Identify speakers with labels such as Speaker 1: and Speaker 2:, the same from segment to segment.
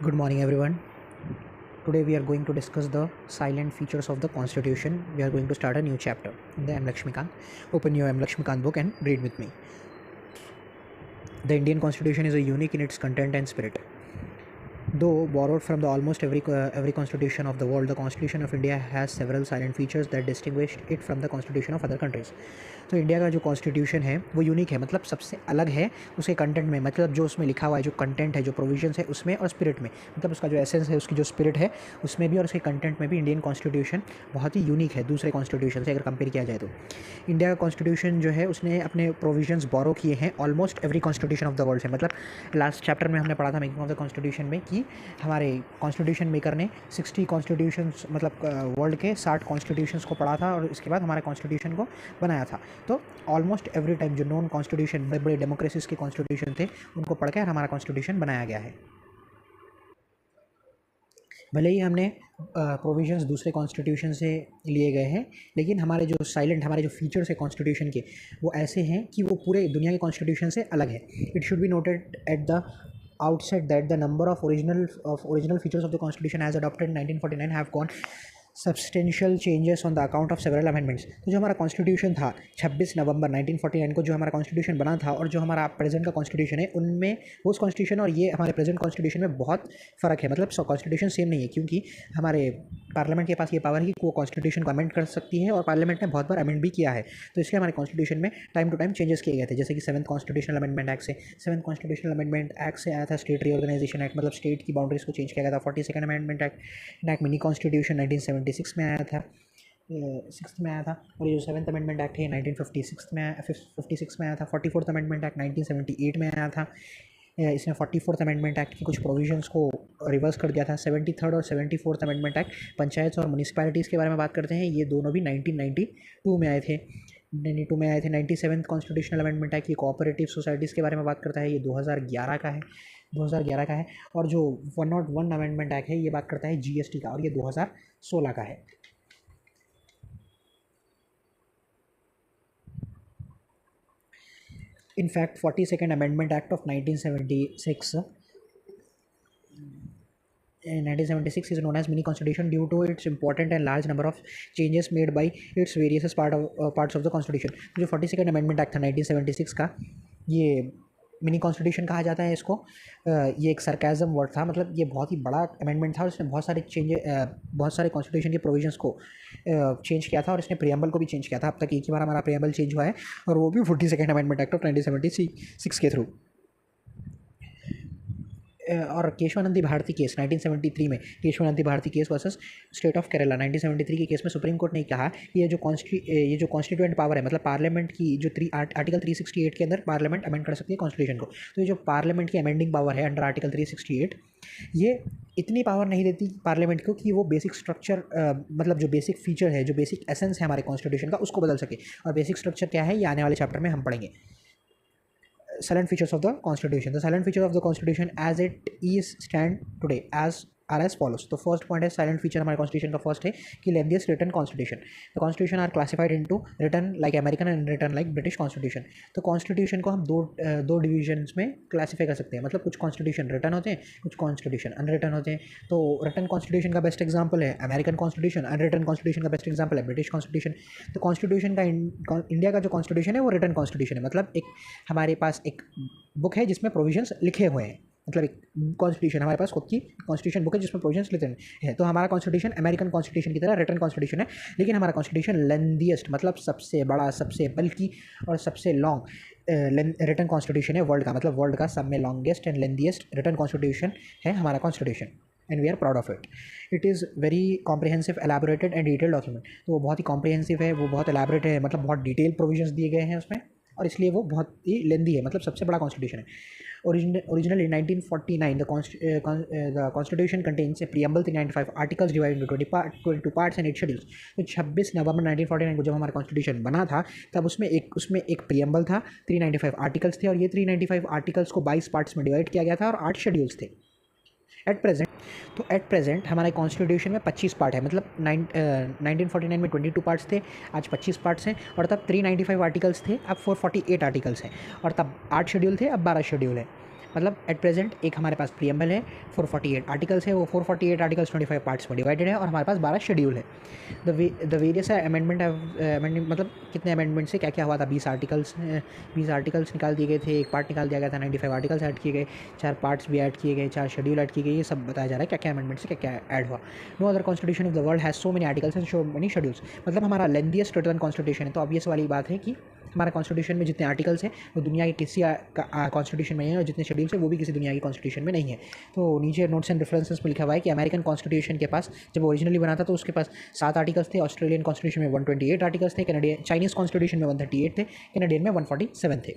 Speaker 1: Good morning, everyone. Today we are going to discuss the silent features of the Constitution. We are going to start a new chapter in the M. Lakshmikant. Open your M. Lakshmikant book and read with me. The Indian Constitution is a unique in its content and spirit. Though borrowed from the almost every constitution of the world, the Constitution of India has several silent features that distinguish it from the Constitution of other countries. तो India का जो constitution है वो unique है, मतलब सबसे अलग है उसके कंटेंट में, मतलब जो उसमें लिखा हुआ है, जो कंटेंट है, जो प्रोविजंस है उसमें और स्पिरिट में, मतलब उसका जो एसेंस है, उसकी जो स्पिरिट है उसमें भी और उसके कंटेंट में भी इंडियन कॉन्स्टिट्यूशन बहुत ही यूनिक है दूसरे कॉन्स्टिट्यूशन से अगर कंपेयर किया जाए तो। इंडिया का कॉन्स्टिट्यूशन जो है उसने अपने प्रोविजंस बोरो किए हैं almost every constitution of the world से। मतलब लास्ट चैप्टर में हमने पढ़ा था मेकिंग ऑफ द कॉन्स्टिट्यूशन में कि हमारे कॉन्स्टिट्यूशन मेकर ने 60 कॉन्स्टिट्यूशंस मतलब वर्ल्ड के 60 कॉन्स्टिट्यूशंस को पढ़ा था और इसके बाद हमारे कॉन्स्टिट्यूशन को बनाया था। तो ऑलमोस्ट एवरी टाइम जो नॉन कॉन्स्टिट्यूशन बड़े बड़े डेमोक्रेसीज के कॉन्स्टिट्यूशन थे उनको पढ़ के हमारा कॉन्स्टिट्यूशन बनाया गया है। भले ही हमने प्रोविजंस दूसरे कॉन्स्टिट्यूशन से लिए गए हैं, लेकिन हमारे जो फीचर्स है कॉन्स्टिट्यूशन के वो ऐसे हैं कि वो पूरे दुनिया के कॉन्स्टिट्यूशन से अलग है। It should be noted at the outset that the number of original features of the constitution as adopted in 1949 have gone substantial changes on the account of several amendments. तो जो हमारा कॉन्स्टिट्यूशन था 26 नवंबर 1949 को जो हमारा कॉन्स्टिट्यूशन बना था और जो हमारा प्रेजेंट का कॉन्स्टिट्यूशन है उनमें उस कॉन्स्टिट्यूशन और ये हमारे प्रेजेंट कॉन्स्टिट्यूशन में बहुत फ़र्क है। मतलब कॉन्स्टिट्यूशन सेम नहीं है क्योंकि हमारे पार्लियामेंट के पास ये पावर है कि वो कॉन्स्टिट्यूशन को अमेंड कर सकती है और पार्लियामेंट ने बहुत बार अमेंड भी किया है। तो इसलिए हमारे कॉन्स्टिट्यूशन में टाइम टू टाइम चेंजेस किए गए थे, जैसे कि 7th कॉन्स्टिट्यूशनल अमेंडमेंट एक्ट से। 7th कॉन्स्टिट्यूशनल अमेंडमेंट एक्ट से आया था स्टेट रीऑर्गेनाइजेशन एक्ट, मतलब स्टेट की बाउंड्रीज को चेंज किया गया था। 42nd amendment act mini constitution 1976 में आया था, 6th में आया था। और ये जो 7th अमेंडमेंट एक्ट है 1956 में आया था। 44th अमेंडमेंट एक्ट 1978 में आया था। इसने 44th अमेंडमेंट एक्ट की कुछ प्रोविजंस को रिवर्स कर दिया था। 73rd और 74th अमेंडमेंट एक्ट पंचायत और म्यूनिसिपैलिटीज़ के बारे में बात करते हैं, ये दोनों भी 1992 में आए थे। 97th कॉन्स्टिट्यूशनल अमेंडमेंट एक्ट, ये कोऑपरेटिव सोसाइटीज़ के बारे में बात करता है, ये 2011 का है। और जो 101 अमेंडमेंट एक्ट है ये बात करता है जीएसटी का और ये 2016 का है। In fact, 42nd Amendment Act of 1976 is known as mini constitution due to its important and large number of changes made by its various parts of the constitution। जो 42nd Amendment Act था 1976 का, ये mini constitution कहा जाता है इसको। ये एक सरकाज़म वर्ड था, मतलब ये बहुत ही बड़ा अमेंडमेंट था और इसने बहुत सारे कॉन्स्टिट्यूशन के प्रोविजंस को चेंज किया था और इसने प्रियम्बल को भी चेंज किया था। अब तक एक ही बार हमारा प्रियम्बल चेंज हुआ है और वो भी 42nd अमेंडमेंट एक्ट ऑफ 1976 के थ्रू। और केशवानंदी भारती केस 1973 में, Kesavananda Bharati case versus state of Kerala 1973 के केस में सुप्रीम कोर्ट ने कहा कि ये जो कॉन्स्टिट्यूएंट पावर है, मतलब पार्लियामेंट की जो आर्टिकल 368 के अंदर पार्लियामेंट अमेंड कर सकती है कॉन्स्टिट्यूशन को। तो ये जो पार्लियामेंट की अमेंडिंग पावर है अंडर आर्टिकल 368, ये इतनी पावर नहीं देती पार्लियामेंट को कि वो बेसिक स्ट्रक्चर मतलब जो बेसिक फीचर है, जो बेसिक एसेंस है हमारे कॉन्स्टिट्यूशन का, उसको बदल सके। और बेसिक स्ट्रक्चर क्या है ये आने वाले चैप्टर में हम पढ़ेंगे। Silent features of the Constitution. The silent features of the Constitution as it is stand today are as follows. तो फर्स्ट पॉइंट है साइलेंट फीचर हमारे कॉन्स्टिट्यूशन का फर्स्ट है कि lengthiest written constitution. The constitution are classified into written like American and written like British constitution. तो constitution को हम दो डिविजन्स में क्लासीफाई कर सकते हैं, मतलब कुछ कॉन्स्टिट्यूशन रिटन होते हैं, कुछ कॉन्स्टिट्यूशन अनरिटन होते हैं। तो रिटन कॉन्स्टिट्यूशन का बेस्ट एग्जाम्पल है अमेरिकन कॉन्स्टिट्यूशन, अनरिटन कॉन्स्टिट्यूशन का बेस्ट एग्जाम्पल है ब्रिटिश कॉन्स्टिट्यूशन। तो कॉन्स्टिट्यूशन का इंडिया का जो कॉन्स्टिट्यूशन है वो रिटन कॉन्स्टिट्यूशन है, मतलब एक हमारे पास एक बुक है जिसमें प्रोविजंस लिखे हुए हैं, मतलब एक कॉन्स्टिट्यूशन हमारे पास खुद की कॉन्स्टिट्यूशन बुक है जिसमें प्रोविजंस लिखे हैं। तो हमारा कॉन्स्टिट्यूशन अमेरिकन कॉन्स्टिट्यूशन की तरह रिटन कॉन्स्टिट्यूशन है, लेकिन हमारा कॉन्स्टिट्यूशन लेंथीएस्ट, मतलब सबसे बड़ा, सबसे बल्कि और सबसे लॉन्ग रिटन कॉन्स्टिट्यूशन है वर्ल्ड का, मतलब वर्ल्ड का सब में longest and lengthiest written constitution है हमारा constitution and we are proud of it. It is very comprehensive, elaborated and detail document. तो वो बहुत ही कॉम्प्रिहेंसिव है, वो बहुत एलैबोरेट है, मतलब बहुत डिटेल प्रोविजंस दिए गए हैं उसमें और इसलिए वो बहुत ही लेंदी है, मतलब सबसे बड़ा कॉन्स्टिट्यूशन है। Originally in 1949 the constitution contains a preamble 395 articles divided into 22 parts and 8 schedules। तो 26 नवंबर 1949 को जब हमारा कॉन्स्टिट्यूशन बना था तब उसमें एक प्रियम्बल था, 395 आर्टिकल्स थे और ये 395 आर्टिकल्स को 22 पार्ट्स में डिवाइड किया गया था और 8 शेड्यूल्स थे। एट प्रेजेंट हमारे कॉन्स्टिट्यूशन में 25 पार्ट है, मतलब 1949 में 22 पार्ट्स थे, आज 25 पार्ट्स हैं। और तब 395 आर्टिकल्स थे, अब 448 आर्टिकल्स हैं। और तब 8 शेड्यूल थे, अब 12 शेड्यूल है। मतलब एट प्रेजेंट एक हमारे पास प्रीएम्बल है, 448 आर्टिकल्स है, वो 448 आर्टिकल्स 25 पार्ट्स में डिवाइडेड है, और हमारे पास 12 शेड्यूल है। द वेरियस अमेंडमेंट मतलब कितने अमेंडमेंट से क्या क्या हुआ था, 20 आर्टिकल्स निकाल दिए गए थे, एक पार्ट निकाल दिया गया था, 95 आर्टिकल्स ऐड किए गए, 4 पार्ट्स भी ऐड किए गए, 4 शेड्यूल ऐड किए गए, ये सब बताया जा रहा है क्या क्या अमेंडमेंट से क्या क्या ऐड हुआ। No other constitution of the world has so many articles and so many schedules, मतलब हमारा लेंथीएस्ट रिटर्न कॉन्स्टिट्यूशन है। तो ऑब्वियस वाली बात है कि हमारे कॉन्स्टिट्यूशन में जितने आर्टिकल्स हैं वो दुनिया के किसी कॉन्स्टिट्यूशन में नहीं है, और जितने शेड्यूल्स हैं वो भी किसी दुनिया की कॉन्स्टिट्यूशन में नहीं है। तो नीचे नोट्स एंड रेफरेंसेस में लिखा हुआ है कि अमेरिकन कॉन्स्टिट्यूशन के पास जब ओरिजिनली बना था तो उसके पास 7 आर्टिकल्स थे, ऑस्ट्रेलियन कॉन्स्टिट्यूशन में 128 आर्टिकल्स थे, चाइनीज़ कॉन्स्टिट्यूशन में 138 थे, कैनेडियन में 147 थे।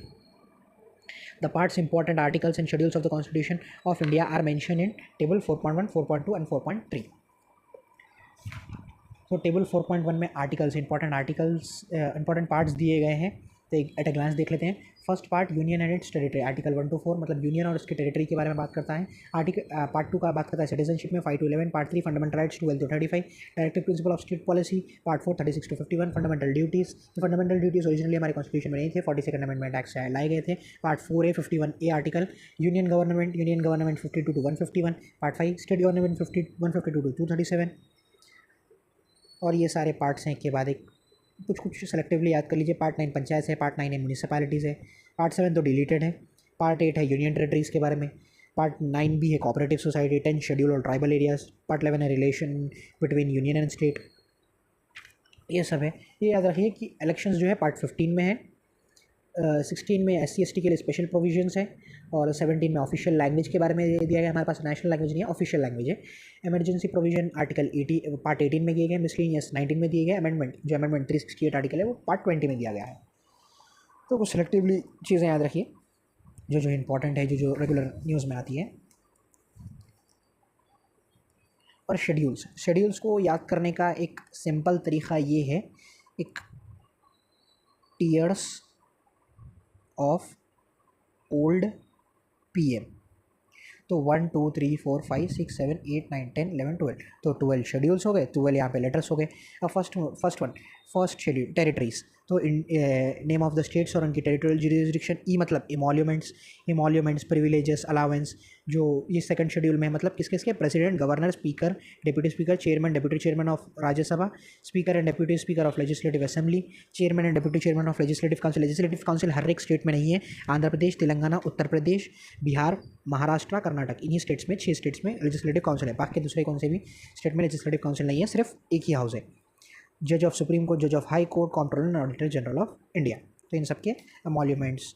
Speaker 1: The parts, important articles and schedules of the Constitution of India are mentioned in table 4.1, 4.2 and 4.3. तो टेबल 4.1 में आर्टिकल्स इंपॉर्टेंट पार्ट्स दिए गए हैं, तो एट अ ग्लांस देख लेते हैं। First part union and it's territory, article 1 to 4 मतलब यूनियन और उसके टेरिटरी के बारे में बात करता है। पार्ट 2 का बात करता है सिटीजनशिप में 5 to 11, part 3 fundamental rights 12 to 35, directive principle of state policy, part 4 36 to 51, fundamental duties. Fundamental duties originally हमारे कॉन्स्टिट्यूशन में नहीं थे, 42nd अमेंडमेंट एक्ट से लाए गए थे। Part 4A 51A article union government 52 to 151, part 5 state government 152 to 237, और ये सारे पार्ट्स हैं के बाद एक कुछ सेलेक्टिवली याद कर लीजिए। पार्ट 9 पंचायत है, पार्ट 9 है म्यूनिसिपैलिटीज़ है, पार्ट 7 तो डिलीटेड है, पार्ट 8 है यूनियन टेरिटरीज़ के बारे में, पार्ट 9 भी है कोऑपरेटिव सोसाइटी, 10 शेड्यूल और ट्राइबल एरियाज़, पार्ट 11 है relation between union and state, ये सब है। ये याद रखिए कि इलेक्शंस जो है पार्ट 15 में है, 16 में SC/ST के लिए स्पेशल प्रोविजंस है, और 17 में ऑफिशियल लैंग्वेज के बारे में दिया गया। हमारे पास नेशनल लैंग्वेज नहीं है, ऑफिशियल लैंग्वेज है। इमरजेंसी प्रोविजन आर्टिकल 80 पार्ट 18 में दिए गए, मिसलेनियस 19 में दिए गए, अमेंडमेंट 368 आर्टिकल है वो पार्ट 20 में दिया गया है। तो कुछ सेलेक्टिवली चीज़ें याद रखिए जो इंपॉर्टेंट है, जो रेगुलर न्यूज़ में आती है। और शेड्यूल्स को याद करने का एक सिंपल तरीका ये है, एक टीयर्स ऑफ ओल्ड PM। तो 1 2 3 4 5 6 7 8 9 10 11 12, तो 12 शेड्यूल्स हो गए, 12 यहाँ पे लेटर्स हो गए। अब फर्स्ट शेड्यूल टेरिटरीज, तो नेम ऑफ द स्टेट्स और उनकी टेरिटोरियल जुरिसडिक्शन। ई मतलब इमोल्यूमेंट्स प्रिविलेजेस अलाउंस, जो ये सेकंड शेड्यूल में है, मतलब किसके president, governor, speaker, deputy speaker, chairman deputy chairman of Rajya Sabha, speaker and deputy speaker of legislative assembly, chairman and deputy chairman of legislative council हर एक स्टेट में नहीं है। आंध्र प्रदेश, तेलंगाना, उत्तर प्रदेश, बिहार, महाराष्ट्र, कर्नाटक, इन्हीं स्टेट्स में 6 स्टेट्स में लेजिस्लेटिव काउंसिल है, बाकी दूसरे कौन से भी स्टेट में लेजिस्लेटिव काउंसिल नहीं है, सिर्फ एक ही हाउस है। जज ऑफ सुप्रीम कोर्ट, जज of high court, controller and auditor general of India. तो इन सबके एमोल्यूमेंट्स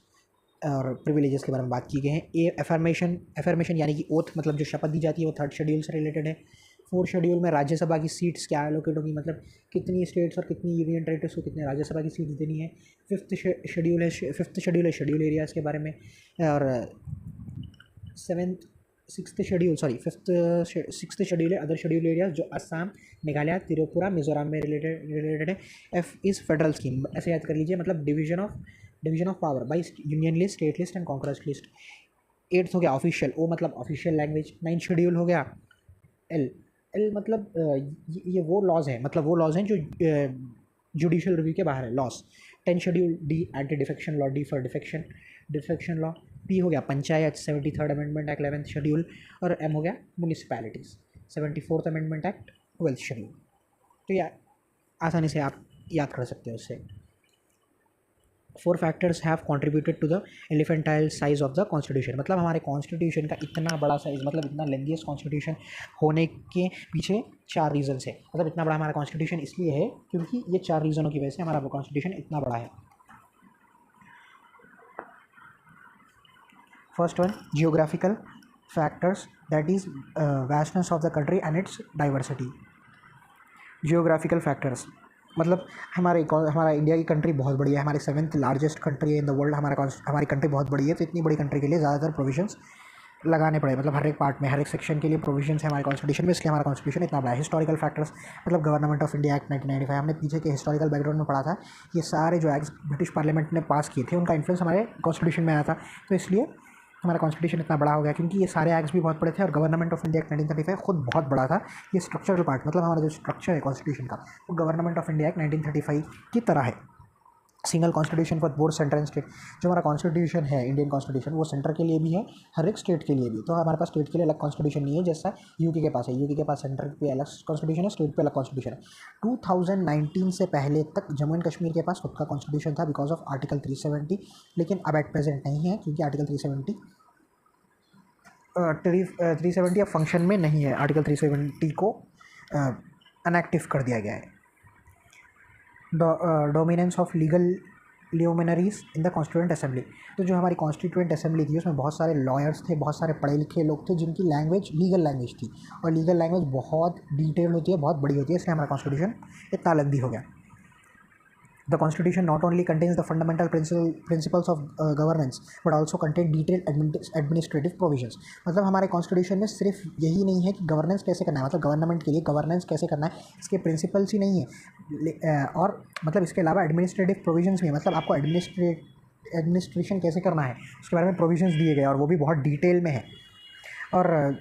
Speaker 1: और प्रिविलेजेस के बारे में बात की गई है। ए एफर्मेशन यानी कि ओथ मतलब जो शपथ दी जाती है वो 3rd शेड्यूल से रिलेटेड है। 4th शेड्यूल में राज्यसभा की सीट्स क्या एलोकेट होगी, मतलब कितनी स्टेट्स और कितनी यूनियन टेरिटरीज को कितने राज्यसभा की सीट्स देनी है। 5th शेड्यूल है शेड्यूल एरियाज़ के बारे में, और 6th शेड्यूल है अदर शेड्यूल एरियाज, जो असम, मेघालय, त्रिपुरा, मिजोरम में रिलेटेड है। F इज़ फेडरल स्कीम, ऐसे याद कर लीजिए, मतलब division of power by union list, state list and concurrence list. 8th हो गया ऑफिशियल, O मतलब ऑफिशियल लैंग्वेज। 9th शेड्यूल हो गया L मतलब ये वो लॉज हैं, मतलब वो लॉज हैं जो जुडिशियल रिव्यू के बाहर है, loss. 10th schedule D anti defection law, D for defection law. P हो गया panchayat, 73rd amendment act 11th schedule, और M हो गया municipalities, 74th amendment act 12th schedule. तो यार आसानी से आप याद कर सकते हो उससे। 4 factors have contributed to the elephantine size of the constitution, मतलब हमारे कॉन्स्टिट्यूशन का इतना बड़ा साइज, मतलब इतना लेंथीएस्ट कॉन्स्टिट्यूशन होने के पीछे 4 रीजन्स है। मतलब इतना बड़ा हमारा कॉन्स्टिट्यूशन इसलिए है क्योंकि ये 4 रीज़नों की वजह से हमारा कॉन्स्टिट्यूशन इतना बड़ा है। First one, geographical factors, that is vastness of the country and it's diversity. Geographical factors मतलब हमारा इंडिया की कंट्री बहुत बड़ी है, हमारी 7th लार्जेस्ट कंट्री है इन द वर्ल्ड। हमारी कंट्री बहुत बड़ी है, तो इतनी बड़ी कंट्री के लिए ज़्यादातर प्रोविजंस लगाने पड़े, मतलब हर एक पार्ट में, हर एक सेक्शन के लिए प्रोविजंस है हमारे कॉन्स्टिट्यूशन में, इसलिए हमारा कॉन्स्टिट्यूशन इतना बड़ा है। हिस्टोरिकल फैक्टर्स मतलब गवर्नमेंट ऑफ इंडिया एक्ट 1995, हमने पीछे के हिस्टोरिकल बैकग्राउंड में पढ़ा था, ये सारे जो एक्ट्स ब्रिटिश पार्लियामेंट ने पास किए थे उनका इन्फ्लुएंस हमारे कॉन्स्टिट्यूशन में आया था, तो इसलिए हमारा कॉन्स्टिट्यूशन इतना बड़ा हो गया, क्योंकि ये सारे एक्ट्स भी बहुत बड़े थे और गवर्नमेंट ऑफ इंडिया एक्ट 1935 खुद बहुत बड़ा था। ये स्ट्रक्चरल पार्ट मतलब हमारा जो स्ट्रक्चर है कॉन्स्टिट्यूशन का वो गवर्नमेंट ऑफ इंडिया एक्ट 1935 की तरह है। Single constitution for both centre and state. जो हमारा कॉन्स्टिट्यूशन है इंडियन कॉन्स्टिट्यूशन, वो सेंटर के लिए भी है, हर एक स्टेट के लिए भी। तो हमारे पास स्टेट के लिए अलग कॉन्स्टिट्यूशन नहीं है, जैसा यूके के पास है। यूके के पास सेंटर पे अलग कॉन्स्टिट्यूशन है, स्टेट पे अलग कॉन्स्टिट्यूशन है। 2019 से पहले तक जम्मू एंड कश्मीर के पास खुद का कॉन्स्टिट्यूशन था बिकॉज ऑफ आर्टिकल 370, लेकिन अब एट प्रेजेंट नहीं है क्योंकि आर्टिकल 370 अब फंक्शन में नहीं है। आर्टिकल 370 को अनएक्टिव कर दिया गया है। Dominance of legal luminaries in the constituent assembly. तो जो हमारी कॉन्स्टिट्यूएंट असेंबली थी उसमें बहुत सारे लॉयर्स थे, बहुत सारे पढ़े लिखे लोग थे जिनकी लैंग्वेज लीगल लैंग्वेज थी, और लीगल लैंग्वेज बहुत डिटेल होती है, बहुत बड़ी होती है, इसलिए हमारा कॉन्स्टिट्यूशन इतना लंबी हो गया। The Constitution not only contains the fundamental principles of governance but also contain detailed administrative provisions। मतलब हमारे कॉन्स्टिट्यूशन में सिर्फ यही नहीं है कि गवर्नेंस कैसे करना है, मतलब गवर्नमेंट के लिए गवर्नेंस कैसे करना है, इसके प्रिंसिपल्स ही नहीं है, और मतलब इसके अलावा एडमिनिस्ट्रेटिव प्रोविजंस भी है, मतलब आपको एडमिनिस्ट्रेशन कैसे करना है उसके बारे में प्रोविजंस दिए गए, और वो भी बहुत डिटेल में है। और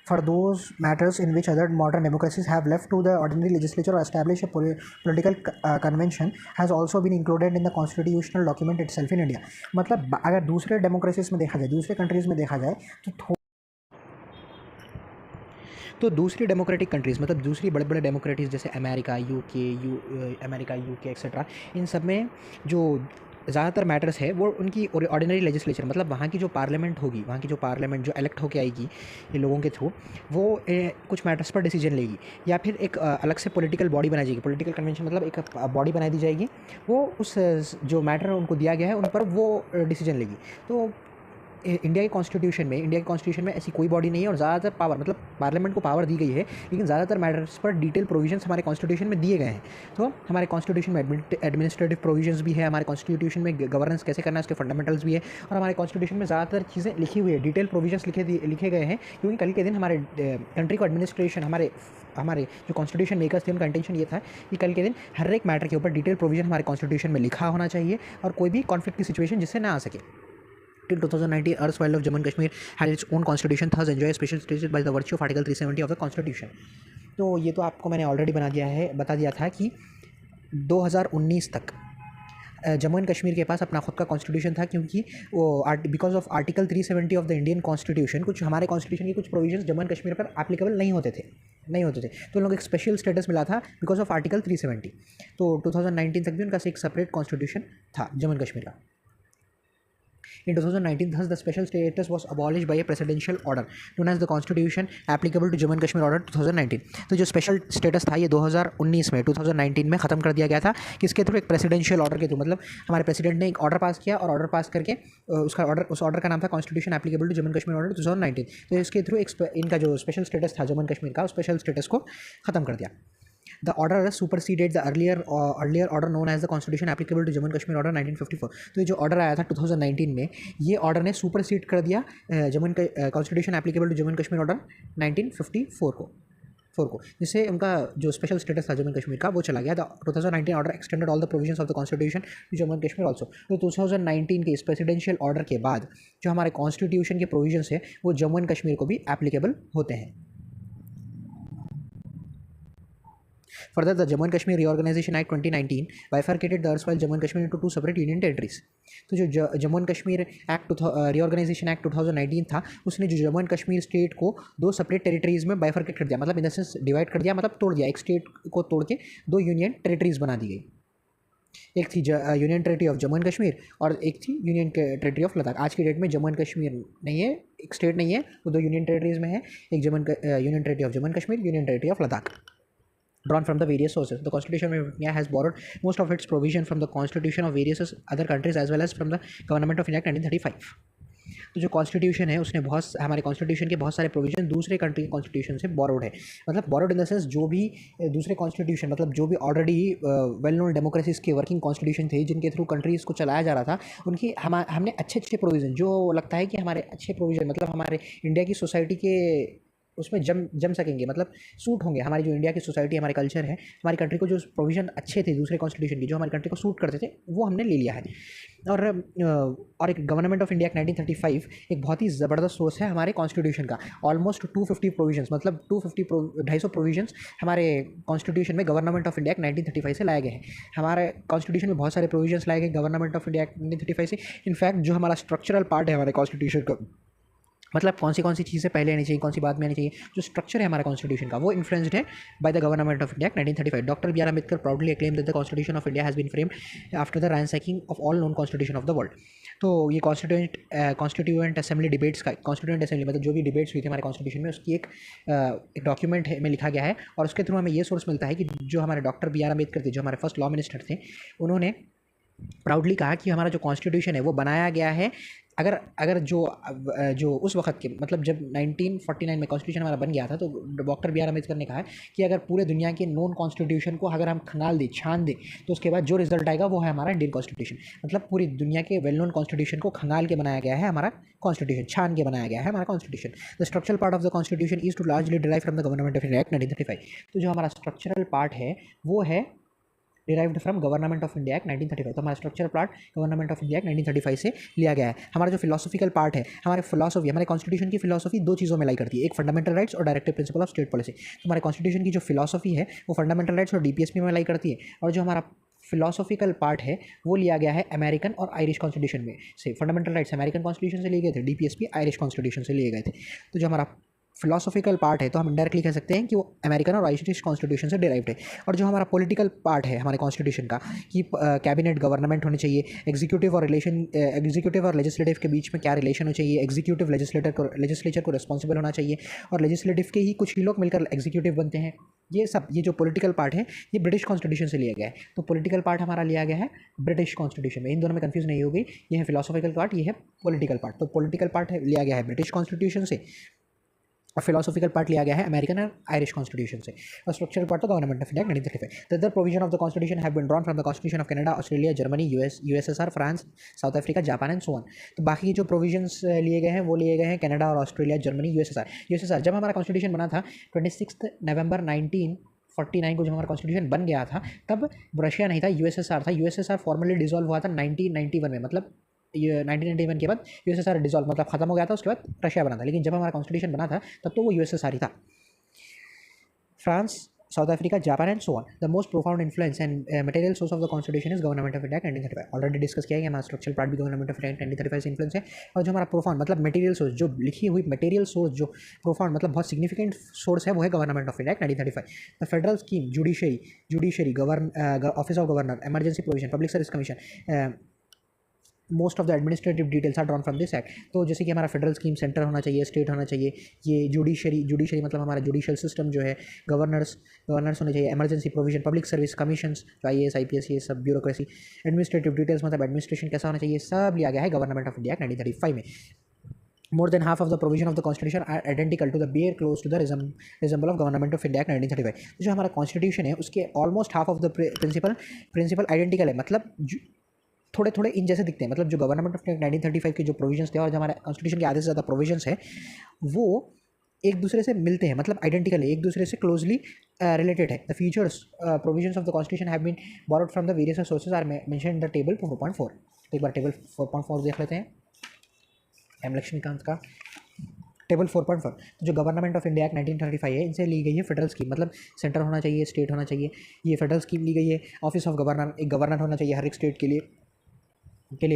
Speaker 1: for those matters in which other modern democracies have left to the ordinary legislature or establish a political convention has also been included in the constitutional document itself in India। मतलब अगर दूसरे democracies में देखा जाए, दूसरे countries में देखा जाए तो दूसरी डेमोक्रेटिक कंट्रीज़, मतलब दूसरी बड़े बड़े डेमोक्रेटीज़ जैसे अमेरिका, यूके एक्सेट्रा, इन सब में जो ज़्यादातर मैटर्स है वो उनकी ऑर्डिनरी लेजिस्लेचर, मतलब वहाँ की जो पार्लियामेंट होगी, वहाँ की जो पार्लियामेंट जो इलेक्ट होकर आएगी ये लोगों के थ्रू, वो कुछ मैटर्स पर डिसीजन लेगी, या फिर एक अलग से पॉलिटिकल बॉडी बनाई जाएगी, पॉलिटिकल कन्वेंशन, मतलब एक बॉडी बना दी जाएगी, वो उस जो मैटर उनको दिया गया है उन पर वो डिसीजन लेगी। तो इंडिया के कॉन्स्टिट्यूशन में ऐसी कोई बॉडी नहीं है, और ज़्यादातर पावर, मतलब पार्लियामेंट को पावर दी गई है, लेकिन ज़्यादातर मैटर्स पर डिटेल प्रोविजंस हमारे कॉन्स्टिट्यूशन में दिए गए हैं। तो हमारे कॉन्स्टिट्यूशन में एडमिनिस्ट्रेटिव प्रोविजंस भी है, हमारे कॉन्स्टिट्यूशन में गवर्नेंस कैसे करना है उसके फंडामेंटल्स भी है, और हमारे कॉन्स्टिट्यूशन में ज़्यादातर चीज़ें लिखी हुई है, डिटेल प्रोविजंस लिखे गए हैं, क्योंकि कल के दिन हमारे कंट्री को एडमिनिस्ट्रेशन, हमारे जो कॉन्स्टिट्यूशन मेकर्स थे उनका इंटेंशन ये था कि कल के दिन हर एक मैटर के ऊपर डिटेल प्रोविजन हमारे कॉन्स्टिट्यूशन में लिखा होना चाहिए, और कोई भी कॉन्फ्लिक्ट की सिचुएशन जिससे ना आ सके। Till 2019, erstwhile of Jammu and Kashmir had its own constitution, thus enjoy special status by the virtue of Article 370 of the Constitution। तो ये तो आपको मैंने ऑलरेडी बता दिया था कि 2019 तक जम्मू एंड कश्मीर के पास अपना खुद का कॉन्स्टिट्यूशन था, क्योंकि वो because of article 370 of the Indian constitution, कुछ हमारे कॉन्स्टिट्यूशन के कुछ प्रोविजंस जम्मू एंड कश्मीर पर एप्लीकेबल नहीं होते थे, तो उन लोग एक स्पेशल स्टेटस मिला था बिकॉज ऑफ आर्टिकल 370। तो 2019 तक भी उनका एक सेपरेट कॉन्स्टिट्यूशन था जम्मू एंड कश्मीर का। In 2019, thus the special status was abolished by a presidential order known as the Constitution applicable to Jammu and Kashmir Order 2019। तो जो स्पेशल स्टेटस था ये 2019 में ख़त्म कर दिया गया था, किसके थ्रू? एक प्रेसिडेंशियल ऑर्डर के थ्रू। मतलब हमारे प्रेसिडेंट ने एक ऑर्डर पास किया, और ऑर्डर पास करके उस ऑर्डर का नाम था constitution applicable to Jammu and Kashmir order 2019। तो इसके थ्रू इनका जो स्पेशल स्टेटस था जम्मू एंड कश्मीर का, उस स्पेशल स्टेटस को ख़त्म कर दिया। The order superseded the earlier order known as the Constitution applicable to Jammu and Kashmir Order 1954। तो ये जो ऑर्डर आया था 2019 में, ये ऑर्डर ने सुपरसीड कर दिया constitution applicable to Jammu and Kashmir order 1954 को, जिससे उनका जो स्पेशल स्टेटस था जम्मू एंड कश्मीर का वो चला गया। The 2019 order extended all the provisions of the constitution to Jammu and Kashmir also. तो 2019 के इस प्रेसिडेंशियल ऑर्डर के बाद जो हमारे कॉन्स्टिट्यूशन के प्रोविजंस है वो जम्मू एंड कश्मीर को भी एप्लीकेबल होते हैं। Further, the Jammu and Kashmir Reorganization Act 2019 bifurcated the erstwhile Jammu and Kashmir into two separate union territories। तो जो Jammu and Kashmir reorganisation act 2019 था, उसने जो जम्मू एंड कश्मीर स्टेट को दो सेपरेट टेरिटरीज़ में बाइफरकेट कर दिया, मतलब इन द सेंस डिवाइड कर दिया, मतलब तोड़ दिया। एक स्टेट को तोड़ के दो यूनियन टेरिटरीज़ बना दी गई। एक थी union territory of Jammu and Kashmir, और एक थी यूनियन टेरिटरी ऑफ लद्दाख। आज की डेट में जम्मू एंड कश्मीर नहीं है, एक स्टेट नहीं है, वो दो यूनियन टेरिटरीज़ में है, एक union territory of Jammu and Kashmir, union territory of Ladakh. Drawn from the various sources, the Constitution of India has borrowed most of its provision from the Constitution of various other countries as well as from the Government of India Act 1935। तो जो constitution है उसने हमारे constitution के बहुत सारे provision दूसरे country के कॉन्स्टिट्यूशन से बोरोड है। मतलब बोरोड इन द सेंस जो भी दूसरे कॉन्स्टिट्यूशन, मतलब जो भी ऑलरेडी वेल नोन डेमोक्रेसीज के वर्किंग कॉन्स्टिट्यूशन थे जिनके थ्रू कंट्रीज़ को चलाया जा रहा था, उनकी हमने अच्छे प्रोविज़न, जो लगता है कि हमारे अच्छे प्रोविज़न, मतलब हमारे इंडिया की सोसाइटी के उसमें जम सकेंगे, मतलब सूट होंगे। हमारी जो इंडिया की सोसाइटी, हमारे कल्चर है, हमारी कंट्री को जो प्रोविज़न अच्छे थे दूसरे कॉन्स्टिट्यूशन की, जो हमारी कंट्री को सूट करते थे, वो हमने ले लिया है। और एक गवर्नमेंट ऑफ इंडिया एक्ट 1935 एक बहुत ही ज़बरदस्त सोर्स है हमारे कॉन्स्टिट्यूशन का। ऑलमोस्ट 250 प्रोविजंस, मतलब 250 प्रोविजंस हमारे कॉन्स्टिट्यूशन में गवर्नमेंट ऑफ इंडिया एक्ट 1935 से लाए गए हैं। हमारे कॉन्स्टिट्यूशन में बहुत सारे प्रोविजंस लाए गए गवर्नमेंट ऑफ इंडिया एक्ट 1935 से। इनफैक्ट जो हमारा स्ट्रक्चरल पार्ट है हमारे कॉन्स्टिट्यूशन का, मतलब कौन सी चीज़ें पहले आनी चाहिए, कौन सी बाद में आनी चाहिए, जो स्ट्रक्चर है हमारे कॉन्स्टिट्यूशन का, वो इन्फ्लुएंस्ड है by the government of India 1935। Doctor B R Ambedkar proudly acclaim that the constitution of India has been framed after the ransacking of all known constitution of the world. तो ये constituent assembly debates का, constituent assembly मतलब जो भी debates हुई थी हमारे constitution में, उसकी एक डॉक्यूमेंट में लिखा गया है। और उसके थ्रू हमें ये सोर्स मिलता है कि जो हमारे डॉक्टर बी आर अम्बेडकर थे, जो हमारे फर्स्ट लॉ मिनिस्टर थे, उन्होंने प्राउडली कहा कि हमारा जो कॉन्स्टिट्यूशन है वो बनाया गया है, अगर जो उस वक्त के, मतलब जब 1949 में कॉन्स्टिट्यूशन हमारा बन गया था, तो डॉक्टर बी आर अम्बेडकर ने कहा है कि अगर पूरे दुनिया के नॉन कॉन्स्टिट्यूशन को अगर हम खंगाल दें, छान दें, तो उसके बाद जो रिजल्ट आएगा वो है हमारा इंडियन कॉन्स्टिट्यूशन। मतलब पूरी दुनिया के वेल नोन कॉन्स्टिट्यूशन को खंगाल के बनाया गया है हमारा कॉन्स्टिट्यूशन, छान के बनाया गया है हमारा constitution. The structural part of the constitution is to largely derive from the government of India act 1935। तो जो हमारा स्ट्रक्चरल पार्ट है वो है derived from government of India act 1935। तो हमारा structural part government of India act 1935 से लिया गया है। हमारा जो फिलोसॉफिकल पार्ट है, हमारे फिलोसॉफी, हमारे कॉन्स्टिट्यूशन की फिलोसॉफी दो चीज़ों में लाई करती है, एक फंडामेंटल राइट्स और directive principle of state policy. तो हमारे कॉन्स्टिट्यूशन की जो फिलोसॉफी है वो फंडामेंटल राइट्स और डीपीएसपी में लाई करती है, और जो हमारा फिलोसॉफिकल पार्ट है वो लिया गया है अमेरिकन और आयरिश कॉन्स्टिट्यूशन में से। फंडामेंटल राइट्स अमेरिकन कॉन्स्टिट्यूशन से लिए गए थे, डीपीएसपी आयरिश कॉन्स्टिट्यूशन से लिए गए थे। तो जो हमारा फिलोसॉफिकल पार्ट है, तो हम डायरेक्टली कह सकते हैं कि वो अमेरिकन और आयरिश कॉन्स्टिट्यूशन से डिराइव्ड है। और जो हमारा पॉलिटिकल पार्ट है हमारे कॉन्स्टिट्यूशन का, कि कैबिनेट गवर्नमेंट होनी चाहिए, एग्जीक्यूटिव और लेजिस्लेटिव के बीच में क्या रिलेशन होना चाहिए, एग्जीक्यूटिव लेजिस्लेचर को रिस्पॉन्सिबल होना चाहिए, और लेजिस्लेटिव के ही कुछ ही लोग मिलकर एग्जीक्यूटिव बनते हैं। ये जो पॉलिटिकल पार्ट है ये ब्रिटिश कॉन्स्टिट्यूशन से लिया गया है। तो पॉलिटिकल पार्ट हमारा लिया गया है ब्रिटिश कॉन्स्टिट्यूशन में। इन दोनों में कंफ्यूज नहीं होगी, ये है फिलोसॉफिकल पार्ट, ये है पॉलिटिकल पार्ट। तो पॉलिटिकल पार्ट लिया गया है ब्रिटिश कॉन्स्टिट्यूशन से, और फिलोसॉफिकल पार्ट लिया गया है अमेरिकन और आयरिश कॉन्स्टिट्यूशन से, और स्ट्रक्चरल पार्ट तो government of India 1935। The other provision of the constitution have been drawn from the constitution of Canada, Australia, Germany, USSR, France, South Africa, Japan and so on. तो बाकी जो provisions लिए गए हैं वो लिए गए हैं कनाडा और ऑस्ट्रेलिया, जर्मनी, यूएसएसआर। जब हमारा कॉन्स्टिट्यूशन बना था 26 नवंबर 1949 को, जब हमारा कॉन्स्टिट्यूशन बन गया था, तब रशिया नहीं था, यूएसएसआर था। यूएसएसआर फॉर्मली डिसॉल्व हुआ था 1991 में, मतलब ये 1991 के बाद यूएसएसआर डिसॉल्व, मतलब खत्म हो गया था, उसके बाद रशिया बना था। लेकिन जब हमारा कॉन्स्टिट्यूशन बना था तब तो वो यूएसएसआर ही था। France, South Africa, Japan and so on. The most profound influence and material source of the constitution is government of India 1935। Already discuss किया है कि हमारा स्ट्रक्चरल पार्ट भी गवर्नमेंट ऑफ इंडिया 1935 से इन्फ्लुएंस है। और जो हमारा प्रोफाउंड मतलब मटेरियल सोर्स, जो लिखी हुई मटेरियल सोर्स, जो प्रोफाउंड मतलब बहुत सिग्निफिकेंट सोर्स है, वो है government of India 1935। The federal scheme, judiciary, office of governor, emergency provision, public service commission, most of the administrative details are drawn from this act. तो जैसे कि हमारा फेडरल स्कीम, सेंटर होना चाहिए, स्टेट होना चाहिए, ये जुडिशरी मतलब हमारा जुडिशियल सिस्टम जो है, गवर्नर्स होने चाहिए, emergency provision, public service commissions, जो IAS IPS, ये सब ब्यूरोक्रेसी, एडमिनिस्ट्रेटिव डिटेल्स मतलब एडमिनिस्ट्रेशन कैसा होना चाहिए, सब लिया गया है गवर्नमेंट ऑफ इंडिया 1935 में। More than half of the provision of the constitution are identical to the bear close to the resemble of government of India Act 1935। तो जो हमारा कॉन्स्टिट्यूशन है उसके almost half of the principal identical है, मतलब थोड़े थोड़े इन जैसे दिखते हैं। मतलब जो गवर्नमेंट ऑफ 1935 के जो प्रोविजंस थे और जो हमारे कॉन्स्टिट्यूशन के आधे से ज़्यादा प्रोविजंस है वो एक दूसरे से मिलते हैं, मतलब आइडेंटिकल है, एक दूसरे से क्लोजली रिलेटेड है। The features provisions of the constitution have been borrowed from the various sources are mentioned in the table 4.4। तो एक बार टेबल 4.4 देख लेते हैं, एम लक्ष्मीकांत का टेबल 4.4। तो जो गवर्नमेंट ऑफ इंडिया एक्ट 1935 है, इनसे ली गई है फेडरल स्कीम, मतलब सेंटर होना चाहिए, स्टेट होना चाहिए, ये फेडरल स्कीम ली गई है। ऑफिस ऑफ गवर्नर, एक गवर्नर होना चाहिए हर एक स्टेट के लिए।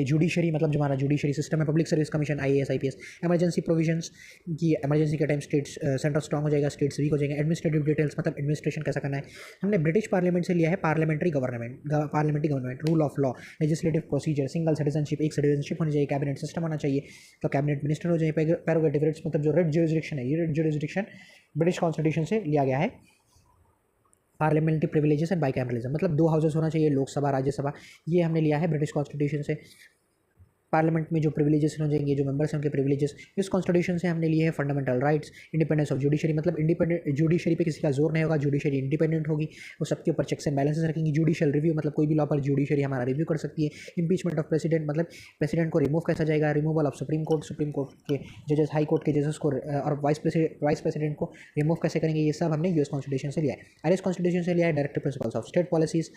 Speaker 1: जुडिशरी मतलब जो हमारा जुडिशरी सिस्टम है, public service commission, IAS IPS, emergency provisions की इमरजेंसी के टाइम स्टेट सेंटर स्ट्रॉन्ग हो जाएगा, स्टेट्स वीक हो जाएंगे। एडमिनिस्ट्रेटिव डिटेल्स मतलब एडमिनिस्ट्रेशन कैसा करना है। हमने ब्रिटिश पार्लियामेंट से लिया है parliamentary government, rule of law, legislative procedure, single citizenship, एक सिटीजनशिप होनी चाहिए, कैबिनेट सिस्टम होना चाहिए, तो कैबिनेट मिनिस्टर हो जाए। प्रेरोगेटिव राइट्स मतलब जो रेड ज्यूरिसडिक्शन है, ये रेड ज्यूरिसडिक्शन ब्रिटिश कॉन्स्टिट्यूशन से लिया गया है। पार्लियामेंट्री प्रिविलेजेस एंड बाइकैमरलिज्म मतलब 2 हाउसेस होना चाहिए, लोकसभा, राज्यसभा, ये हमने लिया है ब्रिटिश कॉन्स्टिट्यूशन से। पार्लियामेंट में जो प्रिविलेजेस हो जाएंगे, जो मेंबर्स हैं उनके प्रिविलेजेस, इस कॉन्स्टिट्यूशन से हमने लिए हैं fundamental rights, independence of judiciary, मतलब इंडिपेंडेंट जुडिशरी पे किसी का जोर नहीं होगा, जुडिशरी इंडिपेंडेंट होगी, वो सबके ऊपर चेक्स एंड बैलेंसेस रखेंगी। जुडिशियल रिव्यू, मतलब कोई भी लॉ पर जुडिशरी हमारा रिव्यू कर सकती है। इंपीचमेंट ऑफ प्रेसिडेंट, मतलब प्रेसिडेंट को रिमूव कैसा जाएगा, रिमूवल ऑफ सुप्रीम कोर्ट के जजेस, हाई कोर्ट के जजेस को और वाइस प्रेसिडेंट को रिमूव कैसे करेंगे, ये सब हमने यूएस कॉन्स्टिट्यूशन से लिया है। आईरिश कॉन्स्टिट्यूशन से लिया है directive principles of state policies,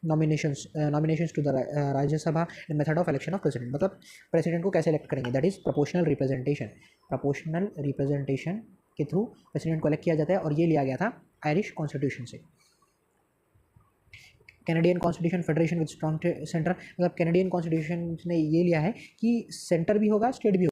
Speaker 1: nominations to the Rajya Sabha and method of election of president, मतलब प्रेसिडेंट को कैसे इलेक्ट करेंगे, दैट इज प्रोपोर्शनल रिप्रेजेंटेशन के थ्रू प्रेसिडेंट को इलेक्ट किया जाता है, और ये लिया गया था आयरिश कॉन्स्टिट्यूशन से। Canadian constitution federation with strong centre, मतलब कैनेडियन कॉन्स्टिट्यूशन ने ये लिया है कि सेंटर भी होगा स्टेट भी होगा।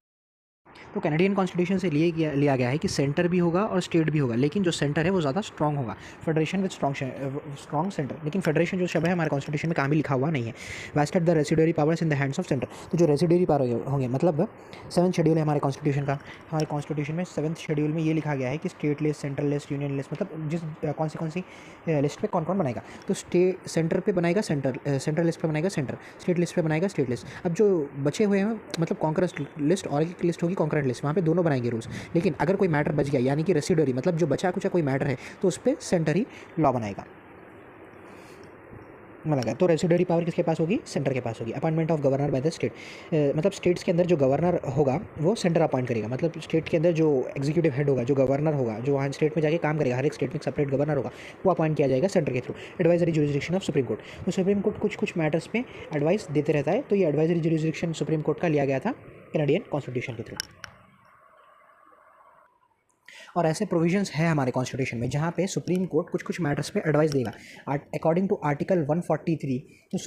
Speaker 1: तो कैनेडियन कॉन्स्टिट्यूशन से लिया गया है कि सेंटर भी होगा और स्टेट भी होगा, लेकिन जो सेंटर है वो ज़्यादा स्ट्रॉन्ग होगा। फेडरेशन विद स्ट्रॉन्ग सेंटर, लेकिन फेडरेशन जो शब्द है हमारे कॉन्स्टिट्यूशन में कहाँ भी लिखा हुआ नहीं है। Vested the residuary powers in the hands of centre, तो जो रेसिडरी पावर होंगे, मतलब 7th शेड्यूल है हमारे कॉन्स्टिट्यूशन का। हमारे कॉन्स्टिट्यूशन में 7th शेड्यूल में ये लिखा गया है कि state list, central list, union list, मतलब जिस कौन सी लिस्ट पे कौन कौन बनाएगा, तो सेंटर पे बनाएगा सेंट्रल लिस्ट पे बनाएगा सेंटर, स्टेट लिस्ट पे बनाएगा स्टेट लिस्ट। अब जो बचे हुए हैं, मतलब कॉन्करेंट लिस्ट और एक लिस्ट होगी कॉन्करेंट लिस्ट, वहाँ पे दोनों बनाएंगे रूल्स। लेकिन अगर कोई मैटर बच गया, यानी कि रेसिडरी, मतलब जो बचा कुचा कोई मैटर है, तो उस पर सेंटर ही लॉ बनाएगा। लगा तो रेसिडरी पावर किसके पास होगी, सेंटर के पास होगी। Appointment of governor bye the state, मतलब स्टेट्स के अंदर जो गवर्नर होगा वो सेंटर अपॉइंट करेगा, मतलब स्टेट के अंदर जो एग्जीक्यूटिव हेड होगा, जो गवर्नर होगा, जो वहाँ स्टेट में जाके काम करेगा, हर एक स्टेट में सेपरेट गवर्नर होगा, वो अपॉइंट किया जाएगा सेंटर के through. Advisory jurisdiction of supreme court, तो सुप्रीम कोर्ट कुछ मैटर्स पे एडवाइस देते रहता है, तो ये एडवाइजरी जुरिस्डिक्शन सुप्रीम कोर्ट का लिया गया था कैनेडियन कॉन्स्टिट्यूशन के थ्रू। और ऐसे प्रोविजंस है हमारे कॉन्स्टिट्यूशन में जहाँ पे सुप्रीम कोर्ट कुछ मैटर्स पे एडवाइस देगा। अकॉर्डिंग टू आर्टिकल 143, तो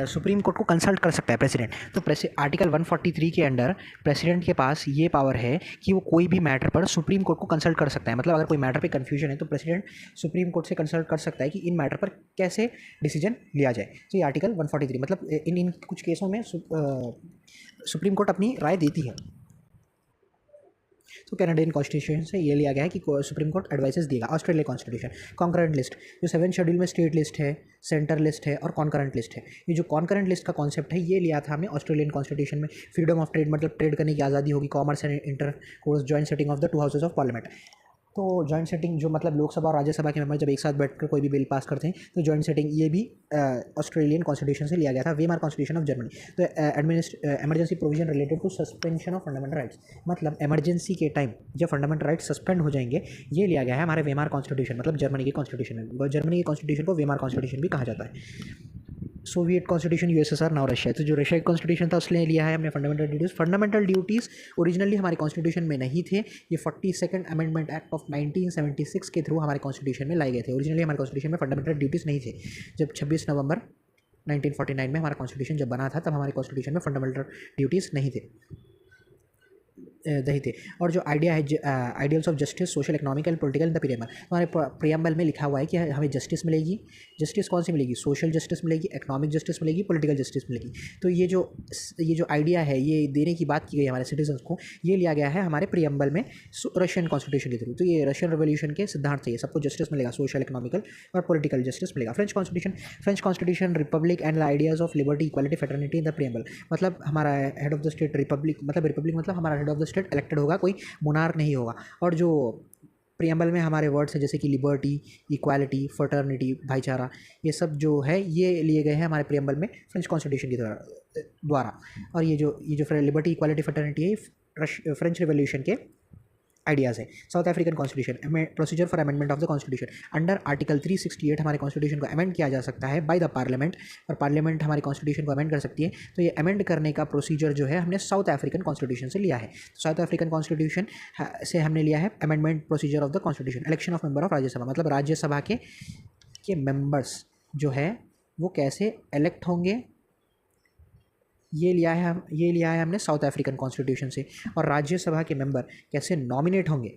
Speaker 1: सुप्रीम कोर्ट को कंसल्ट कर सकता है प्रेसिडेंट। तो आर्टिकल 143 के अंडर प्रेसिडेंट के पास ये पावर है कि वो कोई भी मैटर पर सुप्रीम कोर्ट को कंसल्ट कर सकता है। मतलब अगर कोई मैटर पे कन्फ्यूजन है तो प्रेसिडेंट सुप्रीम कोर्ट से कंसल्ट कर सकता है कि इन मैटर पर कैसे डिसीजन लिया जाए। तो ये आर्टिकल 143, मतलब इन कुछ केसों में सुप्रीम कोर्ट अपनी राय देती है। तो कैनेडियन कॉन्स्टिट्यूशन से ये लिया गया है कि सुप्रीम कोर्ट एडवाइसेस देगा। ऑस्ट्रेलिया कॉन्स्टिट्यूशन, कॉन्करेंट लिस्ट, जो 7th शेड्यूल में स्टेट लिस्ट है, सेंटर लिस्ट है और कॉन्करेंट लिस्ट है। ये जो कॉन्करेंट लिस्ट का कॉन्सेप्ट है ये लिया था हमने ऑस्ट्रेलियन कॉन्स्टिट्यूशन में। फ्रीडम ऑफ ट्रेड, मतलब ट्रेड करने की आज़ादी होगी। Commerce and inter course, joint setting of the 2 houses of parliament. तो जॉइंट सेटिंग जो मतलब लोकसभा और राज्यसभा के मेंबर जब एक साथ बैठकर कोई भी बिल पास करते हैं, तो जॉइंट सेटिंग ये भी ऑस्ट्रेलियन कॉन्स्टिट्यूशन से लिया गया था। वीमार कॉन्स्टिट्यूशन ऑफ जर्मनी, तो emergency provision related to suspension of fundamental rights, मतलब एमरजेंसी के टाइम जब फंडामेंटल राइट्स सस्पेंड हो जाएंगे, ये लिया गया है हमारे वीमार कॉन्स्टिट्यूशन, मतलब जर्मनी के कॉन्स्टिट्यूशन में। जर्मनी के कॉन्स्टिट्यूशन को वीमार कॉन्स्टिट्यूशन भी कहा जाता है। Soviet constitution, USSR, now Russia, तो जो रशिया कॉन्स्टिट्यूशन था उसने लिया है हमने फंडामेंटल ड्यूटीज़ ओरिजिनली हमारे कॉन्स्टिट्यूशन में नहीं थे। ये 42nd अमेंडमेंट एक्ट ऑफ 1976 के थ्रू हमारे कॉन्स्टिट्यूशन में लाए गए थे। ओरिजिनली हमारे कॉन्स्टिट्यूशन में फंडामेंटल ड्यूटीज़ नहीं थे। जब 26 नवंबर 1949 में हमारा कॉन्स्टिट्यूशन जब बना था, तब हमारे कॉन्स्टिट्यूशन में फंडामेंटल ड्यूटीज़ नहीं थे। दही थे। और जो आइडिया है ideals of justice, social, economic and political in the preamble, हमारे प्रियम्बल में लिखा हुआ है कि हमें जस्टिस मिलेगी। जस्टिस कौन सी मिलेगी, सोशल जस्टिस मिलेगी, इकोनॉमिक जस्टिस मिलेगी, पॉलिटिकल जस्टिस मिलेगी। तो ये जो आइडिया है, ये देने की बात की गई हमारे सिटीजन्स को, ये लिया गया है हमारे प्रियम्बल में रशियन कॉन्स्टिट्यूशन के थ्रू। तो ये रशियन रेवोल्यूशन के सिद्धांत थे, सबको जस्टिस मिलेगा, सोशल, इकोनॉमिकल और पॉलिटिकल जस्टिस मिलेगा। French constitution Republic and the ideas of liberty, equality, fraternity in the preamble, मतलब हमारा head of the state Republic मतलब हमारा head of the state elected होगा, कोई मोनार्क नहीं होगा। और जो प्रियम्बल में हमारे वर्ड्स है जैसे कि लिबर्टी, इक्वालिटी, फ्रेटर्निटी, भाईचारा, ये सब जो है ये लिए गए हैं हमारे प्रियम्बल में फ्रेंच कॉन्स्टिट्यूशन के द्वारा। और ये जो लिबर्टी, इक्वालिटी, फ्रेटर्निटी है फ्रेंच रिवोल्यूशन के आइडियाज़ है। South African constitution, procedure for amendment of the constitution, under article 368 हमारे कॉन्स्टिट्यूशन को अमेंड किया जा सकता है बाय द पार्लियामेंट, और पार्लियामेंट हमारे कॉन्स्टिट्यूशन को अमेंड कर सकती है। तो ये अमेंड करने का प्रोसीजर जो है हमने साउथ अफ्रीकन कॉन्स्टिट्यूशन से लिया है। साउथ अफ्रीकन कॉन्स्टिट्यूशन से हमने लिया है amendment procedure of the constitution. Election of member of Rajya Sabha, मतलब राज्यसभा के मेंबर्स जो है वो कैसे इलेक्ट होंगे, ये लिया है हमने साउथ अफ्रीकन कॉन्स्टिट्यूशन से। और राज्यसभा के मेंबर कैसे नॉमिनेट होंगे,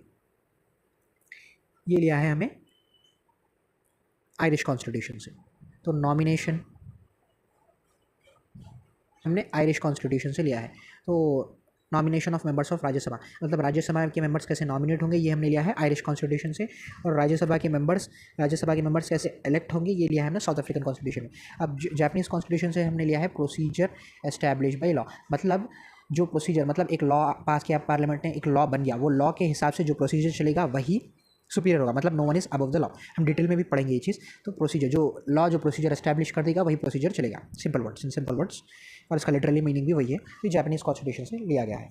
Speaker 1: ये लिया है हमें आयरिश कॉन्स्टिट्यूशन से। तो नॉमिनेशन हमने आयरिश कॉन्स्टिट्यूशन से लिया है। तो nomination of members of Rajya Sabha, मतलब राज्यसभा के मेंबर्स कैसे नॉमिनेट होंगे ये हमने लिया है आयरिश कॉन्स्टिट्यूशन से, और राज्यसभा के मेंबर्स कैसे इलेक्ट होंगे ये लिया है हमने साउथ अफ्रीकन कॉन्स्टिट्यूशन में। अब जापानीज़ कॉन्स्टिट्यूशन से हमने लिया है प्रोसीजर एस्टैब्लिश बाई लॉ, मतलब जो प्रोसीजर, मतलब एक लॉ पास किया पार्लियामेंट ने, एक लॉ बन गया, वो लॉ के हिसाब से जो प्रोसीजर चलेगा वही सुपीरियर होगा, मतलब no one is above the law. हम डिटेल में भी पढ़ेंगे ये चीज़। तो प्रोसीजर जो लॉ जो प्रोसीजर एस्टैब्लिश कर देगा वही प्रोसीजर चलेगा, simple words in simple words, और इसका लिटरली मीनिंग भी वही है, तो जापानीज़ कॉन्स्टिट्यूशन से लिया गया है।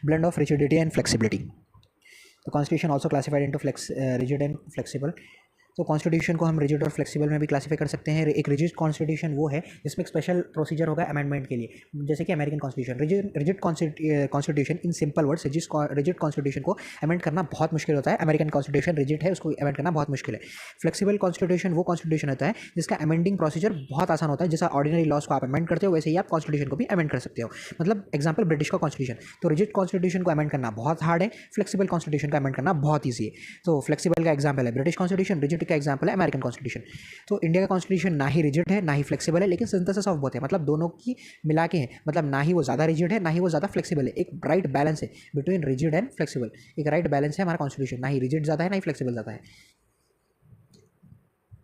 Speaker 1: Blend of rigidity and flexibility, तो constitution also classified into rigid and flexible. तो कॉन्स्टिट्यूशन को हम रिजिड और फ्लेक्सिबल में भी क्लासीफाई कर सकते हैं। एक रिजिड कॉन्स्टिट्यूशन वो है जिसमें एक स्पेशल प्रोसीजर होगा अमेंडमेंट के लिए, जैसे कि American constitution. Rigid constitution in simple words, rigid constitution को अमेंड करना बहुत मुश्किल होता है। अमेरिकन कॉन्स्टिट्यूशन रिजिड है, उसको अमेंड करना बहुत मुश्किल है। फ्लेक्सिबल कॉन्स्टिट्यूशन वो कॉन्स्टिट्यूशन होता है जिसका अमेंडिंग प्रोसीजर बहुत आसान होता है, जैसा ऑर्डिनरी लॉज को आप अमेंड करते हो वैसे ही आप कॉन्स्टिट्यूशन को भी अमेंड कर सकते हो। मतलब एग्जाम्पल ब्रिटिश का कॉन्स्टिट्यूशन, तो रिजिड कॉन्स्टिट्यूशन को अमेंड करना बहुत हार्ड है, फ्लेक्सिबल कॉन्स्टिट्यूशन को अमेंड करना बहुत ईजी है। तो फ्लेक्सिबल का एग्जाम्पल है ब्रिटिश कॉन्स्टिट्यूशन, रिजिड का एग्जाम्पल है अमेरिकन कॉन्स्टिट्यूशन। तो इंडिया का कॉन्स्टिट्यूशन ना ही रिजिड है ना ही फ्लेक्सिबल है, लेकिन सिंथेसिस ऑफ बोथ है, मतलब दोनों की मिला के है, मतलब ना ही वो ज़्यादा रिजिड है ना ही वो ज़्यादा फ्लेक्सिबल है, एक राइट बैलेंस है बिटवीन रिजिड एंड फ्लेक्सिबल, एक राइट बैलेंस है हमारा कॉन्स्टिट्यूशन, ना ही रिजिड ज़्यादा है ना ही फ्लेक्सिबल ज़्यादा है।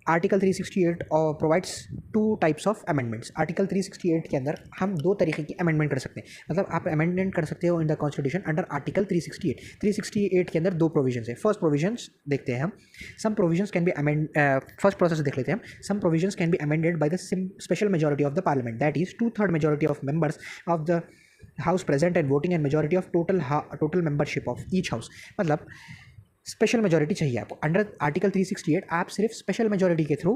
Speaker 1: Article 368 provides two types of amendments. Article 368 के अंदर हम दो तरीके की अमेंडमेंट कर सकते हैं, मतलब आप अमेंडमेंट कर सकते हो इन द कॉन्स्टिट्यूशन अंडर आर्टिकल 368। 368 के अंदर दो प्रोविजंस है। फर्स्ट प्रोविजंस देखते हैं हम, some provisions can be amend, first process देख लेते हैं हम। Some provisions can be amended by the special majority of the parliament, that is 2/3 majority of members of the house present and voting and majority of total membership of each house. मतलब special majority चाहिए आपको under article 368, आप सिर्फ special majority के through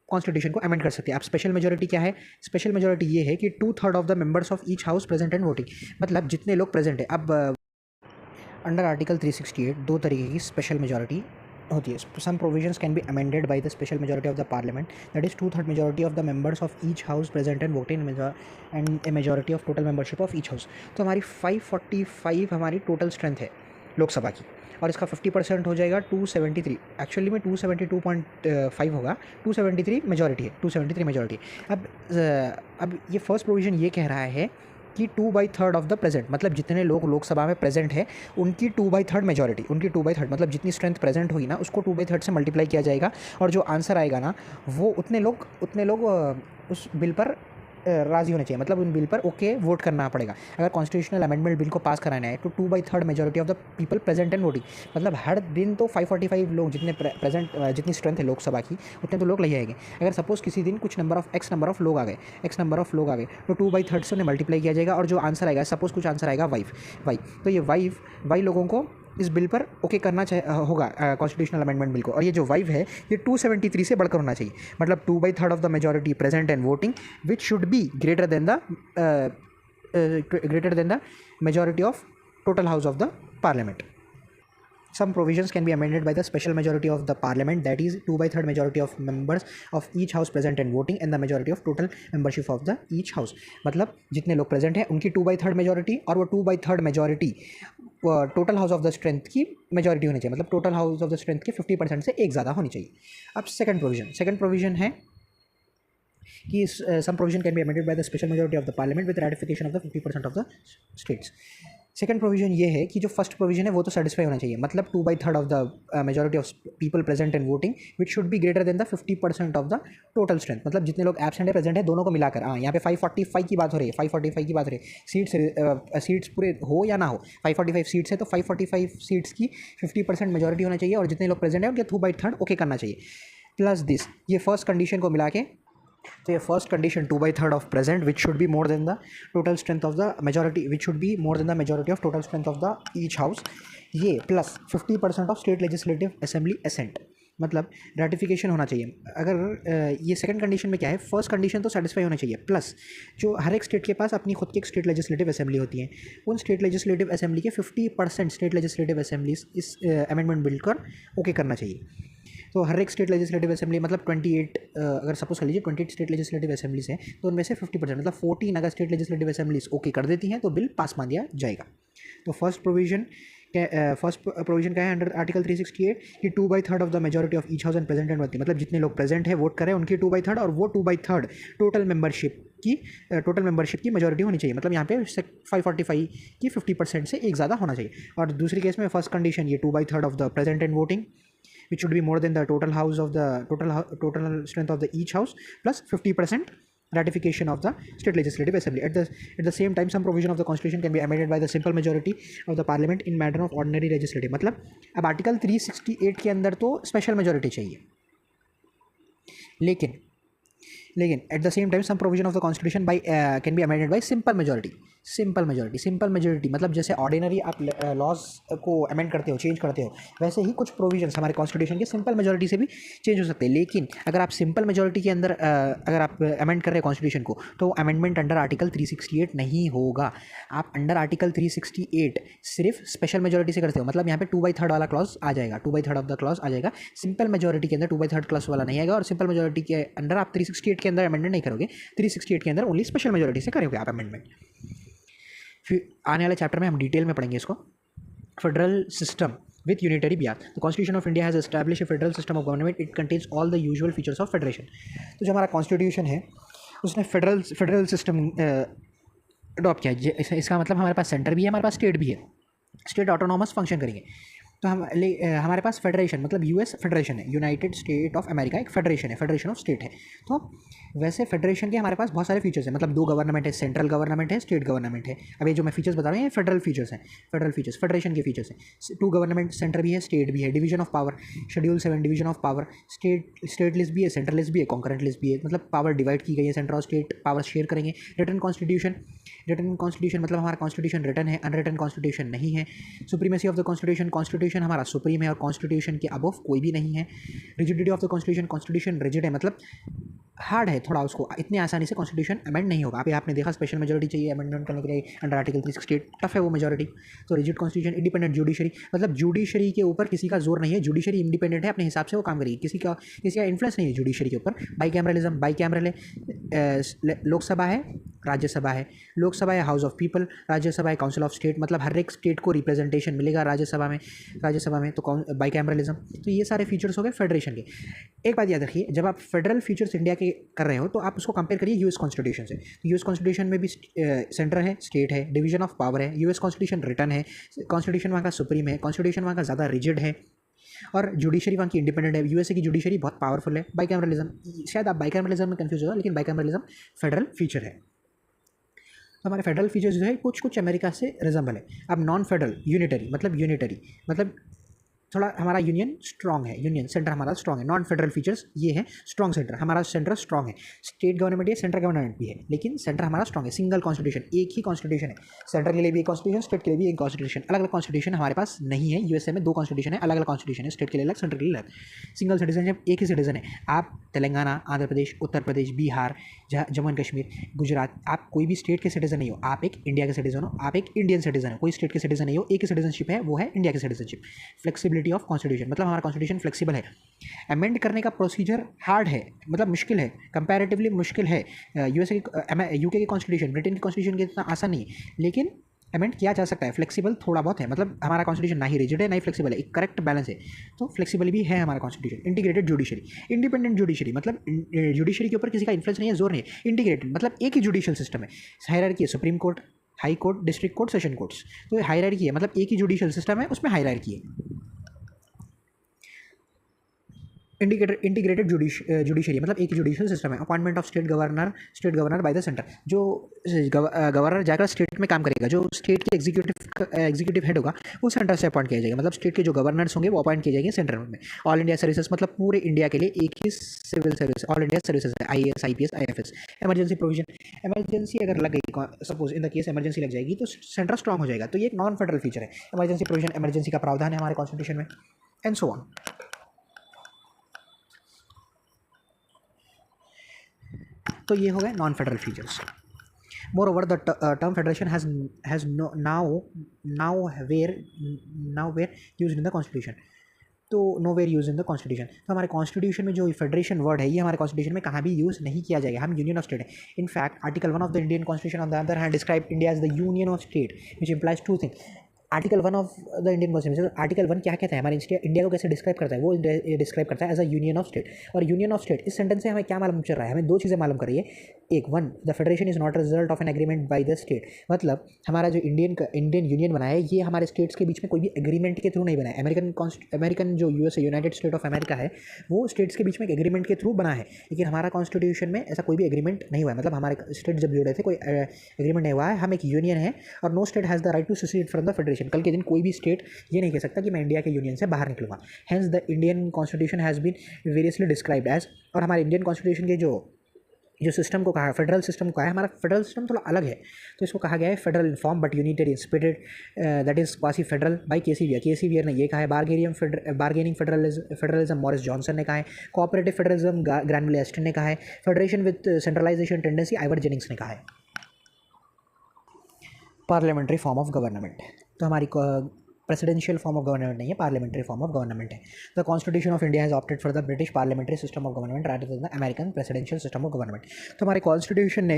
Speaker 1: constitution को amend कर सकते हैं। आप स्पेशल मेजॉरिटी क्या है? स्पेशल मेजॉरिटी ये है कि 2/3 of the members of each house present and voting, मतलब जितने लोग प्रेजेंट है। अब अंडर आर्टिकल 368 दो तरीके की स्पेशल मेजॉरिटी होती है। Some provisions can be amended by the special majority of the parliament, that is 2/3 majority of the members of each house present and voting and a majority of total membership of each house. तो हमारी 545 हमारी total strength है लोकसभा की, और इसका 50% हो जाएगा 273, actually में 272.5 होगा, 273 मेजॉरिटी है, 273 मेजॉरिटी। अब ये फर्स्ट प्रोविज़न ये कह रहा है कि 2/3 ऑफ द प्रेजेंट, मतलब जितने लोग लोकसभा में प्रेजेंट है उनकी 2/3 मेजॉरिटी, उनकी 2/3 मतलब जितनी स्ट्रेंथ प्रेजेंट होगी ना उसको 2/3 से मल्टीप्लाई किया जाएगा, और जो आंसर आएगा ना वो उतने लोग उस बिल पर राज़ी होने चाहिए, मतलब उन बिल पर ओके वोट करना पड़ेगा। अगर कॉन्स्टिट्यूशनल अमेंडमेंट बिल को पास कराना है तो 2/3 majority of the people present and voting, मतलब हर दिन तो 545 लोग जितने प्रेजेंट जितनी स्ट्रेंथ है लोकसभा की उतने तो लोग ले आएंगे। अगर सपोज किसी दिन कुछ एक्स नंबर ऑफ लोग आ गए तो 2/3 से उन्हें मल्टीप्लाई किया जाएगा, और जो आंसर आएगा, सपोज कुछ आंसर आएगा वाई, तो ये वाई लोगों को इस बिल पर ओके करना होगा कॉन्स्टिट्यूशनल अमेंडमेंट बिल को, और ये जो वाइव है ये 273 से बढ़कर होना चाहिए, मतलब 2/3 of the majority present and voting which should be greater than the majority of total house of the parliament. Some provisions can be amended by the special majority of the parliament, that is 2/3 majority of members of each house present and voting and the majority of total membership of the each house। मतलब जितने लोग present हैं उनकी 2/3 majority, और वो 2/3 majority total house of the strength की majority होनी चाहिए, मतलब total house of the strength के 50% से एक ज़्यादा होनी चाहिए। अब सेकंड प्रोविजन है कि some provision can be amended by the special majority of the parliament with ratification of the 50% of the states. Second provision ये है कि जो फर्स्ट प्रोविजन है वो तो सेटिस्फाई होना चाहिए, मतलब 2/3 of the majority of people present and voting which should be greater than the 50% of the total strength, मतलब जितने लोग एब्सेंट है प्रेजेंट है दोनों को मिलाकर। हाँ, यहाँ पे 545 की बात हो रही है, 545 की बात हो रही है। सीट्स पूरे हो या ना हो, 545 सीट्स है तो 545 सीट्स की 50% मेजॉरिटी होना चाहिए, और जितने लोग प्रेजेंट है उनके 2/3 ओके करना चाहिए। प्लस दिस, ये फर्स्ट कंडीशन को मिला के, तो ये first condition 2/3 of present which should be more than the total strength of the majority which should be more than the majority of total strength of the each house, ये plus 50% of state legislative assembly assent, मतलब ratification होना चाहिए। अगर ये second condition में क्या है, first condition तो सेटिस्फाई होना चाहिए, प्लस जो हर एक स्टेट के पास अपनी खुद की एक स्टेट लेजिस्लेटिव असेंबली होती है, उन स्टेट लेजिस्लेटिव असेंबली के 50% स्टेट लेजिस्लेटिव असेंबलीज इस अमेंडमेंट बिल कर ओके करना चाहिए। तो हर एक स्टेट लेजिस्लेटिव असेंबली, मतलब 28, अगर सपोज कर लीजिए 28 स्टेट लेजिस्लेटिव असेंबलीज हैं तो उनमें से 50%, मतलब 14 अगर स्टेट लेजिस्लेटिव असेंबलीज ओके कर देती हैं तो बिल पास मान दिया जाएगा। तो फर्स्ट प्रोविजन फर्स्ट प्रोविजन क्या है अंडर आर्टिकल 368 कि 2/3 of the majority of each house and present and working, मतलब जितने लोग प्रेजेंट है वोट कर रहे हैं उनकी 2/3 और वो 2/3 टोटल मेंबरशिप की मेजॉरिटी होनी चाहिए। मतलब यहाँ पे 545 की 50% से एक ज़्यादा होना चाहिए। और दूसरी केस में फर्स्ट कंडीशन ये 2/3 of the present and voting which should be more than the total strength of the each house plus 50% ratification of the state legislative assembly. At the same time, some provision of the constitution can be amended by the simple majority of the parliament in matter of ordinary legislative. मतलब अब article 368 के अंदर तो special majority चाहिए, लेकिन at the same time some provision of the constitution by can be amended by simple majority मतलब जैसे ordinary आप लॉज को अमेंड करते हो, चेंज करते हो, वैसे ही कुछ प्रोविजंस हमारे कॉन्स्टिट्यूशन के सिंपल मेजोरिटी से भी चेंज हो सकते हैं। लेकिन अगर आप सिंपल मेजोरिटी के अंदर अगर आप अमेंड कर रहे हैं कॉन्स्टिट्यूशन को, तो अमेंडमेंट अंडर आर्टिकल 368 नहीं होगा। आप अंडर आर्टिकल 368 सिर्फ स्पेशल मेजोरिटी से करते हो। मतलब यहाँ पे 2/3 वाला क्लॉज आ जाएगा, 2/3 ऑफ द क्लॉज आ जाएगा। सिंपल मेजोरिटी के अंदर 2/3 क्लॉज वाला नहीं आएगा। और सिंपल मेजोरिटी के अंदर आप 368 के अंदर अमेंडमेंट नहीं करोगे, 368 के अंदर ओनली स्पेशल मेजोरिटी से करोगे आप अमेंडमेंट। फिर आने वाले चैप्टर में हम डिटेल में पढ़ेंगे इसको। Federal system with unitary Bihar. The constitution of India has establish A federal system of government. It contains all the usual features of federation. तो जो हमारा कॉन्स्टिट्यूशन है उसने फेडरल सिस्टम अडॉप्ट किया है। इसका मतलब हमारे पास सेंटर भी है, हमारे पास स्टेट भी है, स्टेट ऑटोनॉमस फंक्शन करेंगे। तो हमारे पास फेडरेशन मतलब यूएस फेडरेशन है, यूनाइटेड स्टेट ऑफ अमेरिका एक फेडरेशन है, फेडरेशन ऑफ स्टेट है। तो वैसे फेडरेशन के हमारे पास बहुत सारे फीचर्स हैं। मतलब 2 गवर्नमेंट है, सेंट्रल गवर्नमेंट है, स्टेट गवर्नमेंट है। अब ये जो मैं फीचर्स बता रहा हूँ ये फेडरल फीचर्स हैं, फेडरेशन के फीचर्स हैं। 2 गवर्नमेंट, सेंटर भी है, स्टेट भी है, division of power, schedule 7 division of power, state list भी है, सेंट्रल लिस्ट भी है, कॉन्करेंट लिस्ट भी है। मतलब पावर डिवाइड की गई है, सेंटर और स्टेट पावर शेयर करेंगे। रिटन कॉन्स्टिट्यूशन मतलब हमारा कॉन्स्टिट्यूशन रिटन है, अनरिटन कॉन्स्टिट्यूशन नहीं है। सुप्रीमेसी ऑफ द कॉन्स्टिट्यूशन हमारा सुप्रीम है और कॉन्स्टिट्यूशन के अबव कोई भी नहीं है। Rigidity of the constitution rigid है, मतलब हार्ड है थोड़ा, उसको इतनी आसानी से कॉन्स्टिट्यूशन अमेंड नहीं होगा। अभी आपने देखा स्पेशल मेजोरिटी चाहिए अमेंडमेंट करने के लिए अंडर आर्टिकल 368, टफ है वो मेजोरिटी। तो रिजिड कॉन्स्टिट्यूशन। इंडिपेंडेंट जुडिशरी मतलब जुडिशरी के ऊपर किसी का जोर नहीं है, जुडिशरी इंडिपेंडेंट है, अपने हिसाब से वो काम करेगी, किसी का इन्फ्लुएंस नहीं है जुडिशरी के ऊपर। बाईकैमरल है, लोकसभा है, राज्यसभा है, लोकसभा है हाउस ऑफ पीपल, राज्यसभा है काउंसिल ऑफ स्टेट, मतलब हर एक स्टेट को रिप्रेजेंटेशन मिलेगा राज्यसभा में। तो बाईकैमरलिज्म। तो ये सारे फीचर्स हो गए फेडरेशन के। एक बात याद रखिए, जब आप फेडरल फीचर्स इंडिया के कर रहे हो तो आप उसको कंपेयर करिए यूएस कॉन्स्टिट्यूशन से। तो यूएस कॉन्स्टिट्यूशन में भी सेंटर है, स्टेट है, डिवीजन ऑफ पावर है, यूएस कॉन्स्टिट्यूशन रिटन है, कॉन्स्टिट्यूशन वहाँ का सुप्रीम है, कॉन्स्टिट्यूशन वहाँ का ज़्यादा रिजिड है, और जुडिशरी वहाँ की इंडिपेंडेंट है। यूएसए की जुडिशरी बहुत पावरफुल है। बाईकैमरलिज्म, शायद आप बाईकैमरलिज्म में कंफ्यूज होगा, लेकिन बाईकैमरलिज्म फेडरल फीचर है। तो हमारे फेडरल फीचर्स जो है कुछ अमेरिका से रिजेंबल है। अब नॉन फेडरल यूनिटरी मतलब थोड़ा हमारा यूनियन स्ट्रॉन्ग है, यूनियन सेंटर हमारा स्ट्रॉन्ग है। नॉन फेडरल फीचर्स ये है स्ट्रॉन्ग सेंटर, हमारा सेंटर स्ट्रॉन्ग है। स्टेट गवर्नमेंट है, सेंट्रल गवर्नमेंट भी है, लेकिन सेंटर हमारा स्ट्रॉन्ग है। सिंगल कॉन्स्टिट्यूशन, एक ही कॉन्स्टिट्यूशन है, सेंटर के लिए भी एक कॉन्स्टिट्यूशन, स्टेट के लिए भी एक कॉन्स्टिट्यूशन। अलग अलग कॉन्स्टिट्यूशन हमारे पास नहीं है। यूएसए में 2 कॉन्स्टिट्यूशन है, अलग अलग कॉन्स्टिट्यूशन है, स्टेट के लिए अलग, सेंटर के लिए अलग। सिंगल सिटीजनशिप, एक ही सिटीजन है। आप तेलंगाना, आंध्र प्रदेश, उत्तर प्रदेश, बिहार, जम्मू एंड कश्मीर, गुजरात, आप कोई भी स्टेट के सिटीजन नहीं हो, आप एक इंडिया के सिटीजन हो, आप एक इंडियन सिटीजन हो, कोई स्टेट के सिटीजन नहीं हो, एक ही सिटीजनशिप है, वो है इंडिया की सिटीजनशिप। फ्लेक्सिबिलिटी ऑफ कॉन्स्टिट्यूशन मतलब हमारा कॉन्स्टिट्यूशन फ्लेक्सिबल है। अमेंड करने का प्रोसीजर हार्ड है, मतलब मुश्किल है, कंपैरेटिवली मुश्किल है। यूके की कॉन्स्टिट्यूशन, ब्रिटेन की कॉन्स्टिट्यूशन के इतना आसान नहीं है, लेकिन अमेंड किया जा सकता है। फ्लेक्सिबल थोड़ा बहुत है, मतलब हमारा कॉन्स्टिट्यूशन ना ही रिजिड है ना ही फ्लेक्सिबल है, एक करेक्ट बैलेंस है, तो फ्लेक्सिबल भी है हमारा constitution. Integrated judiciary, independent judiciary मतलब जुडिशरी के ऊपर किसी का इन्फ्लुएंस नहीं है, जोर नहीं है। इंटीग्रेटेड मतलब एक ही जुडिशियल सिस्टम है, हायरार्की है, supreme court, high court, district court, session courts, तो हायरार्की है, मतलब एक ही जुडिशियल सिस्टम है, उसमें हायरार्की है। इंटीग्रेटेड जुडिशरी मतलब एक ही जुडिशियल सिस्टम है। Appointment of state governor by the centre, जो गवर्नर जाकर स्टेट में काम करेगा, जो स्टेट के एग्जीक्यूटिव हेड होगा वो सेंटर से अपॉइंट किया जाएगा। मतलब स्टेट के जो गवर्नर्स होंगे वो अपॉइंट किए जाएंगे सेंटर में। ऑल इंडिया सर्विसेज मतलब पूरे इंडिया के लिए एक ही civil service, all India services है, IAS, IPS, IFS। Emergency provision, emergency अगर लग गई, suppose in the case emergency लग जाएगी तो सेंटर स्ट्रॉन्ग हो जाएगा, तो ये एक नॉन फेडरल फीचर है। एमरजेंसी प्रोविजन, एमरजेंसी का प्रावधान है हमारे कॉन्स्टिट्यूशन में, एंड सो ऑन। तो ये हो गए non federal features. Moreover the term federation has now where use in the constitution, तो nowhere use in the constitution. तो हमारे कॉन्स्टिट्यूशन में जो फेडरेशन वर्ड है ये हमारे कॉन्स्टिट्यूशन में कहाँ भी यूज़ नहीं किया जाएगा, हम यूनियन ऑफ स्टेट है। In fact article 1 of the Indian constitution on the other hand describe India as the union of state, which implies 2 things. Article 1 of the Indian constitution, article 1 क्या कहता है, हमारे India को कैसे describe करता है, वो डिस्क्राइब करता है as a union of state. और यूनियन ऑफ स्टेट इस सेंटेंस से हमें क्या मालूम चल रहा है, हमें दो चीज़ें मालूम कर रही है। एक, one, the federation is not result of an agreement bye the state, मतलब हमारा जो इंडियन यूनियन बना है ये हमारे स्टेट्स के बीच में कोई भी एग्रीमेंट के थ्रू नहीं बना है। अमेरिकन जो USA, United state of America है, वो स्टेट्स के बीच में एक एग्रीमेंट के थ्रू बना है, लेकिन हमारा कॉन्स्टिट्यूशन में ऐसा कोई भी एग्रीमेंट नहीं हुआ है। मतलब हमारे स्टेट जब जुड़े थे कोई एग्रीमेंट नहीं हुआ है, हम एक यूनियन है और no state has the right to secede from the federation. कल के दिन कोई भी स्टेट ये नहीं कह सकता कि मैं इंडिया के यूनियन से बाहर निकलूंगा। Hence the Indian constitution has been variously described as, और हमारे इंडियन कॉन्स्टिट्यूशन के जो सिस्टम को कहा है, फेडरल सिस्टम को कहा है, हमारा फेडरल सिस्टम थोड़ा अलग है, तो इसको कहा गया है federal in form but unitary spirited, that is quasi federal by के सी वियर ने ये कहा है। बार्गेनिंग फेडरलिज्म मॉरिस जॉनसन ने कहा है। कोऑपरेटिव फेडरलिज्म ग्रैनविले एस्टन ने कहा है। Federation with centralization tendency Ivor Jennings ने कहा है। पार्लियामेंट्री फॉर्म ऑफ गवर्नमेंट, तो हमारी प्रेसिडेंशियल फॉर्म ऑफ गवर्नमेंट नहीं है, पार्लियामेंट्री फॉर्म ऑफ गवर्नमेंट है। The constitution of India has opted for the British parliamentary system of government rather than the American presidential system of government. तो हमारे constitution ने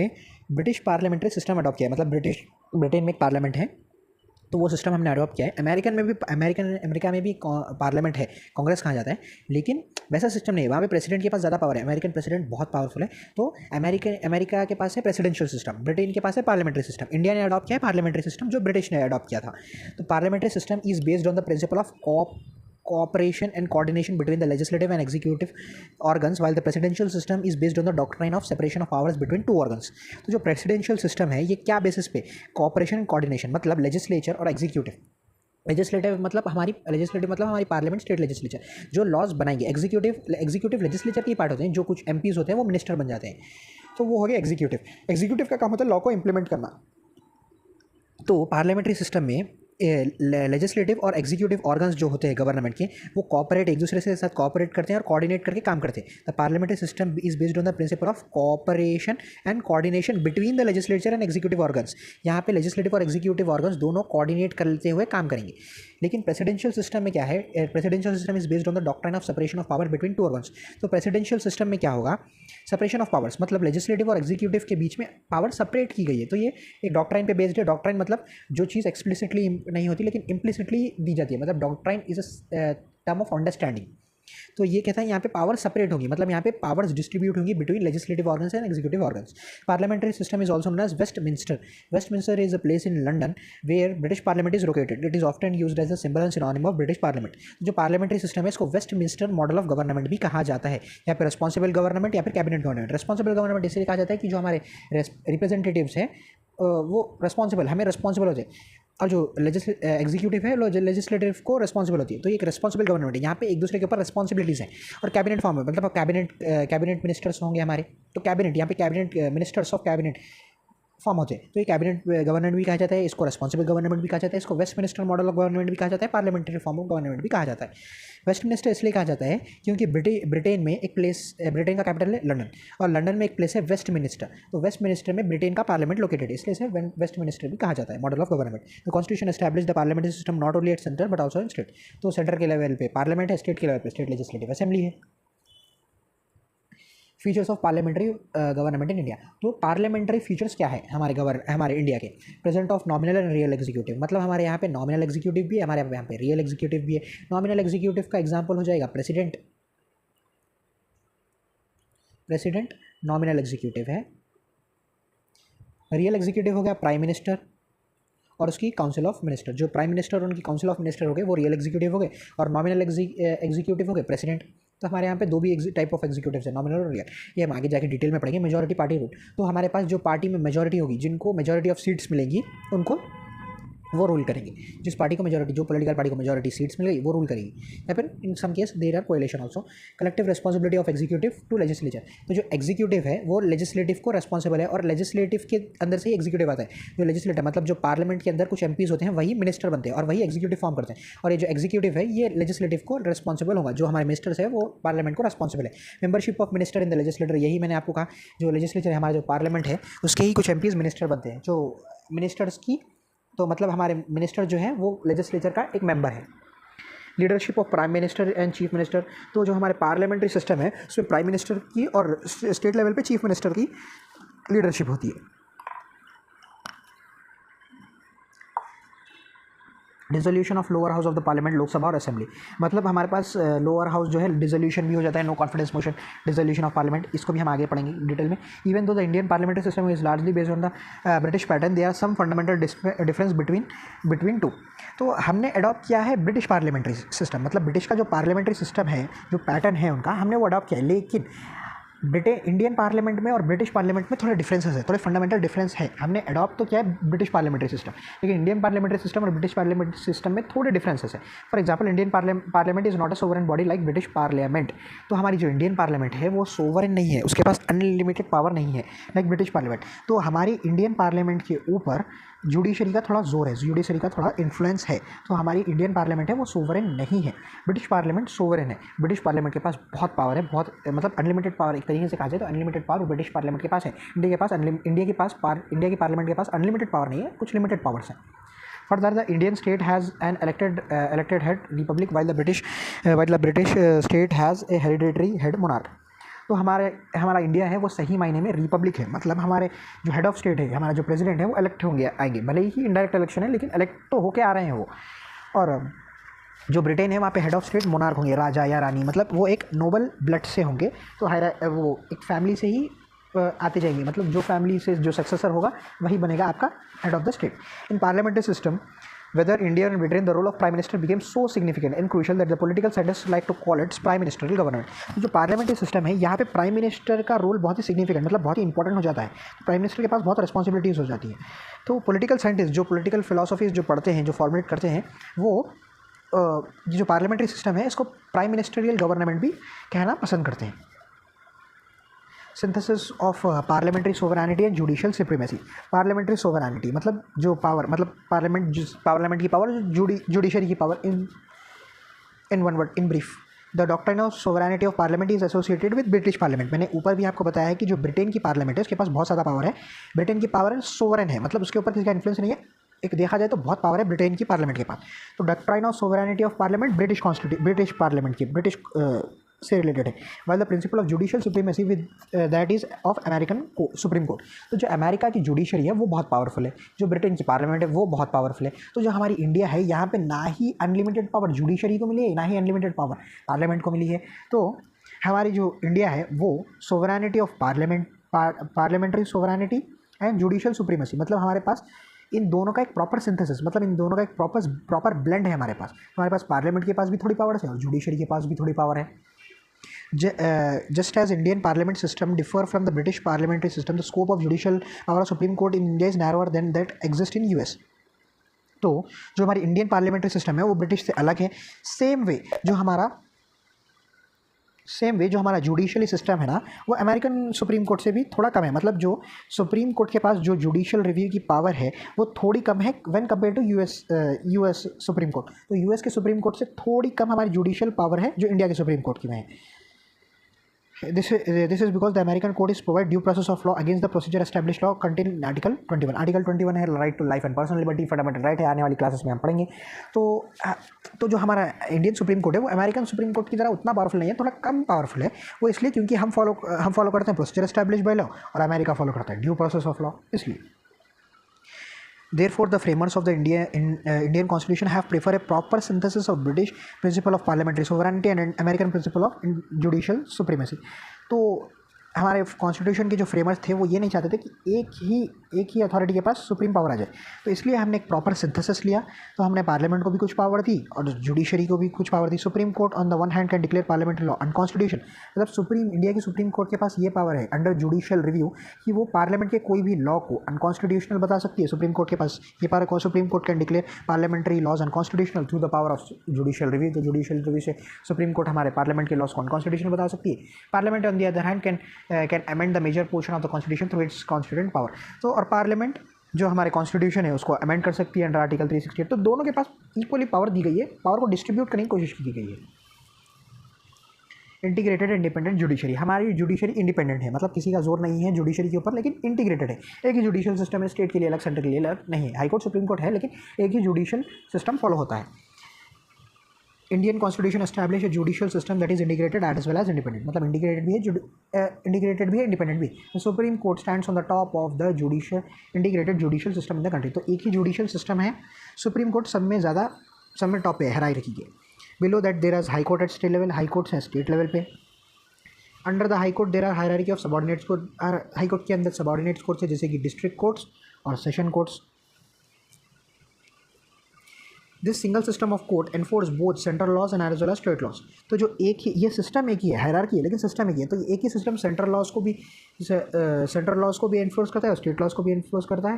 Speaker 1: British parliamentary system adopt किया है, मतलब Britain में एक parliament है, तो वो सिस्टम हमने अडॉप्ट किया है। अमेरिका में भी पार्लियामेंट है, कांग्रेस कहा जाता है, लेकिन वैसा सिस्टम नहीं है। वहाँ पे प्रेसिडेंट के पास ज़्यादा पावर है, अमेरिकन प्रेसिडेंट बहुत पावरफुल है, तो अमेरिका के पास है प्रेसिडेंशियल सिस्टम, ब्रिटेन के पास है पार्लियामेंट्री सिस्टम। इंडिया ने अडॉप्ट किया है पार्लियामेंट्री सिस्टम, जो ब्रिटिश ने अडॉप्ट किया था। तो parliamentary system is based on the principle of cooperation and coordination between the legislative and executive organs, while the presidential system is based on the doctrine of separation of powers between two organs। तो जो presidential system है ये क्या basis पे, cooperation and coordination, मतलब legislature और executive। Legislative मतलब हमारी पार्लियामेंट, स्टेट लेजिस्लेचर जो लॉज बनाएंगे। एग्जीक्यूटिव लेजिस्लेचर के पार्ट होते हैं, जो कुछ एमपीज होते हैं वो मिनिस्टर बन जाते हैं, तो वो हो गया एग्जीक्यूटिव का काम होता है लॉ को इंप्लीमेंट करना। तो पार्लियामेंट्री सिस्टम में लेजिस्लेटिव और एग्जीक्यूटिव ऑर्गन्स जो होते हैं गवर्नमेंट के, वो कॉपरेट एक दूसरे के साथ कॉपरेट करते हैं और कोऑर्डिनेट करके काम करते हैं। The parliamentary system is based on the principle of cooperation and coordination between the legislature and executive organs. यहाँ पे लेजिस्लेटिव और एग्जीक्यूटिव ऑर्गन्स दोनों कोऑर्डिनेट करते हुए काम करेंगे। लेकिन प्रेसिडेंशियल सिस्टम में क्या है, presidential system is based on the doctrine of separation of power between two organs. तो प्रेसिडेंशियल सिस्टम में क्या होगा, सेपरेशन ऑफ पावर्स, मतलब लेजिस्लेटिव और एग्जीक्यूटिव के बीच में पावर सेपरेट की गई है। तो ये एक डॉक्ट्राइन पे बेस्ड है। डॉक्ट्राइन मतलब जो चीज़ एक्सप्लिसिटली नहीं होती लेकिन इम्प्लिसिटली दी जाती है, मतलब doctrine is a term of understanding. तो ये कहता है यहाँ पे पावर सेपरेट होंगी, मतलब यहाँ पे पावर्स डिस्ट्रीब्यूट होंगी between legislative organs and executive organs. Parliamentary system is also known as Westminster. Westminster is a place in London where British parliament is located. It is often used as a symbol and synonym of British parliament. जो parliamentary system है इसको Westminster model of government भी कहा जाता है, या फिर responsible government या फिर कैबिनेट गवर्नमेंट। रिस्पॉन्सिबल गवर्नमेंट इसलिए कहा जाता है कि जो हमारे रिप्रेजेंटेटिव्स हैं वो रिस्पॉन्सिबल, हमें रिस्पॉन्सिबल होते हैं, और जो एग्जीक्यूटिव है वो लेजिस्लेटिव को रिस्पॉन्सिबल होती है। तो ये एक रिस्पॉन्सिबल गवर्नमेंट है, यहाँ पे एक दूसरे के ऊपर रिस्पॉन्सिबिलिटीज़ हैं। और कैबिनेट फॉर्म है, मतलब कैबिनेट मिनिस्टर्स होंगे हमारे, तो कैबिनेट यहाँ पे cabinet ministers of cabinet form होते हैं। तो ये कैबिनेट गवर्नमेंट भी कहा जाता है, इसको रिस्पॉन्सिबल गवर्नमेंट भी कहा जाता है, इसको वेस्टमिनिस्टर मॉडल ऑफ गवर्नमेंट भी कहा जाता है, पार्लियामेंट्री फॉर्म ऑफ गवर्नमेंट भी कहा जाता है। वेस्टमिनिस्टर इसलिए कहा जाता है क्योंकि ब्रिटेन में एक प्लेस, ब्रिटेन का कैपिटल है लंदन, और लंदन में एक प्लेस है वेस्टमिनिस्टर। तो वेस्टमिनिस्टर में ब्रिटेन का पार्लियामेंट लोकेटेड है, इसलिए इसे वेस्टमिनिस्टर भी कहा जाता है, model of government. The constitution establish the parliamentary system not only at centre but also in state. तो सेंटर के लेवल पे पार्लियामेंट है, स्टेट के लेवल पे स्टेट लेजिस्लेटिव असेंबली है। Features of parliamentary government in India. तो parliamentary features क्या है हमारे इंडिया के, present of nominal and real executive, मतलब हमारे यहाँ पे नॉमिनल एग्जीक्यूटिव भी है, हमारे यहाँ पे रियल एग्जीक्यूटिव भी है। नॉमिनल एग्जीक्यूटिव का एग्जांपल हो जाएगा प्रेसिडेंट नॉमिनल एग्जीक्यूटिव है। रियल एग्जीक्यूटिव हो गया प्राइम मिनिस्टर और उसकी काउंसिल ऑफ मिनिस्टर। जो प्राइम मिनिस्टर और उनकी काउंसिल ऑफ मिनिस्टर हो गए वो रियल एग्जीक्यूटिव हो गए, और नॉमिनल एग्जीक्यूटिव हो गए प्रेसिडेंट। तो हमारे यहाँ पे दो भी टाइप ऑफ एग्जीक्यूटिव्स है, नॉमिनल और रियल। ये हम आगे जाके डिटेल में पढ़ेंगे। मेजॉरिटी पार्टी रूल, तो हमारे पास जो पार्टी में मेजॉरिटी होगी, जिनको मेजॉरिटी ऑफ सीट्स मिलेंगी उनको वो रूल करेंगे। जिस पार्टी को मेजॉरिटी, जो पॉलिटिकल पार्टी को मेजॉरिटी सीट्स मिल गई वो रूल करेगी, या फिर in some case there are coalition also. Collective responsibility of executive to legislature, तो जो एग्जीक्यूटिव है वो लेजिस्लेटिव को रिस्पॉन्सिबल है, और लेजिस्लेटिव के अंदर से ही एग्जीक्यूटिव आता है। जो लेजिस्लेटिव मतलब जो पार्लियामेंट के अंदर कुछ एमपीज होते हैं वही मिनिस्टर बनते हैं और वही एग्जीक्यूटिव फॉर्म करते हैं, और ये जो एग्जीक्यूटिव है ये लेजिस्लेटिव को रिस्पॉन्सिबल होगा। जो हमारे मिनिस्टर्स है वो पार्लियामेंट को रिस्पॉन्सिबल है। Membership of minister in the legislator, यही मैंने आपको कहा, जो लेजिस्लेचर है हमारा जो पार्लियामेंट है उसके ही कुछ एमपीज मिनिस्टर बनते हैं। जो मिनिस्टर्स की, तो मतलब हमारे मिनिस्टर जो हैं वो लेजिस्लेचर का एक मेंबर है। Leadership of prime minister and chief minister, तो जो हमारे पार्लियामेंट्री सिस्टम है उसमें प्राइम मिनिस्टर की और स्टेट लेवल पे चीफ मिनिस्टर की लीडरशिप होती है। Dissolution of lower house of the parliament, Lok Sabha और असेंबली, मतलब हमारे पास लोअर हाउस जो है डिसोल्यूशन भी हो जाता है, no confidence motion, dissolution of parliament, इसको भी हम आगे पढ़ेंगे डिटेल में। Even though the Indian parliamentary system is largely based on the British pattern, there are some fundamental difference between two. तो हमने अडॉप्ट किया है ब्रिटिश पार्लियामेंट्री सिस्टम, मतलब ब्रिटिश का जो पार्लियामेंट्री सिस्टम है, जो पैटर्न है उनका, हमने वो अडॉप्ट किया है। लेकिन इंडियन पार्लियामेंट में और ब्रिटिश पार्लियामेंट में थोड़े डिफरेंसेस है, थोड़े फंडामेंटल डिफरेंस है। हमने अडॉप्ट तो किया है ब्रिटिश पार्लियामेंट्री सिस्टम, लेकिन इंडियन पार्लियामेंट्री सिस्टम और ब्रिटिश पार्लियामेंट्री सिस्टम में थोड़े डिफरेंसेस है। For example, Indian parliament is not a sovereign body like British parliament. तो हमारी जो इंडियन पार्लियामेंट है वो सोवरेन नहीं है, उसके पास अनलिमिटेड पावर नहीं है लाइक ब्रिटिश पार्लियामेंट। तो हमारी इंडियन पार्लियामेंट के ऊपर जुडिशरी का थोड़ा जोर है, जुडिशरी का थोड़ा इन्फ्लुएंस है। तो हमारी इंडियन पार्लियामेंट है वो सोवरेन नहीं है, ब्रिटिश पार्लियामेंट सोवरेन है। ब्रिटिश पार्लियामेंट के पास बहुत पावर है, बहुत मतलब अनलिमिटेड पावर, एक तरीके से कहा जाए तो अनलिमिटेड पावर ब्रिटिश पार्लियामेंट के पास है। इंडिया की पार्लियामेंट के पास अनलिमिटेड पावर नहीं है, कुछ लिमिटेड पावर्स हैं। Further, the Indian state has an elected head republic, while the British state has a hereditary head monarch. तो हमारा इंडिया है वो सही मायने में रिपब्लिक है, मतलब हमारे जो हेड ऑफ स्टेट है, हमारा जो प्रेसिडेंट है वो इलेक्ट आएंगे, भले ही इनडायरेक्ट इलेक्शन है लेकिन इलेक्ट तो होके आ रहे हैं वो। और जो ब्रिटेन है वहाँ पे हेड ऑफ स्टेट मोनार्क होंगे, राजा या रानी, मतलब वो एक नोबल ब्लड से होंगे, तो वो एक फैमिली से ही आते जाएंगे, मतलब जो फैमिली से जो सक्सेसर होगा वही बनेगा आपका head of the state. In parliamentary system, whether India and Britain, the role of prime minister became so significant and crucial that the political scientists like to call it prime ministerial government. जो parliamentary system है यहाँ पे prime minister का role बहुत ही significant, मतलब बहुत ही important हो जाता है। प्राइम मिनिस्टर के पास बहुत रिस्पॉन्सिबिलिटीज़ हो जाती हैं। तो पॉलिटिकल साइंटिस्ट जो पॉलिटिकल फिलोसफीज जो पढ़ते हैं, जो फॉर्मुलेट करते हैं, वो जो पार्लियामेंट्री सिस्टम है इसको प्राइम मिनिस्टरियल गवर्नमेंट भी कहना पसंद करते हैं। Synthesis of parliamentary sovereignty and judicial supremacy. Parliamentary sovereignty मतलब जो पावर, मतलब पार्लियामेंट की पावर, जुडिशरी की power, in one word, in brief, the doctrine of sovereignty of parliament is associated with British parliament. मैंने ऊपर भी आपको बताया है कि जो ब्रिटेन की पार्लियामेंट है उसके पास बहुत ज़्यादा पावर है। ब्रिटेन की पावर सोवरेन है, मतलब उसके ऊपर किसी का इन्फ्लुएंस नहीं है, एक देखा जाए तो बहुत पावर है ब्रिटेन की पार्लियामेंट के पास। तो doctrine of sovereignty of parliament British parliament की, ब्रिटिश से रिलेटेड है। While the principle of judicial supremacy with that is of American supreme court. तो जो अमेरिका की जुडिशरी है वो बहुत पावरफुल है, जो ब्रिटेन की पार्लियामेंट है वो बहुत पावरफुल है। तो जो हमारी इंडिया है यहाँ पे ना ही अनलिमिटेड पावर जुडिशरी को मिली है, ना ही अनलिमिटेड पावर पार्लियामेंट को मिली है। तो हमारी जो इंडिया है वो sovereignty of parliamentary sovereignty and judicial supremacy, मतलब हमारे पास इन दोनों का एक प्रॉपर सिंथेसिस, मतलब इन दोनों का एक प्रॉपर ब्लेंड है हमारे पास। हमारे पास पार्लियामेंट के पास भी थोड़ी पावर है और जुडिशरी के पास भी थोड़ी पावर है। Just as Indian parliament system differ from the British parliamentary system, the scope of judicial power of Supreme Court in India is narrower than that exist in US. तो जो हमारी Indian parliamentary system है वो British से अलग है। Same way जो हमारा जुडिशियली सिस्टम है ना, वो अमेरिकन सुप्रीम कोर्ट से भी थोड़ा कम है। मतलब जो सुप्रीम कोर्ट के पास जो जुडिशियल रिव्यू की पावर है वो थोड़ी कम है when compare to US supreme court. तो यूएस के सुप्रीम कोर्ट से थोड़ी कम हमारी जुडिशियल पावर है जो इंडिया के सुप्रीम कोर्ट की में है। This is because the American court is provide due process of law against the procedure established law contained in Article 21. Article 21 है right to life and personal liberty, fundamental right है, आने वाली classes में हम पढ़ेंगे। तो जो हमारा इंडियन सुप्रीम कोर्ट है वो अमेरिकन सुप्रीम कोर्ट की तरह उतना पावरफुल नहीं है, थोड़ा कम पावरफुल है। वो इसलिए क्योंकि हम फॉलो करते हैं प्रोसीजर एस्टैब्लिश बाय लॉ और अमेरिका फॉलो करता है ड्यू प्रोसेस ऑफ लॉ, इसलिए। Therefore, the framers of the Indian Constitution have preferred a proper synthesis of British principle of parliamentary sovereignty and American principle of judicial supremacy. तो हमारे constitution के जो framers थे वो ये नहीं चाहते थे कि एक ही अथॉरिटी के पास सुप्रीम पावर आ जाए। तो इसलिए हमने एक प्रॉपर सिंथेसिस लिया। तो हमने पार्लियामेंट को भी कुछ पावर दी और जुडिशरी को भी कुछ power the. Supreme court on the one hand can declare parliamentary law अनकॉन्स्टिट्यूशन, मतलब इंडिया की सुप्रीम कोर्ट के पास ये पावर है अंडर जुडिशियल रिव्यू कि वो पार्लियामेंट के कोई भी लॉ को अनकॉन्स्टिट्यूशनल बता सकती है। सुप्रीम कोर्ट के पास ये पावर है। Supreme court can declare parliamentary laws unconstitutional through the power of judicial review. तो जुडिशियल रिव्यू से सुप्रीम कोर्ट हमारे पार्लियामेंट के लॉज को अनकॉन्स्टिट्यूशनल बता सकती है। Parliament on the other hand can amend the major portion of the constitution through its constituent power. तो और पार्लियामेंट जो हमारे कॉन्स्टिट्यूशन है उसको अमेंड कर सकती है अंडर आर्टिकल 368। तो दोनों के पास इक्वली पावर दी गई है, पावर को डिस्ट्रीब्यूट करने की कोशिश की गई है। इंटीग्रेटेड इंडिपेंडेंट जुडिशरी, हमारी जुडिशरी इंडिपेंडेंट है, मतलब किसी का जोर नहीं है जुडिशरी के ऊपर, लेकिन इंटीग्रेटेड है। एक ही जुडिशियल सिस्टम है, स्टेट के लिए अलग, सेंटर के लिए अलग नहीं है। हाई कोर्ट सुप्रीम कोर्ट है लेकिन एक ही जुडिशियल सिस्टम फॉलो होता है। Indian constitution establish a judicial system that is integrated as well as independent, मतलब इंटीग्रेटेड भी है, इंटीग्रेटेड भी है, इंडिपेंडेंट भी। The supreme court stands on the top of the judicial integrated judicial system in the country. तो एक ही judicial system है, सुप्रीम कोर्ट सब में ज़्यादा, सब में टॉप पे है, हायरार्की के। Below that there is high court at state level, high courts हैं स्टेट लेवल पे। Under the high court there are hierarchy of subordinates court, high court के अंदर सबॉर्डिनेट्स कोर्ट्स है जैसे कि डिस्ट्रिक्ट कोर्ट्स और session courts. This single system of court enforce both central laws and as well as state laws. तो जो एक ही, ये सिस्टम एक ही है, हायरार्की है लेकिन सिस्टम एक ही है। तो एक ही सिस्टम सेंट्रल लॉज को भी एनफोर्स करता है और स्टेट लॉज को भी एनफोर्स करता है,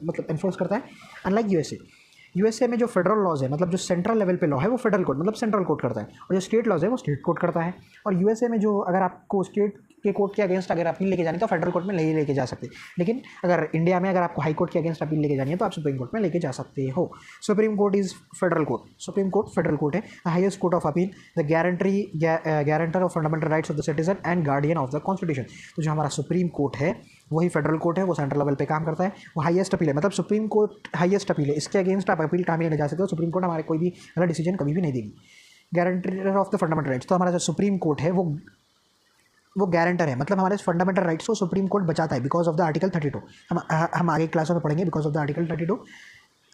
Speaker 1: मतलब एनफोर्स करता है। अनलाइक यूएसए में जो फेडरल लॉज है, मतलब जो सेंट्रल लेवल पे लॉ है वो फेडरल कोर्ट मतलब सेंट्रल कोर्ट करता है, और जो स्टेट लॉज है वो स्टेट कोर्ट करता है। और यूएसए में जो अगर आपको स्टेट के कोर्ट के अगेंस्ट अगर अपील लेके जानी तो फेडरल कोर्ट में नहीं लेके जा सकते, लेकिन अगर इंडिया में अगर आपको हाई कोर्ट के अगेंस्ट अपील लेके जानी है तो आप सुप्रीम कोर्ट में लेके जा सकते हो। Supreme court is federal court, supreme court federal court है, highest court of appeal, the guarantor of fundamental rights of the citizen and guardian of the constitution. तो जो हमारा सुप्रीम कोर्ट है वही फेडरल कोर्ट है, वो सेंट्रल लेवल पे काम करता है, वो हाईएस्ट अपील है, मतलब सुप्रीम कोर्ट हाईएस्ट अपील है, इसके अगेंस्ट आप अपील टाइम लेने जा सकते हो, सुप्रीम कोर्ट हमारे कोई भी गलत डिसीजन कभी भी नहीं देगी। Guarantor of the fundamental rights, तो हमारा जो सुप्रीम कोर्ट है वो गारंटर है, मतलब हमारे फंडामेंटल राइट्स को सुप्रीम कोर्ट बचाता है बिकॉज ऑफ द आर्टिकल 32। हम आगे क्लासों में पढ़ेंगे, बिकॉज ऑफ द आर्टिकल 32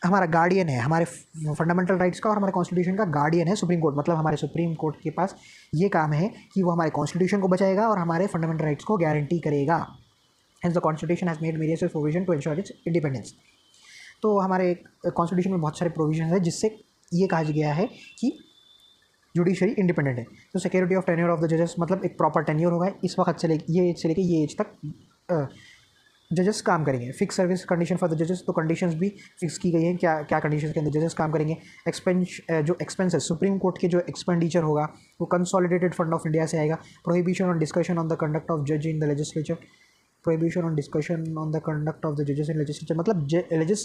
Speaker 1: हमारा गार्डियन है, हमारे फंडामेंटल राइट्स का और हमारे कॉन्स्टिट्यूशन का गार्डियन है सुप्रीम कोर्ट। मतलब हमारे सुप्रीम कोर्ट के पास ये काम है कि वो हमारे कॉन्स्टिट्यूशन को बचाएगा और हमारे फंडामेंटल राइट्स को गारंटी करेगा। Hence the constitution has made various provision to ensure its independence. तो हमारे कॉन्स्टिट्यूशन में बहुत सारे प्रोविजन है जिससे ये कहा गया है कि जुडिशरी इंडिपेंडेंट है। तो security of tenure of the जजेस, मतलब एक प्रॉपर टेन्योर होगा, इस वक्त से ये एज से लेके ये एज तक जजेस काम करेंगे। Fix service condition for the जजेस, तो कंडीशंस भी फिक्स की गई हैं, क्या क्या कंडीशंस के अंदर जजेस काम करेंगे। जो एक्सपेंसेस सुप्रीम कोर्ट के जो एक्सपेंडिचर होगा वो कंसोलिडेटेड फंड ऑफ इंडिया से आएगा। Prohibition on discussion on the conduct of जज in the legislature, prohibition on discussion on the conduct of the जजेस इन लेजिस्लेचर, मतलब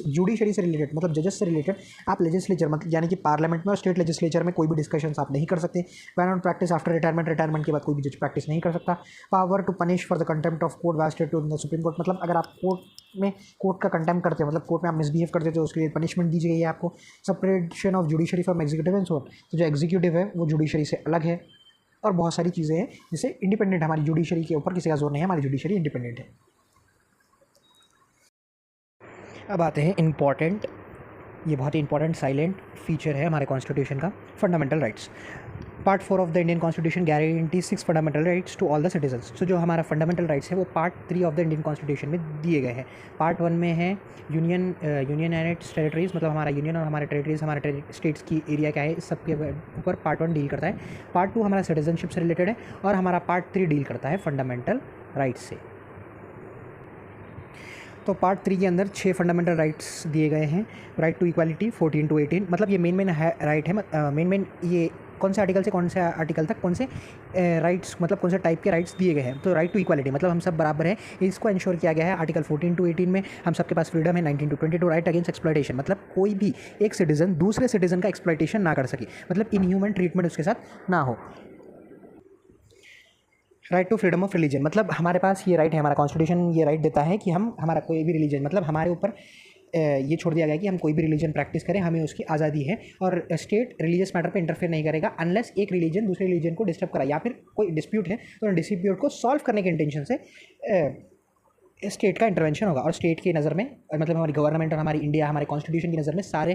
Speaker 1: जुडिशरी से रिलेटेड, मतलब जजेस से रिलेटेड आप लेजिस्लेचर मतलब यानी कि पार्लियामेंट में और स्टेट लेजिस्लेचर में कोई भी डिस्कशंस आप नहीं कर सकते। Ban on practice after retirement के बाद कोई भी जज प्रैक्टिस नहीं कर सकता। Power to punish for the contempt of court vested to the supreme court, मतलब अगर आप कोर्ट का कंटेम्प्ट करते हो, मतलब कोर्ट में आप मिसबिहेव करते हो तो उसके लिए पनिशमेंट दी गई है आपको। Separation of judiciary from executive and so on, तो जो एग्जीक्यूटिव है वो जुडिशरी से अलग है, और बहुत सारी चीज़ें हैं जिससे इंडिपेंडेंट, हमारी जुडिशरी के ऊपर किसी का जोर नहीं है, हमारी जुडिशरी इंडिपेंडेंट है। अब आते हैं इम्पॉर्टेंट, ये बहुत ही इंपॉर्टेंट साइलेंट फीचर है हमारे कॉन्स्टिट्यूशन का, fundamental rights. Part 4 of the Indian constitution guarantee 6 fundamental rights to all the citizens. तो जो हमारा फंडामेंटल राइट्स है वो part 3 of the Indian constitution में दिए गए हैं। पार्ट 1 में है यूनियन एंड इट्स टेरिटरीज, मतलब हमारा यूनियन और हमारे टेरिटरीज, हमारे स्टेट्स की एरिया क्या है, इस सब के ऊपर पार्ट 1 डील करता है। पार्ट 2 हमारा सिटीजनशिप से रिलेटेड है, और हमारा पार्ट 3 डील करता है फंडामेंटल राइट्स से। तो पार्ट 3 के अंदर 6 फंडामेंटल राइट्स दिए गए हैं। राइट टू इक्वालिटी 14 to 18, मतलब ये मेन राइट है, मेन ये कौन से आर्टिकल से कौन से आर्टिकल तक कौन से राइट्स, मतलब कौन से टाइप के राइट्स दिए गए हैं। तो राइट टू इक्वालिटी मतलब हम सब बराबर हैं, इसको इंश्योर किया गया है आर्टिकल 14 to 18 में। हम सबके पास फ्रीडम है 19 to 22। राइट अगेंस्ट एक्सप्लॉयटेशन, मतलब कोई भी एक सिटीजन दूसरे सिटीजन का एक्सप्लॉयटेशन ना कर सके, मतलब इनह्यूमन ट्रीटमेंट उसके साथ ना हो। Right to freedom of religion, मतलब हमारे पास ये राइट है, हमारा कॉन्स्टिट्यूशन ये राइट देता है कि हम हमारा कोई भी रिलीजन, मतलब हमारे ऊपर ये छोड़ दिया गया है कि हम कोई भी रिलीजन प्रैक्टिस करें, हमें उसकी आज़ादी है। और स्टेट रिलीजियस मैटर पे इंटरफेयर नहीं करेगा अनलेस एक रिलीजन दूसरे रिलीजन को डिस्टर्ब करा, या फिर कोई डिस्प्यूट है तो डिस्प्यूट को सॉल्व करने के इंटेंशन से स्टेट का इंटरवेंशन होगा। और स्टेट की नज़र में, मतलब हमारी गवर्नमेंट और हमारी इंडिया, हमारे कॉन्स्टिट्यूशन की नज़र में सारे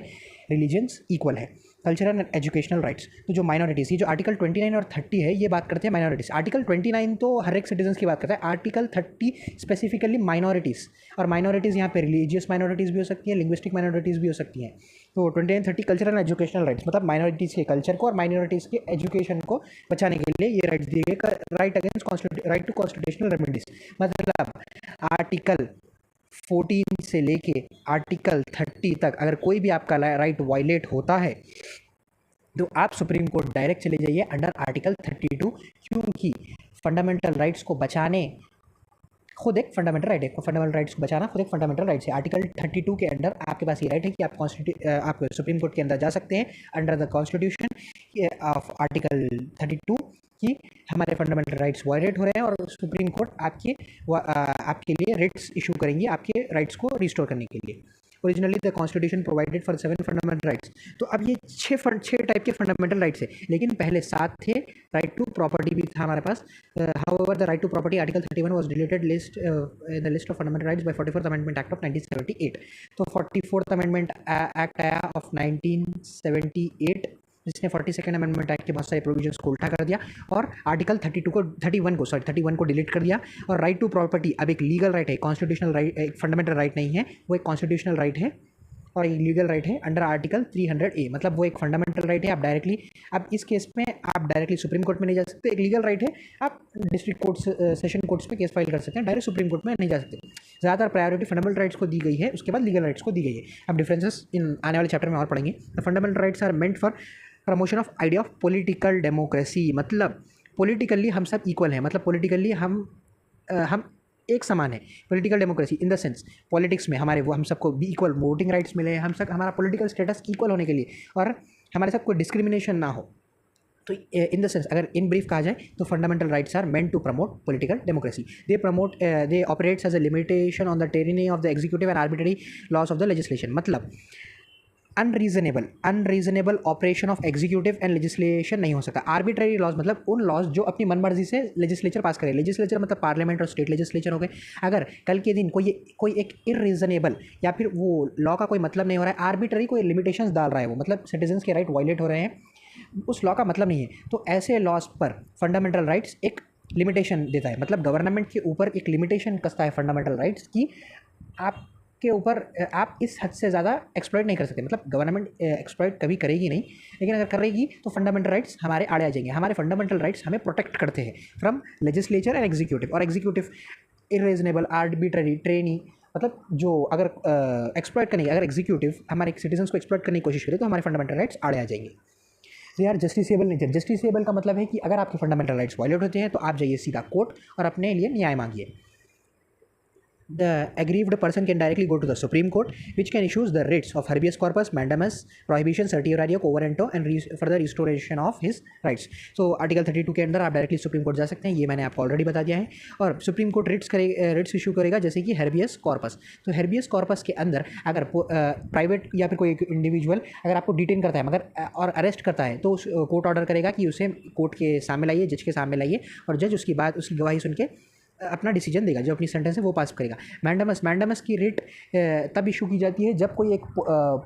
Speaker 1: रिलीजन्स इक्वल है। कल्चरल एंड एजुकेशनल राइट्स, तो जो माइनॉरिटीज़, ये जो आर्टिकल 29 और 30 है ये बात करते हैं माइनॉरिटीज़। आर्टिकल 29 तो हर एक सिटीजन्स की बात करता है, आर्टिकल 30 स्पेसिफिकली माइनॉरिटीज़, और माइनॉरिटीज़ यहाँ पे रिलीजियस माइनॉरिटीज़ भी हो सकती हैं, लिंग्विस्टिक माइनॉरिटीज़ भी हो सकती हैं। तो 29 30 कल्चरल एंड एजुकेशनल राइट्स, मतलब माइनॉरिटीज़ के कल्चर को और माइनॉरिटीज़ के एजुकेशन को बचाने के लिए ये राइट्स दिए गए। Right against right to constitutional remedies, मतलब आर्टिकल 14 से लेके आर्टिकल 30 तक अगर कोई भी आपका राइट वायलेट होता है तो आप सुप्रीम कोर्ट डायरेक्ट चले जाइए अंडर आर्टिकल 32, क्योंकि फंडामेंटल राइट्स को बचाने खुद एक फंडामेंटल राइट है, फंडामेंटल राइट्स को बचाना खुद एक फंडामेंटल राइट्स है। आर्टिकल 32 के अंडर आपके पास ये राइट है कि आप सुप्रीम कोर्ट के अंदर जा सकते हैं under the constitution of article 32 कि हमारे फंडामेंटल राइट्स वायलेट हो रहे हैं, और सुप्रीम कोर्ट आपके लिए रिट्स इशू करेंगी आपके राइट्स को रिस्टोर करने के लिए। Originally the constitution provided for 7 fundamental rights. तो अब ये छः टाइप के फंडामेंटल राइट्स है, लेकिन पहले 7 थे। राइट टू प्रॉपर्टी भी था हमारे पास। However the right to property article 31 was deleted list the list of fundamental rights by 44th amendment act of 1978। तो 44th अमेंडमेंट एक्ट आया ऑफ 1978, जिसने 42nd अमेंडमेंट एक्ट के बहुत सारे प्रोविजंस को उल्टा कर दिया और आर्टिकल 31 को डिलीट कर दिया। और राइट टू प्रॉपर्टी अब एक लीगल राइट है, कॉन्स्टिट्यूशनल राइट, एक फंडामेंटल राइट नहीं है, वो एक कॉन्स्टिट्यूशनल राइट है और एक लीगल राइट है अंडर आर्टिकल 300A। मतलब वो एक फंडामेंटल राइट है, आप डायरेक्टली, अब इस केस में आप डायरेक्टली सुप्रीम कोर्ट में नहीं जा सकते। एक लीगल राइट है, आप डिस्ट्रिक्ट कोर्ट, सेशन कोर्ट्स में केस फाइल कर सकते हैं, डायरेक्ट सुप्रीम कोर्ट में नहीं जा सकते। ज़्यादातर प्रायोरिटी फंडामेंटल राइट्स को दी गई है, उसके बाद लीगल राइट्स को दी गई है। अब डिफरेंसेस इन आने वाले चैप्टर में और पढ़ेंगे। The fundamental rights are meant for promotion of idea of political democracy. मतलब पॉलिटिकली हम सब इक्वल हैं, मतलब पॉलिटिकली हम एक समान है। Political democracy in the sense politics में हमारे वो हम सबको भी इक्वल वोटिंग राइट्स मिले, हम सब हमारा पॉलिटिकल स्टेटस इक्वल होने के लिए और हमारे साथ कोई डिस्क्रिमिनेशन ना हो। तो इन द सेंस अगर इन ब्रीफ कहा जाए तो fundamental rights are meant to promote political democracy. They operates as a limitation on the tyranny of the executive and arbitrary laws of the legislation. मतलब unreasonable operation of executive and legislation नहीं हो सकता। Arbitrary laws मतलब उन laws जो अपनी मनमर्जी से legislature पास करे। लेजिस्लेचर मतलब पार्लियामेंट और स्टेट लेजिस्लेचर हो गए। अगर कल के दिन कोई एक इररीजनेबल या फिर वो लॉ का कोई मतलब नहीं हो रहा है, आर्बिट्ररी कोई लिमिटेशंस डाल रहा है, वो मतलब सिटीजन्स के राइट वायलेट हो रहे हैं, उस लॉ का मतलब नहीं है, तो ऐसे लॉज पर फंडामेंटल राइट्स एक लिमिटेशन देता है। मतलब गवर्नमेंट के ऊपर एक लिमिटेशन कसता है फंडामेंटल राइट्स की, आप के ऊपर आप इस हद से ज़्यादा एक्सप्लॉइट नहीं कर सकते। मतलब गवर्नमेंट एक्सप्लॉइट कभी करेगी नहीं, लेकिन अगर करेगी तो फंडामेंटल राइट्स हमारे आड़े आ जाएंगे। हमारे फंडामेंटल राइट्स हमें प्रोटेक्ट करते हैं फ्रॉम लेजिस्लेचर एंड एग्जीक्यूटिव। और एग्जीक्यूटिव इरेजनेबल, आर्बिट्ररी, ट्रेनी, मतलब जो अगर एक्सप्लॉइट करने, अगर एग्जीक्यूटिव हमारे सिटीजन्स को एक्सप्लॉइट करने की कोशिश करे तो हमारे फंडामेंटल राइट्स आड़े आ जाएंगे। They are justiciable nature. Justiciable का मतलब है कि अगर आपके फंडामेंटल राइट्स वायलेट होते हैं तो आप जाइए सीधा कोर्ट और अपने लिए न्याय मांगिए। The aggrieved person can directly go to the Supreme Court, which can issue the writs of habeas corpus, mandamus, prohibition, certiorari, quo warranto and further restoration of his rights. So article 32 के अंदर आप directly supreme court जा सकते हैं, ये मैंने आपको already बता दिया है। और सुप्रीम कोर्ट रिट्स इशू करेगा जैसे कि हेर्बियस कॉर्पस। तो हेर्बियस कॉर्पस के अंदर अगर प्राइवेट या फिर कोई एक इंडिविजुअल अगर आपको डिटेन करता है मगर और अरेस्ट करता है, तो कोर्ट ऑर्डर करेगा कि उसे कोर्ट के सामने लाइए, जज के सामने लाइए, और जज उसकी बात, उसकी गवाही सुन के अपना डिसीजन देगा, जो अपनी सेंटेंस है वो पास करेगा। मैंडामस की रिट तब इशू की जाती है जब कोई एक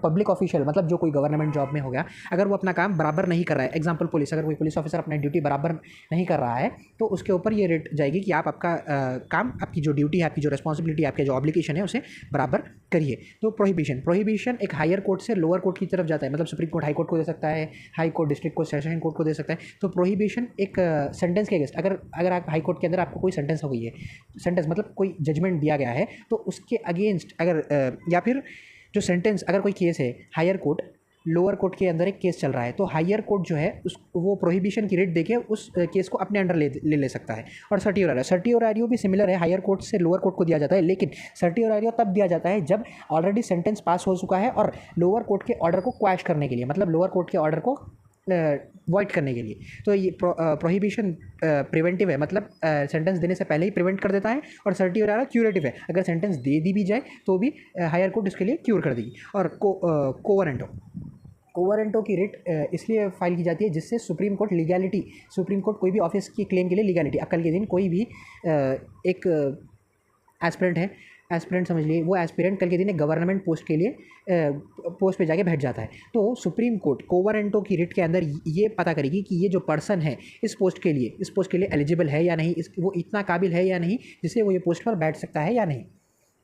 Speaker 1: पब्लिक ऑफिशियल, मतलब जो कोई गवर्नमेंट जॉब में हो गया, अगर वो अपना काम बराबर नहीं कर रहा है, एग्जांपल पुलिस, अगर कोई पुलिस ऑफिसर अपनी ड्यूटी बराबर नहीं कर रहा है तो उसके ऊपर ये रिट जाएगी कि आप आपका काम, आपकी जो ड्यूटी है, आपकी जो रिस्पॉन्सिबिलिटी, आपका जो ऑब्लिगेशन है, उसे बराबर करिए। तो प्रोहिबिशन एक हायर कोर्ट से लोअर कोर्ट की तरफ जाता है। मतलब सुप्रीम कोर्ट हाई कोर्ट को दे सकता है, high court district court, session court को दे सकता है। तो प्रोहिबिशन एक सेंटेंस के अगेंस्ट, अगर आप हाई कोर्ट के अंदर आपको कोई सेंटेंस हो गई है, सेंटेंस मतलब कोई जजमेंट दिया गया है, तो उसके अगेंस्ट अगर या फिर जो सेंटेंस, अगर कोई केस है हायर कोर्ट, लोअर कोर्ट के अंदर एक केस चल रहा है, तो हायर कोर्ट जो है वो प्रोहिबिशन की रेट देके उस केस को अपने अंडर ले सकता है। और सर्टियोरारियो भी सिमिलर है, हायर कोर्ट से लोअर कोर्ट को दिया जाता है, लेकिन सर्टियोरारियो तब दिया जाता है जब ऑलरेडी सेंटेंस पास हो चुका है और लोअर कोर्ट के ऑर्डर को क्वैश करने के लिए, मतलब लोअर कोर्ट के ऑर्डर को वॉइड करने के लिए। तो ये प्रोहिबिशन प्रिवेंटिव है, मतलब सेंटेंस देने से पहले ही प्रिवेंट कर देता है, और सर्टियोरारियो क्यूरेटिव है, अगर सेंटेंस दे दी भी जाए तो भी हायर कोर्ट इसके लिए क्यूर कर देगी। और कोवरेंटो की रिट इसलिए फाइल की जाती है जिससे सुप्रीम कोर्ट कोई भी ऑफिस की क्लेम के लिए लीगैलिटी, कल के दिन कोई भी एक एस्पिरेंट समझ लिए, वो एस्पिरेंट कल के दिन एक गवर्नमेंट पोस्ट के लिए पोस्ट पे जाके बैठ जाता है, तो सुप्रीम कोर्ट कोवरेंटो की रिट के अंदर ये पता करेगी कि ये जो पर्सन है इस पोस्ट के लिए एलिजिबल है या नहीं, वो इतना काबिल है या नहीं जिससे वो ये पोस्ट पर बैठ सकता है या नहीं।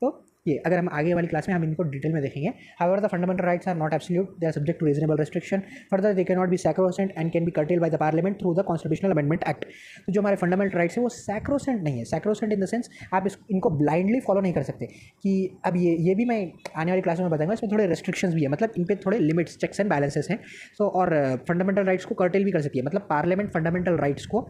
Speaker 1: तो ये अगर हम आगे वाली क्लास में हम इनको डिटेल में देखेंगे। However the fundamental rights are not absolute, they are subject to reasonable restriction, further they can not be sacrosanct and can be curtailed by the parliament through the constitutional amendment act. तो जो हमारे fundamental rights है वो sacrosanct नहीं है। Sacrosanct in the sense आप इनको blindly follow नहीं कर सकते कि अब ये भी मैं आने वाली क्लास में बताऊंगा, इसमें थोड़े रेस्ट्रिक्शंस भी है, मतलब इन पे थोड़े लिमिट्स, चेक्स एंड बैलेंसेस हैं। सो और फंडामेंटल राइट्स को कर्टेल भी कर सकती है, मतलब पार्लियामेंट फंडामेंटल राइट्स को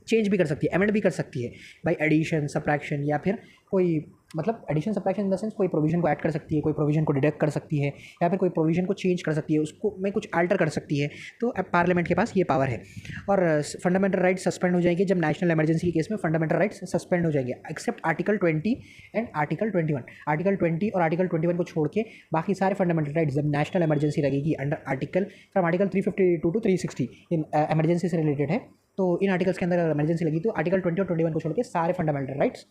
Speaker 1: चेंज भी कर सकती है, अमेंड भी कर सकती है बाई एडिशन, सब्ट्रैक्शन, या फिर कोई मतलब addition subtraction in the sense कोई प्रोविजन को ऐड कर सकती है, कोई प्रोविजन को डिडक्ट कर सकती है, या फिर कोई प्रोविजन को चेंज कर सकती है, उसको में कुछ अल्टर कर सकती है। तो अब पार्लियामेंट के पास ये पावर है। और फंडामेंटल राइट्स सस्पेंड हो जाएंगे जब नेशनल इमरजेंसी के केस में फंडामेंटल राइट्स सस्पेंड हो जाएंगे, except article 20 and article 21। Article 20 और आर्टिकल 21 को छोड़ के बाकी सारे फंडामेंटल राइट्स जब नेशनल इमरजेंसी लगेगी अंडर आर्टिकल 352 टू 360 इन इमरजेंसी से रिलेटेड है, तो इन आर्टिकल्स के अंदर अगर इमरजेंसी लगी तो आर्टिकल 20 और 21 को छोड़ के सारे फंडामेंटल राइट्स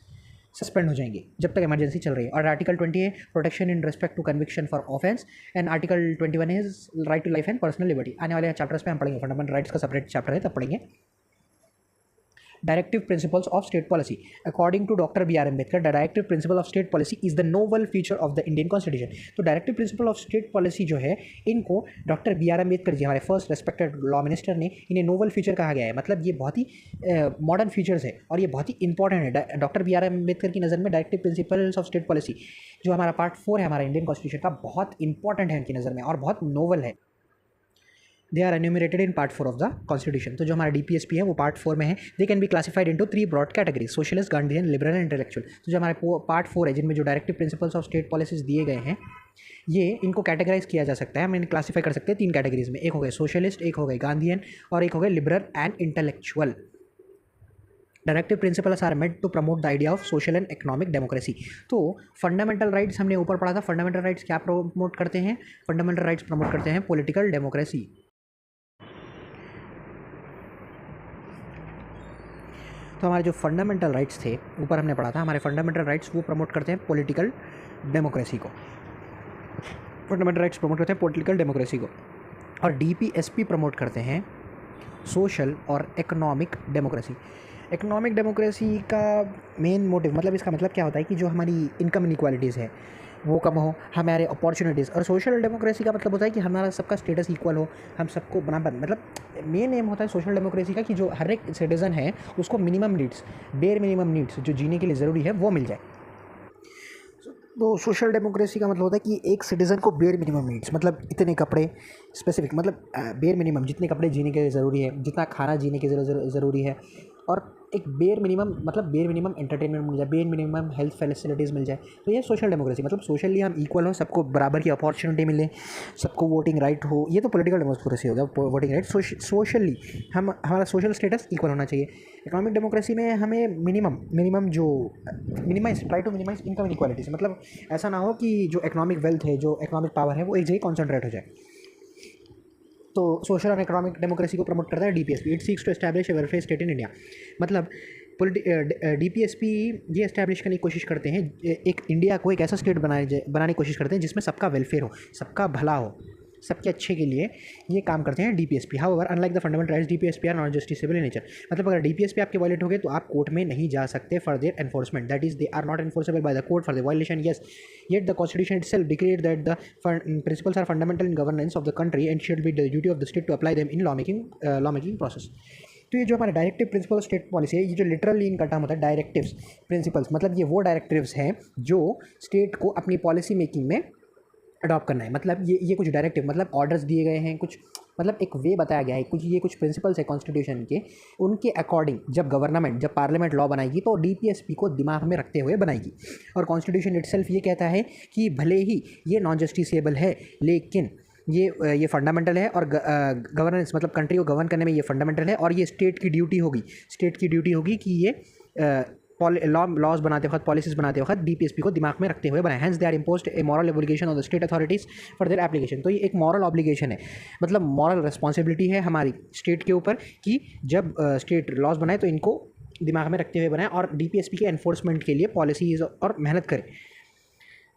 Speaker 1: सस्पेंड हो जाएंगे जब तक इमरजेंसी चल रही है। और आर्टिकल 20 है protection in respect to conviction for offence, and article 21 is right to life and personal liberty. आने वाले चैप्टर्स में हम पढ़ेंगे, फंडामेंटल राइट्स का सेपरेट चैप्टर है तब पढ़ेंगे। Directive Principles of State Policy. According to Dr. B.R. Ambedkar, the Directive Principle of State Policy is the novel feature of the Indian Constitution. तो Directive Principle of State Policy जो है, इनको doctor B R Ambedkar ji, हमारे first respected law minister ने इन्हें novel feature कहा गया है। मतलब ये बहुत ही मॉडर्न फीचर्स है और ये बहुत ही इंपॉर्टेंट है। डॉक्टर बी आर अम्बेडकर की नज़र में directive principles of state policy जो हमारा पार्ट 4 है हमारा इंडियन कॉन्स्टिट्यूशन का, बहुत इंपॉर्टेंट है उनकी नज़र में और बहुत नोवल है। They are enumerated in part 4 of the constitution. तो जो हमारा DPSP है वो पार्ट 4 में है। They can be classified into 3 broad categories, socialist, Gandhian, liberal and intellectual. तो जो हमारे पार्ट 4 है जिनमें जो directive principles of state policies दिए गए हैं, ये इनको कैटेगराइज किया जा सकता है, हम इन्हें क्लासीफाई कर सकते हैं 3 कैटेगरीज में। एक हो गए सोशलिस्ट, एक हो गए गांधीयन और एक हो गए liberal and intellectual. Directive principles are meant to promote the idea of social and economic democracy. तो फंडामेंटल राइट्स हमने ऊपर पढ़ा था, फंडामेंटल राइट्स क्या प्रमोट करते हैं? फंडामेंटल राइट्स प्रमोट करते हैं पॉलिटिकल डेमोक्रेसी। तो हमारे जो फंडामेंटल राइट्स थे ऊपर हमने पढ़ा था, हमारे फंडामेंटल राइट्स वो प्रमोट करते हैं पॉलिटिकल डेमोक्रेसी को। फंडामेंटल राइट्स प्रमोट करते हैं पॉलिटिकल डेमोक्रेसी को, और DPSP प्रमोट करते हैं सोशल और इकोनॉमिक डेमोक्रेसी। इकोनॉमिक डेमोक्रेसी का मेन मोटिव, मतलब इसका मतलब क्या होता है कि जो हमारी इनकम इनइक्वालिटीज़ है वो कम हो, हमारे अपॉर्चुनिटीज़। और सोशल डेमोक्रेसी का मतलब होता है कि हमारा सबका स्टेटस इक्वल हो, हम सबको बराबर, मतलब मेन एम होता है सोशल डेमोक्रेसी का कि जो हर एक सिटीज़न है उसको minimum needs, bare minimum needs जो जीने के लिए ज़रूरी है वो मिल जाए। तो सोशल डेमोक्रेसी का मतलब होता है कि एक सिटीज़न को बेयर मिनिमम नीड्स, मतलब इतने कपड़े स्पेसिफिक, मतलब बेयर मिनिमम जितने कपड़े जीने के लिए ज़रूरी है, जितना खाना जीने के ज़रूरी है, और एक बेयर मिनिमम मतलब बेयर मिनिमम एंटरटेनमेंट मिल जाए, बेयर मिनिमम हेल्थ फैसिलिटीज़ मिल जाए। तो ये सोशल डेमोक्रेसी, मतलब सोशली हम इक्वल हो, सबको बराबर की अपॉर्चुनिटी मिले, सबको वोटिंग राइट हो, ये तो पॉलिटिकल डेमोक्रेसी हो गया, वोटिंग राइट। सोशली हमारा सोशल स्टेटस इक्वल होना चाहिए। इकोनॉमिक डेमोक्रेसी में हमें minimise try to minimise income inequalities, मतलब ऐसा ना हो कि जो इकोनॉमिक वेल्थ है, जो इकोनॉमिक पावर है वो एक जगह कॉन्सेंट्रेट हो जाए। तो सोशल और इकोनॉमिक डेमोक्रेसी को प्रमोट करता है DPSP। It seeks to establish a welfare state in India. मतलब DPSP ये एस्टैब्लिश करने की कोशिश करते हैं, एक इंडिया को एक ऐसा स्टेट बनाने की कोशिश करते हैं जिसमें सबका वेलफेयर हो, सबका भला हो, सबके अच्छे के लिए ये काम करते हैं DPSP। However unlike the fundamental rights DPSP are not justiciable in nature. मतलब अगर DPSP आपके वायलेट हो गए तो आप कोर्ट में नहीं जा सकते for their enforcement, that is they are not enforceable by the court for the violation. Yes, yet the constitution itself declared that the principles are fundamental in governance of the country and should be the duty of the state to apply them in law making process. तो ये जो हमारे directive principle state policy है, ये जो literally इनका term होता है डायरेक्टिव्स प्रिंसिपल्स, मतलब ये वो डायरेक्टिव्स हैं जो स्टेट को अपनी पॉलिसी मेकिंग में अडॉप्ट करना है। मतलब ये कुछ डायरेक्टिव, मतलब ऑर्डर्स दिए गए हैं, कुछ मतलब एक वे बताया गया है, कुछ प्रिंसिपल्स है कॉन्स्टिट्यूशन के, उनके अकॉर्डिंग जब पार्लियामेंट लॉ बनाएगी तो DPSP को दिमाग में रखते हुए बनाएगी। और कॉन्स्टिट्यूशन इटसेल्फ ये कहता है कि भले ही ये नॉन जस्टिसेबल है लेकिन ये फंडामेंटल है, और गवर्नेंस मतलब कंट्री को गवर्न करने में ये फंडामेंटल है, और ये स्टेट की ड्यूटी होगी कि ये लॉज बनाते वक्त, पॉलिसीज बनाते वक्त DPSP को दिमाग में रखते हुए बनाए। Hence they are imposed a moral obligation on the state authorities for their application. तो ये एक मॉरल ऑब्लिगेशन है, मतलब मॉरल रिस्पॉन्सिबिलिटी है हमारी स्टेट के ऊपर कि जब स्टेट लॉज बनाए तो इनको दिमाग में रखते हुए बनाए और DPSP के एनफोर्समेंट के लिए पॉलिसीज और मेहनत करें।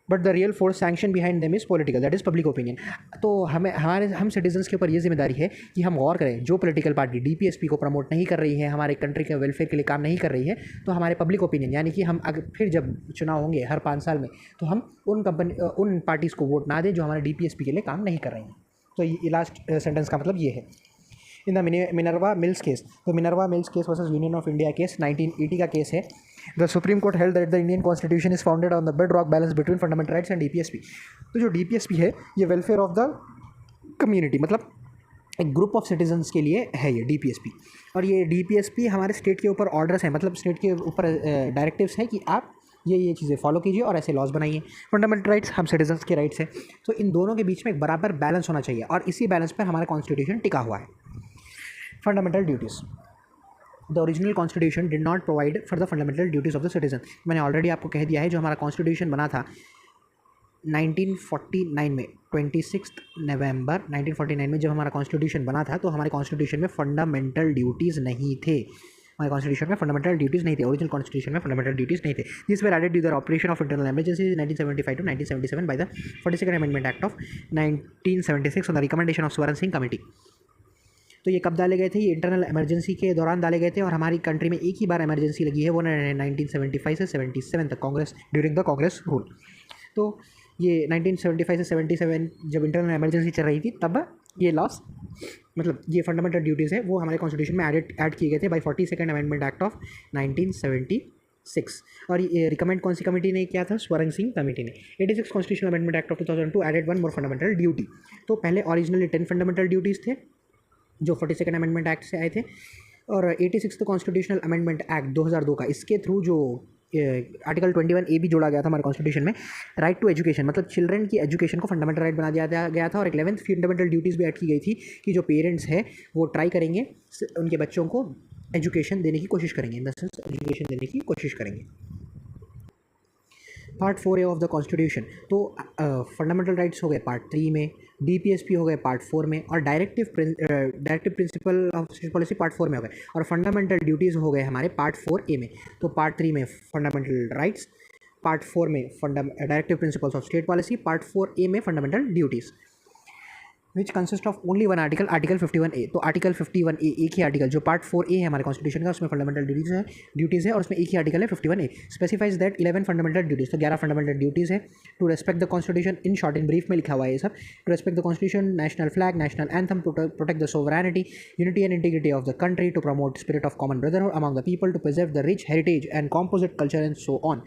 Speaker 1: But the real force sanction behind them is political, that is public opinion. तो हम सिटीजन्स के ऊपर ये जिम्मेदारी है कि हम गौर करें, जो पॉलिटिकल पार्टी DPSP को प्रमोट नहीं कर रही है, हमारे कंट्री के वेलफेयर के लिए काम नहीं कर रही है, तो हमारे पब्लिक ओपिनियन, यानी कि हम अगर फिर जब चुनाव होंगे हर 5 साल में, तो हम उन पार्टीज़ को वोट ना दें जो हमारे DPSP के लिए काम नहीं कर रही हैं। तो ये लास्ट सेंटेंस का मतलब ये है। In the Minerva Mills case, तो Minerva Mills case versus union of India case 1980 का केस है। The supreme court held that the Indian constitution is founded on the bedrock balance between fundamental rights and DPSP। तो जो DPSP है ये welfare of the community, मतलब एक group of citizens के लिए है ये DPSP। और ये DPSP हमारे स्टेट के ऊपर ऑर्डर्स हैं, मतलब स्टेट के ऊपर डायरेक्टिव्स हैं कि आप ये चीज़ें फॉलो कीजिए और ऐसे लॉज बनाइए। फंडामेंटल राइट्स हम सिटीजन्स के राइट्स हैं, तो इन दोनों के बीच में एक बराबर बैलेंस होना चाहिए और इसी बैलेंस पर हमारा कॉन्स्टिट्यूशन टिका हुआ है। Fundamental duties, the original constitution did not provide for the fundamental duties of the citizen. मैंने ऑलरेडी आपको कह दिया है, जो हमारा कॉन्स्टिट्यूशन बना था 1949 में, 26 नवंबर 1949 में जब हमारा कॉन्स्टिट्यूशन बना था, तो हमारे कॉन्स्टिट्यूशन में फंडामेंटल ड्यूटीज़ नहीं थे। हमारे कॉन्स्टिट्यूशन में फंडामेंटल ड्यूटीज़ नहीं थे, ओरिजिनल कॉन्स्टिट्यूशन में फंडामेंटल ड्यूटीज़ नहीं थे। This were added to the operation of internal emergency 1975 to 1977 by the 42nd amendment act of 1976 on the recommendation of Swaran Singh committee. तो ये कब डाले गए थे? ये इंटरनल इमरजेंसी के दौरान डाले गए थे और हमारी कंट्री में एक ही बार इमरजेंसी लगी है, वो 1975 से 77 तक, Congress during the Congress rule. तो ये 1975 से 77 जब इंटरनल इमरजेंसी चल रही थी, तब ये लॉस मतलब ये फंडामेंटल ड्यूटीज़ है वो हमारे कॉन्स्टिट्यूशन में ऐड किए गए थे bye 42nd amendment act of 1976। और ये रिकमेंड कौन सी कमेटी ने किया था? स्वर्ण सिंह कमेटी ने। 86 constitutional amendment act of 2002 added one more fundamental duty. तो पहले ओरिजिनली 10 फंडामेंटल ड्यूटीज़ थे जो 42nd अमेंडमेंट एक्ट से आए थे, और 86 कॉन्स्टिट्यूशनल अमेंडमेंट एक्ट 2002 का, इसके थ्रू जो आर्टिकल 21A भी जोड़ा गया था हमारे कॉन्स्टिट्यूशन में, राइट टू एजुकेशन, मतलब चिल्ड्रन की एजुकेशन को फंडामेंटल राइट बना दिया गया था। और 11th फंडामेंटल ड्यूटीज़ भी ऐड की गई थी कि जो पेरेंट्स हैं वो ट्राई करेंगे उनके बच्चों को एजुकेशन देने की कोशिश करेंगे, इन द सेंस एजुकेशन देने की कोशिश करेंगे। Part 4A of the constitution, तो फंडामेंटल राइट्स हो गए पार्ट 3 में, DPSP हो गए पार्ट 4 में, और directive principle of state policy part 4 में हो गए, और फंडामेंटल ड्यूटीज़ हो गए हमारे पार्ट 4A में। तो पार्ट 3 में फंडामेंटल राइट्स, पार्ट 4 में directive principles of state policy, part 4A में fundamental duties, which consist of only one article, article 51A। तो आर्टिकल 51A एक ही आर्टिकल, जो पार्ट 4A है हमारे कॉन्स्टिट्यूशन का, उसमें फंडामेंटल ड्यूटीज़ है और उसमें एक ही आर्टिकल है 51A। Specifies that 11 fundamental duties, तो 11 फंडामेंटल ड्यूटीज़ है। To respect the constitution, in short in brief में लिखा हुआ है ये सब। To respect the constitution, national flag, national anthem, protect the sovereignty, unity and integrity of the country, to promote spirit of common brotherhood among the people, to preserve the rich heritage and composite culture and so on.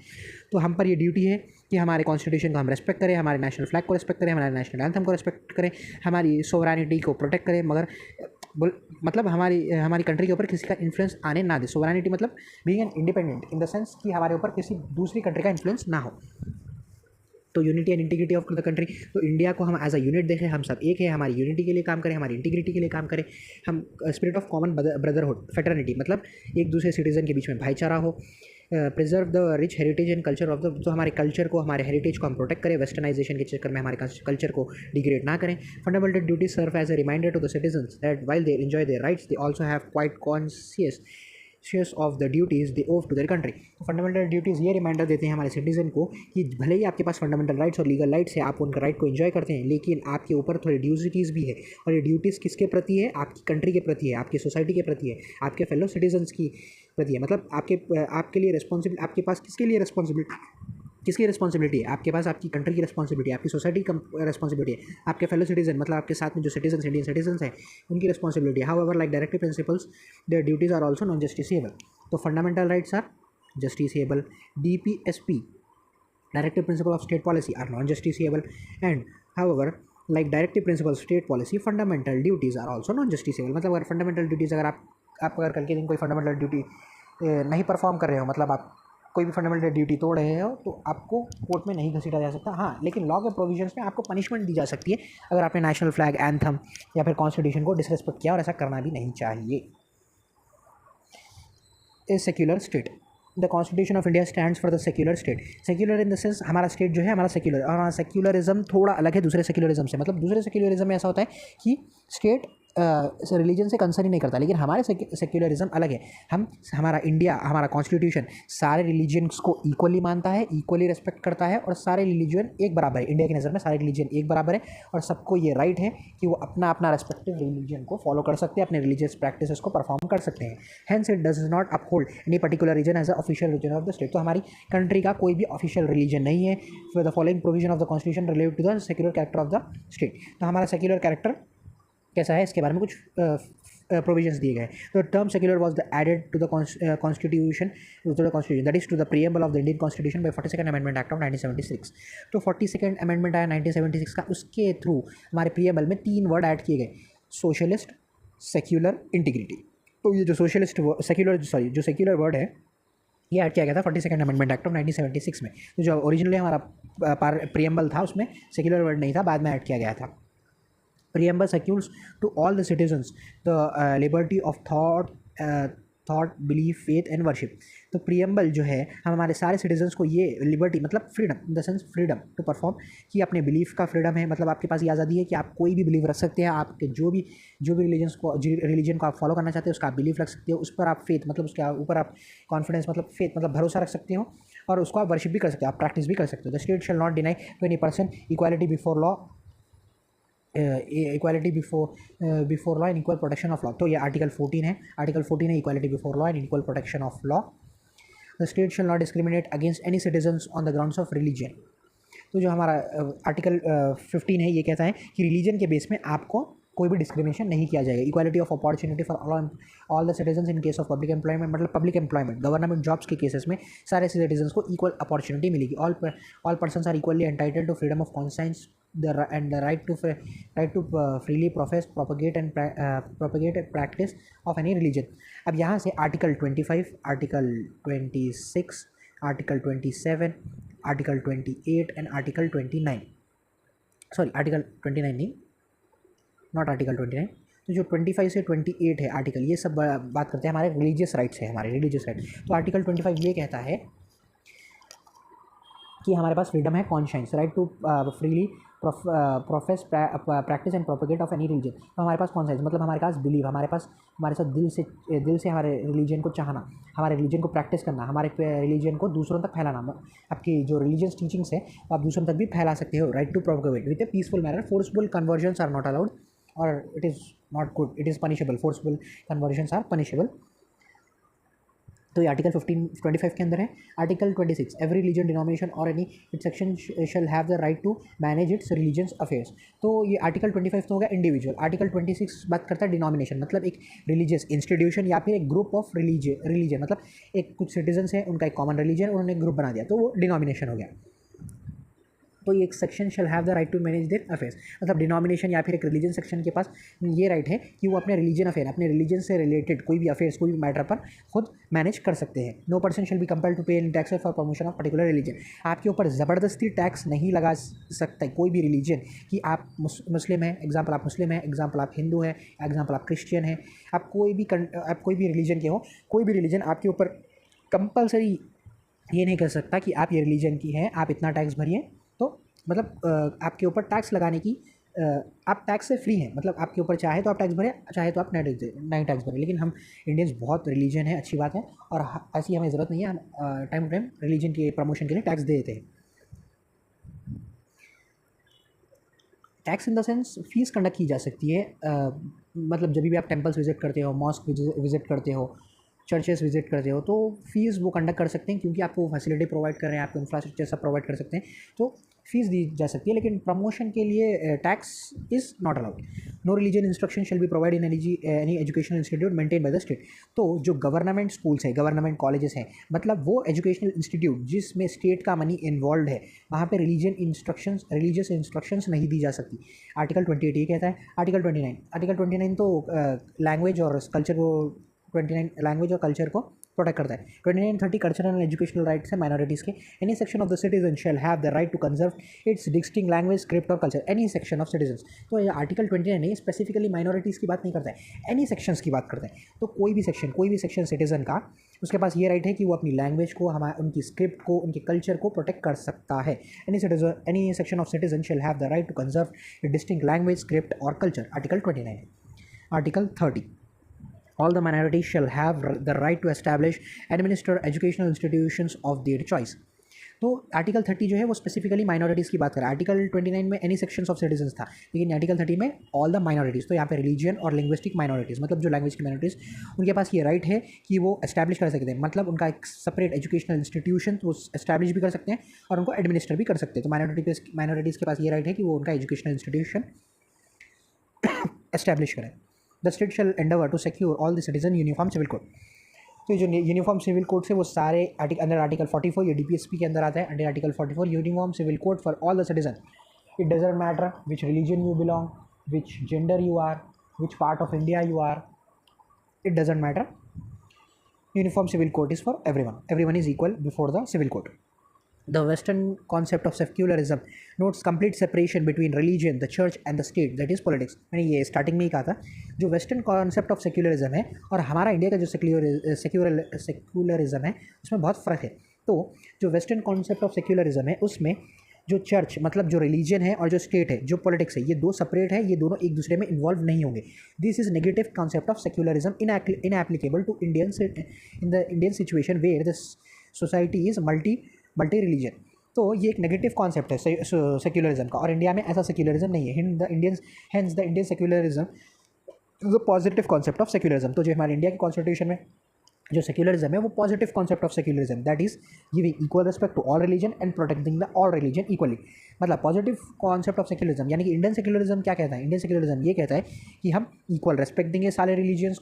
Speaker 1: तो हम पर ये duty है कि हमारे constitution को हम respect करें, हमारे नेशनल फ्लैग को रेस्पेक्ट करें, हमारे नेशनल एंथम को रेस्पेक्ट करें, हमारी सोवरेनिटी को प्रोटेक्ट करें, मगर मतलब हमारी कंट्री के ऊपर किसी का इन्फ्लुएंस आने ना दे। सोवरेनिटी मतलब being an independent in the sense कि हमारे ऊपर किसी दूसरी कंट्री का इन्फ्लुएंस ना हो। तो unity and integrity of the country, तो इंडिया को हम एज अ यूनिट देखें, हम सब एक है, हमारी यूनिटी के लिए काम करें, हमारी इंटीग्रिटी के लिए काम करें। हम spirit of common brotherhood, fraternity, मतलब एक दूसरे सिटीजन के बीच में भाईचारा हो। Preserve the rich heritage and culture of the, तो हमारे कल्चर को, हमारे हेरिटेज को हम प्रोटेक्ट करें, वेस्टर्नाइजेशन के चक्कर में हमारे कल्चर को डिग्रेड ना करें। Fundamental duties serve as a reminder to the citizens that while they enjoy their rights they also have quite conscious of the duties they owe to their country. Fundamental duties ये reminder देते हैं हमारे citizen को कि भले ही आपके पास फंडामेंटल राइट्स और लीगल राइट्स है, आप उनका राइट को एंजॉय करते हैं, लेकिन आपके ऊपर थोड़ी ड्यूटीज़ भी है। और ये ड्यूटीज़ किसके प्रति है? आपकी कंट्री के प्रति है, आपकी सोसाइटी के प्रति है, आपके फेलो सिटीजन्स की प्रति है। मतलब आपके लिए रिस्पॉन्सिबिलिटी, आपके पास किसकी रिस्पॉन्सिबिलिटी है? आपके पास आपकी कंट्री की रिस्पॉन्सिबिलिटी है, आपकी सोसाइटी की रिस्पॉन्सिबिलिटी है, आपके फेलो सिटीजन मतलब आपके साथ में जो सिटीजन इंडियन सिटीजन्स हैं उनकी रिस्पॉन्सिबिलिटी है। However like directive principles their duties are also non justiciable. तो fundamental rights are justiciable, DPSP directive principle of state policy are non justiciable, and however like directive principle state policy fundamental duties are also non justiciable. मतलब अगर fundamental duties अगर आप अगर कल के दिन कोई फंडामेंटल ड्यूटी नहीं परफॉर्म कर रहे हो, मतलब आप कोई भी फंडामेंटल ड्यूटी तोड़ रहे हो, तो आपको कोर्ट में नहीं घसीटा जा सकता। हाँ, लेकिन लॉ के प्रोविजंस में आपको पनिशमेंट दी जा सकती है अगर आपने नेशनल फ्लैग, एंथम या फिर कॉन्स्टिट्यूशन को डिसरेस्पेक्ट किया, और ऐसा करना भी नहीं चाहिए। A secular state, the constitution of India stands for the secular state. Secular in the sense हमारा स्टेट जो है हमारा सेक्युलर, और हमारा सेक्युलरिज्म थोड़ा अलग है दूसरे सेक्युलरिज्म से। मतलब दूसरे सेक्युलरिज्म में ऐसा होता है कि स्टेट रिलीजन से कंसर्न ही नहीं करता, लेकिन हमारे सेक्युलरिज्म अलग है। हमारा इंडिया, हमारा कॉन्स्टिट्यूशन सारे रिलीजन्स को इक्वली मानता है, इक्वली रिस्पेक्ट करता है, और सारे रिलीजन एक बराबर है। इंडिया की नज़र में सारे रिलीजन एक बराबर है, और सबको ये राइट है कि वो अपना अपना रेस्पेक्टिव रिलीजन को फॉलो कर सकते हैं, अपने रिलीजियस प्रैक्टिसेस को परफॉर्म कर सकते हैं। Hence it does not uphold any particular reason as a official religion of the state. तो हमारी कंट्री का कोई भी ऑफिशियल रिलीजन नहीं है। For the following provision of the constitution related to the secular character of the state. तो हमारा secular character कैसा है, इसके बारे में कुछ प्रोविजंस दिए गए। तो term secular was the added to the constitution that is to the preamble of the Indian constitution by 42nd amendment act of 1976। तो 42nd अमेंडमेंट आया 1976 का, उसके थ्रू हमारे प्रीएम्बल में 3 वर्ड ऐड किए गए, सोशलिस्ट, सेक्युलर, इंटीग्रिटी। तो ये जो जो सेक्युलर वर्ड है ये ऐड किया गया था 42nd अमेंडमेंट एक्ट ऑफ 1976 में। तो जो ओरिजिनली हमारा प्रीएम्बल था उसमें सेक्युलर वर्ड नहीं था, बाद में ऐड किया गया था। Preamble secures to all the citizens the liberty of thought belief faith and worship. तो प्रियम्बल जो है हम हमारे सारे सिटीजन्स को ये लिबर्टी मतलब freedom in the sense freedom to perform, कि अपने बिलीफ का फ्रीडम है, मतलब आपके पास ये आज़ादी है कि आप कोई भी बिलीव रख सकते हैं, आपके जो भी रिलीजन को आप फॉलो करना चाहते हैं उसका आप बिलीफ रख सकते हो, उस पर आप फेथ मतलब उसके ऊपर आप कॉन्फिडेंस मतलब फेथ मतलब भरोसा रख सकते हो, और उसको आप वर्शिप भी कर सकते हो, आप प्रैक्टिस भी कर सकते हो। The state shall not deny to any person equality before law, equality before law and equal protection of law. तो ये आर्टिकल 14 है, आर्टिकल 14 है equality before law and equal protection of law. The state shall not discriminate against any citizens on the grounds of religion. तो जो हमारा article 15 है ये कहता है कि रिलीजन के बेस में आपको कोई भी डिस्क्रिमिनेशन नहीं किया जाएगा। Equality of opportunity for all the citizens in case of public employment, मतलब पब्लिक एम्प्लॉयमेंट गवर्नमेंट जॉब्स के केसेस में सारे सिटीजन्स को इक्वल अपॉर्चुनिटी मिलेगी। All persons are equally entitled to freedom of conscience and the right to freely profess, propagate practice of any religion। अब यहाँ से article 25, article 26, article 27, article 28 and article 29, sorry article 29 नहीं, not article 29। तो जो 25 से 28 है article, ये सब बात करते हैं हमारे रिलीजियस राइट्स है, हमारे रिलीजियस राइट। तो आर्टिकल 25 ये कहता है कि हमारे पास फ्रीडम है conscience, right to freely profess practice and propagate of any religion. तो हमारे पास कॉन्शियंस मतलब हमारे पास बिलीव, हमारे पास हमारे साथ दिल से हमारे रिलीजन को चाहना, हमारे रिलीजन को प्रैक्टिस करना, हमारे रिलीजन को दूसरों तक फैलाना। आपकी जो रिलीजियस टीचिंग्स है वो आप दूसरों तक भी फैला सकते हो। Right to propagate with a peaceful manner, forceful conversions are not allowed और it is not good, it is punishable, forceful conversions are punishable. तो ये आर्टिकल 25 के अंदर है। आर्टिकल 26, एवरी रिलीजन डिनोमिनेशन और any it section shall have the right to manage its religious affairs. तो ये article 25 तो हो गया इंडिविजुअल। आर्टिकल 26 बात करता है डिनोमिनेशन, मतलब एक रिलीजियस इंस्टीट्यूशन या फिर एक ग्रुप ऑफ रिलीजन, मतलब एक कुछ सिटीजन्स हैं उनका एक कॉमन रिलीजन, उन्होंने एक ग्रुप बना दिया तो वो डिनोमिनेशन हो गया। तो ये एक section shall have the right to manage their affairs, मतलब डिनोमिनेशन या फिर एक रिलीजन सेक्शन के पास ये राइट है कि वो अपने रिलीजन अफेयर, अपने रिलीजन से रिलेटेड कोई भी अफेयर्स, कोई भी मैटर पर खुद मैनेज कर सकते हैं। No person shall be compelled to pay any tax for promotion of particular religion. आपके ऊपर ज़बरदस्ती टैक्स नहीं लगा सकता कोई भी रिलीजन कि आप मुस्लिम हैं, एग्जाम्पल आप मुस्लिम हैं, एग्जाम्पल आप हिंदू हैं, एग्जाम्पल आप क्रिश्चियन हैं, आप कोई भी रिलीजन के हो, कोई भी रिलीजन आपके ऊपर कंपल्सरी ये नहीं कर सकता कि आप ये रिलीजन की हैं, आप इतना टैक्स भरिए। तो मतलब आपके ऊपर टैक्स लगाने की आप टैक्स से फ्री हैं, मतलब आपके ऊपर चाहे तो आप टैक्स भरें, चाहे तो आप नहीं टैक्स भरें। लेकिन हम इंडियंस बहुत रिलीजन है, अच्छी बात है, और ऐसी हमें ज़रूरत नहीं है, हम टाइम टू टाइम रिलीजन के प्रमोशन के लिए टैक्स दे देते हैं। Tax in the sense fees conduct की जा सकती है, मतलब जब भी आप टेम्पल्स विजिट करते हो, मॉस्क विजिट करते हो, चर्चेस विजिट करते हो, तो फीस वो कंडक्ट कर सकते हैं क्योंकि आपको फैसिलिटी प्रोवाइड कर रहे हैं, आपको इंफ्रास्ट्रक्चर सब प्रोवाइड कर सकते हैं, तो फीस दी जा सकती है। लेकिन प्रमोशन के लिए tax is not allowed. No religion instruction shall be provide in any educational institute maintain by the state. तो जो गवर्नमेंट स्कूल्स हैं, गवर्नमेंट कॉलेजेस हैं, मतलब वो एजुकेशनल इंस्टीट्यूट जिसमें स्टेट का मनी इन्वॉल्व है, वहाँ पे रिलीजियस इंस्ट्रक्शंस नहीं दी जा सकती। आर्टिकल 28 ये कहता है। आर्टिकल 29 तो लैंग्वेज और कल्चर को 29 लैंग्वेज और कल्चर को प्रोटेक्ट करता है। 29-30 कल्चरल एंड एजुकेशनल राइट्स है माइनॉरिटीज़ के। Any section of the citizen shall have the right to conserve its distinct language, script और culture. Any section of citizens, तो ये आर्टिकल 29 स्पेसिफिकली माइनॉरिटीज़ की बात नहीं करता है, एनी सेक्शंस की बात करता है। तो कोई भी सेक्शन सिटीजन का, उसके पास ये राइट है कि वो अपनी लैंग्वेज को, उनकी स्क्रिप्ट को, उनके कल्चर को प्रोटेक्ट कर सकता है। Any section of citizen shall have the right to conserve distinct language, script और culture. Article 29। Article 30, all the minorities shall have the right to establish administer educational institutions of their choice। तो article 30 जो है वो specifically minorities की बात कर रहा है। आर्टिकल 29 में एनी सेक्शंस ऑफ सिटीजन्स था, लेकिन आर्टिकल 30 में ऑल द माइनॉरिटीज़। तो यहाँ पे रिलीजियन और लिंग्विस्टिक माइनॉरिटीज़, मतलब जो लैंग्वेज की माइनॉरिटीज़, उनके पास ये राइट है कि वो एस्टैब्लिश कर सकते हैं, मतलब उनका एक सेपरेट एजुकेशनल इंस्टीट्यूशन वो एस्टैब्लिश भी कर सकते हैं और उनको एडमिनिस्टर भी कर सकते हैं। तो माइनॉरिटीज़ के पास ये राइट है कि वो उनका एजुकेशनल इंस्टीट्यूशन एस्टैब्लिश करें। The state shall endeavour to secure all the citizen uniform civil code. तो जो यूनिफॉर्म सिविल कोड से वो सारे अंडर आर्टिकल 44, ये DPSP के अंदर आता है। Under article 44 uniform civil code for all the citizen, it doesn't matter which religion you belong, which gender you are, which part of India you are, it doesn't matter. Uniform civil code is for everyone is equal before the civil code. The Western concept of secularism notes complete separation between religion, the church and the state, that is politics. मैंने ये starting में ही कहा था. जो western concept of secularism है और हमारा India का जो सेक्युलरिज्म है उसमें बहुत फ़र्क है. तो जो वेस्टर्न कॉन्सेप्ट ऑफ सेक्युलरिज्म है उसमें जो चर्च मतलब जो रिलीजन है और जो स्टेट है जो पॉलिटिक्स है ये दो सेपरेट है, ये दोनों एक दूसरे में इन्वॉल्व नहीं होंगे. This is negative concept of secularism in applicable to Indian in the Indian situation where the society is multi religion. तो ये एक नेगेटिव कॉन्सेप्ट है सेक्युलरिज्म का और इंडिया में ऐसा सेक्युलरिज्म नहीं है. Hence the Indian secularism the positive concept of secularism. तो जो हमारे इंडिया के कॉन्स्टिट्यूशन में जो सेक्युलरिज्म है वो positive concept of secularism, that is giving equal respect to all religion and protecting the all religion equally. मतलब पॉजिटिव कॉन्सेप्ट ऑफ सेक्युलरिज्म यानी कि इंडियन सेक्युलरिज्म क्या कहता है? इंडियन सेक्युलरिज्म ये कहता है कि हम इक्वल रिस्पेक्ट देंगे सारे रिलीजन्स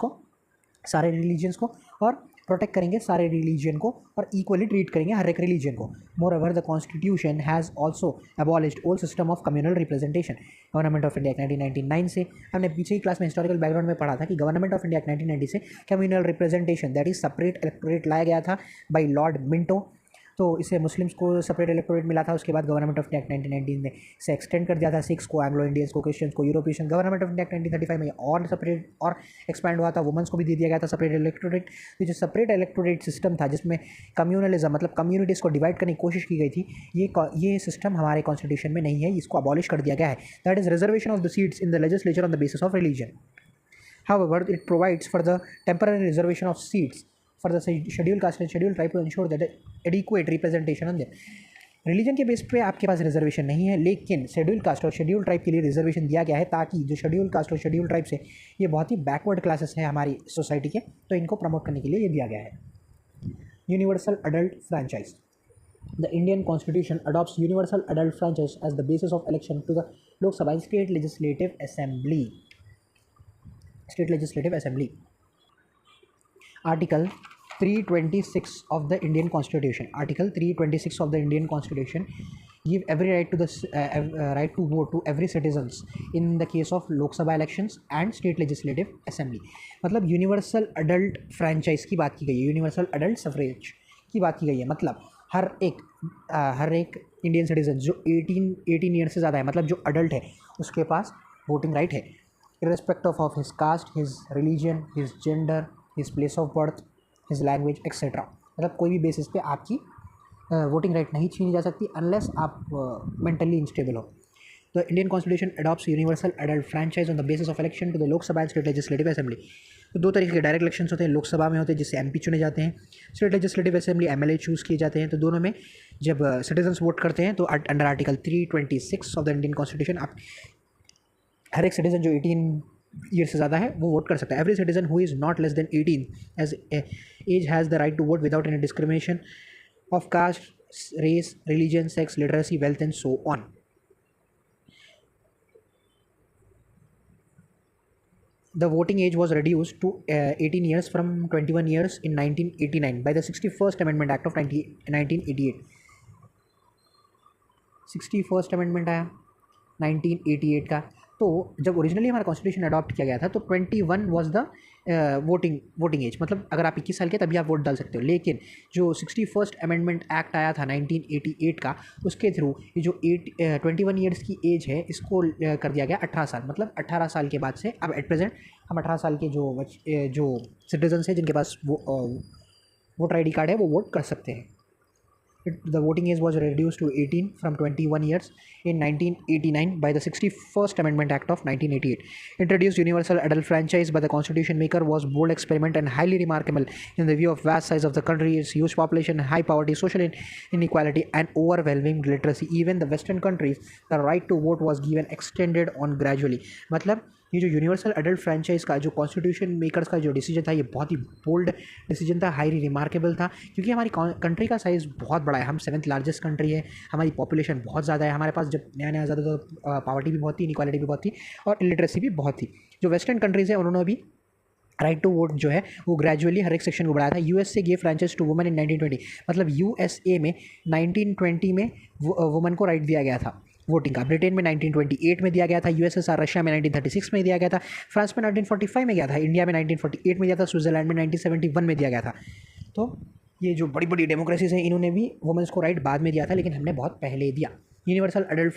Speaker 1: को और प्रोटेक्ट करेंगे सारे रिलीजन को और इक्वली ट्रीट करेंगे हर एक रिलीजन को. More over the constitution has also abolished old system of communal representation. Government of India 1999 से, हमने पीछे ही क्लास में हिस्टोरिकल बैकग्राउंड में पढ़ा था कि गवर्नमेंट ऑफ इंडिया 1990 से communal representation that is separate electorate लाया गया था बाई लॉर्ड मिंटो. तो इससे मुस्लिम्स को सेपरेट इलेक्टोरेट मिला था. उसके बाद गवर्नमेंट ऑफ इंडिया 1919 ने इसे एक्सटेंड कर दिया था. सिख्स को, एंग्लो इंडियंस को, क्रिश्चियंस को, यूरोपियन. गवर्नमेंट ऑफ इंडिया 1935 में और सेपरेट और एक्सपैंड हुआ था. वुमेंस को भी दे दिया गया था सेपरेट इलेक्टोरेट. तो जो सेपरेट इलेक्टोरेट सिस्टम था जिसमें कम्युनलिज्म मतलब कम्युनिटीज़ को डिवाइड करने की कोशिश की गई थी, ये सिस्टम हमारे कॉन्स्टिट्यूशन में नहीं है. इसको अबॉलिश कर दिया गया है. That is reservation of the seats in the legislature on the basis of religion. However, it provides for the temporary reservation of seats for the scheduled caste and scheduled tribe to ensure that adequate representation on them. Religion के base पे आपके पास reservation नहीं है, लेकिन schedule caste और schedule tribe के लिए reservation दिया गया है ताकि जो शेड्यूल कास्ट और शेड्यूल ट्राइब से ये बहुत ही बैकवर्ड क्लासेस हैं हमारी सोसाइटी के, तो इनको प्रमोट करने के लिए ये दिया गया है. Universal adult franchise. The Indian Constitution adopts universal adult franchise as the basis of election to the Lok Sabha State Legislative Assembly. Article 326 of the Indian Constitution. Article 326 of the Indian Constitution give every right to the right to vote to every citizens in the case of Lok Sabha elections and State Legislative Assembly. मतलब universal adult franchise की बात की गई है, universal adult suffrage की बात की गई है. मतलब हर एक इंडियन सिटीजन जो 18 ईयर से ज़्यादा है, मतलब जो अडल्ट है, उसके पास वोटिंग राइट है irrespective of his caste, his religion, his gender, his place of birth, his language, etc. मतलब कोई भी बेसिस पे आपकी वोटिंग राइट नहीं छीनी जा सकती अनलेस आप मेंटली इंस्टेबल हो. तो Indian constitution adopts universal adult franchise on the basis of election to the Lok Sabha and state legislative assembly. तो दो तरीके के डायरेक्ट इलेक्शंस होते हैं. लोकसभा में होते हैं जिससे एमपी चुने जाते हैं, state legislative assembly MLA choose किए जाते हैं. तो दोनों में जब सिटीजन्स वोट करते हैं तो under article 326 of the Indian constitution आप हर एक सिटीजन जो 18 ईयर से ज़्यादा है वो वोट कर सकता है. Every citizen who is not less than 18 age age has the right to vote without any discrimination of caste, race, religion, sex, literacy, wealth and so on. The voting age was reduced to 18 years from 21 years in 1989 by the 61st Amendment Act of 1988. 61st Amendment आया 1988 का. तो जब originally हमारा constitution adopt किया गया था तो 21 was the voting as, मतलब अगर आप 21 साल के तभी आप वोट डाल सकते हो. लेकिन जो 61st अमेंडमेंट एक्ट आया था 1988 का, उसके थ्रू ये जो 21 ईयर्स की एज है इसको कर दिया गया 18 साल. मतलब 18 साल के बाद से अब एट प्रेजेंट हम 18 साल के जो सिटीजन्स हैं जिनके पास वो वोटर आई डी कार्ड है वो वोट कर सकते हैं. The voting age was reduced to 18 from 21 years in 1989 by the 61st Amendment Act of 1988. Introduced universal adult franchise by the constitution maker was bold experiment and highly remarkable in the view of vast size of the country, its huge population, high poverty, social inequality and overwhelming literacy. Even the western countries, the right to vote was given extended on gradually. मतलब ये जो universal adult franchise का जो constitution makers का जो decision था ये बहुत ही बोल्ड डिसीजन था, हाईली रिमार्केबल था, क्योंकि हमारी कंट्री का साइज़ बहुत बड़ा है. हम 7th लार्जेस्ट कंट्री है, हमारी पॉपुलेशन बहुत ज़्यादा है, हमारे पास जब नया ज़्यादा तो पावर्टी भी बहुत थी, इनक्वालिटी भी बहुत थी और इलिटरेसी भी बहुत थी. जो वेस्टर्न कंट्रीज़ है उन्होंने भी राइट टू वोट जो है वो ग्रेजुअली हर एक सेक्शन को बढ़ाया था. USA gave franchise to women in 1920, मतलब यूएसए में 1920 में वुमेन को राइट दिया गया था. वोटिंग का। ब्रिटेन में 1928 में दिया गया था, यूएसएसआर रशिया में 1936 में दिया गया था, फ्रांस में 1945 में गया था, इंडिया में 1948 में दिया था, स्विट्जरलैंड में 1971 में दिया गया था। तो ये जो बड़ी बड़ी डेमोक्रेसीज हैं इन्होंने भी वुमेंस को राइट बाद में दिया था, लेकिन हमने बहुत पहले दिया। Universal adult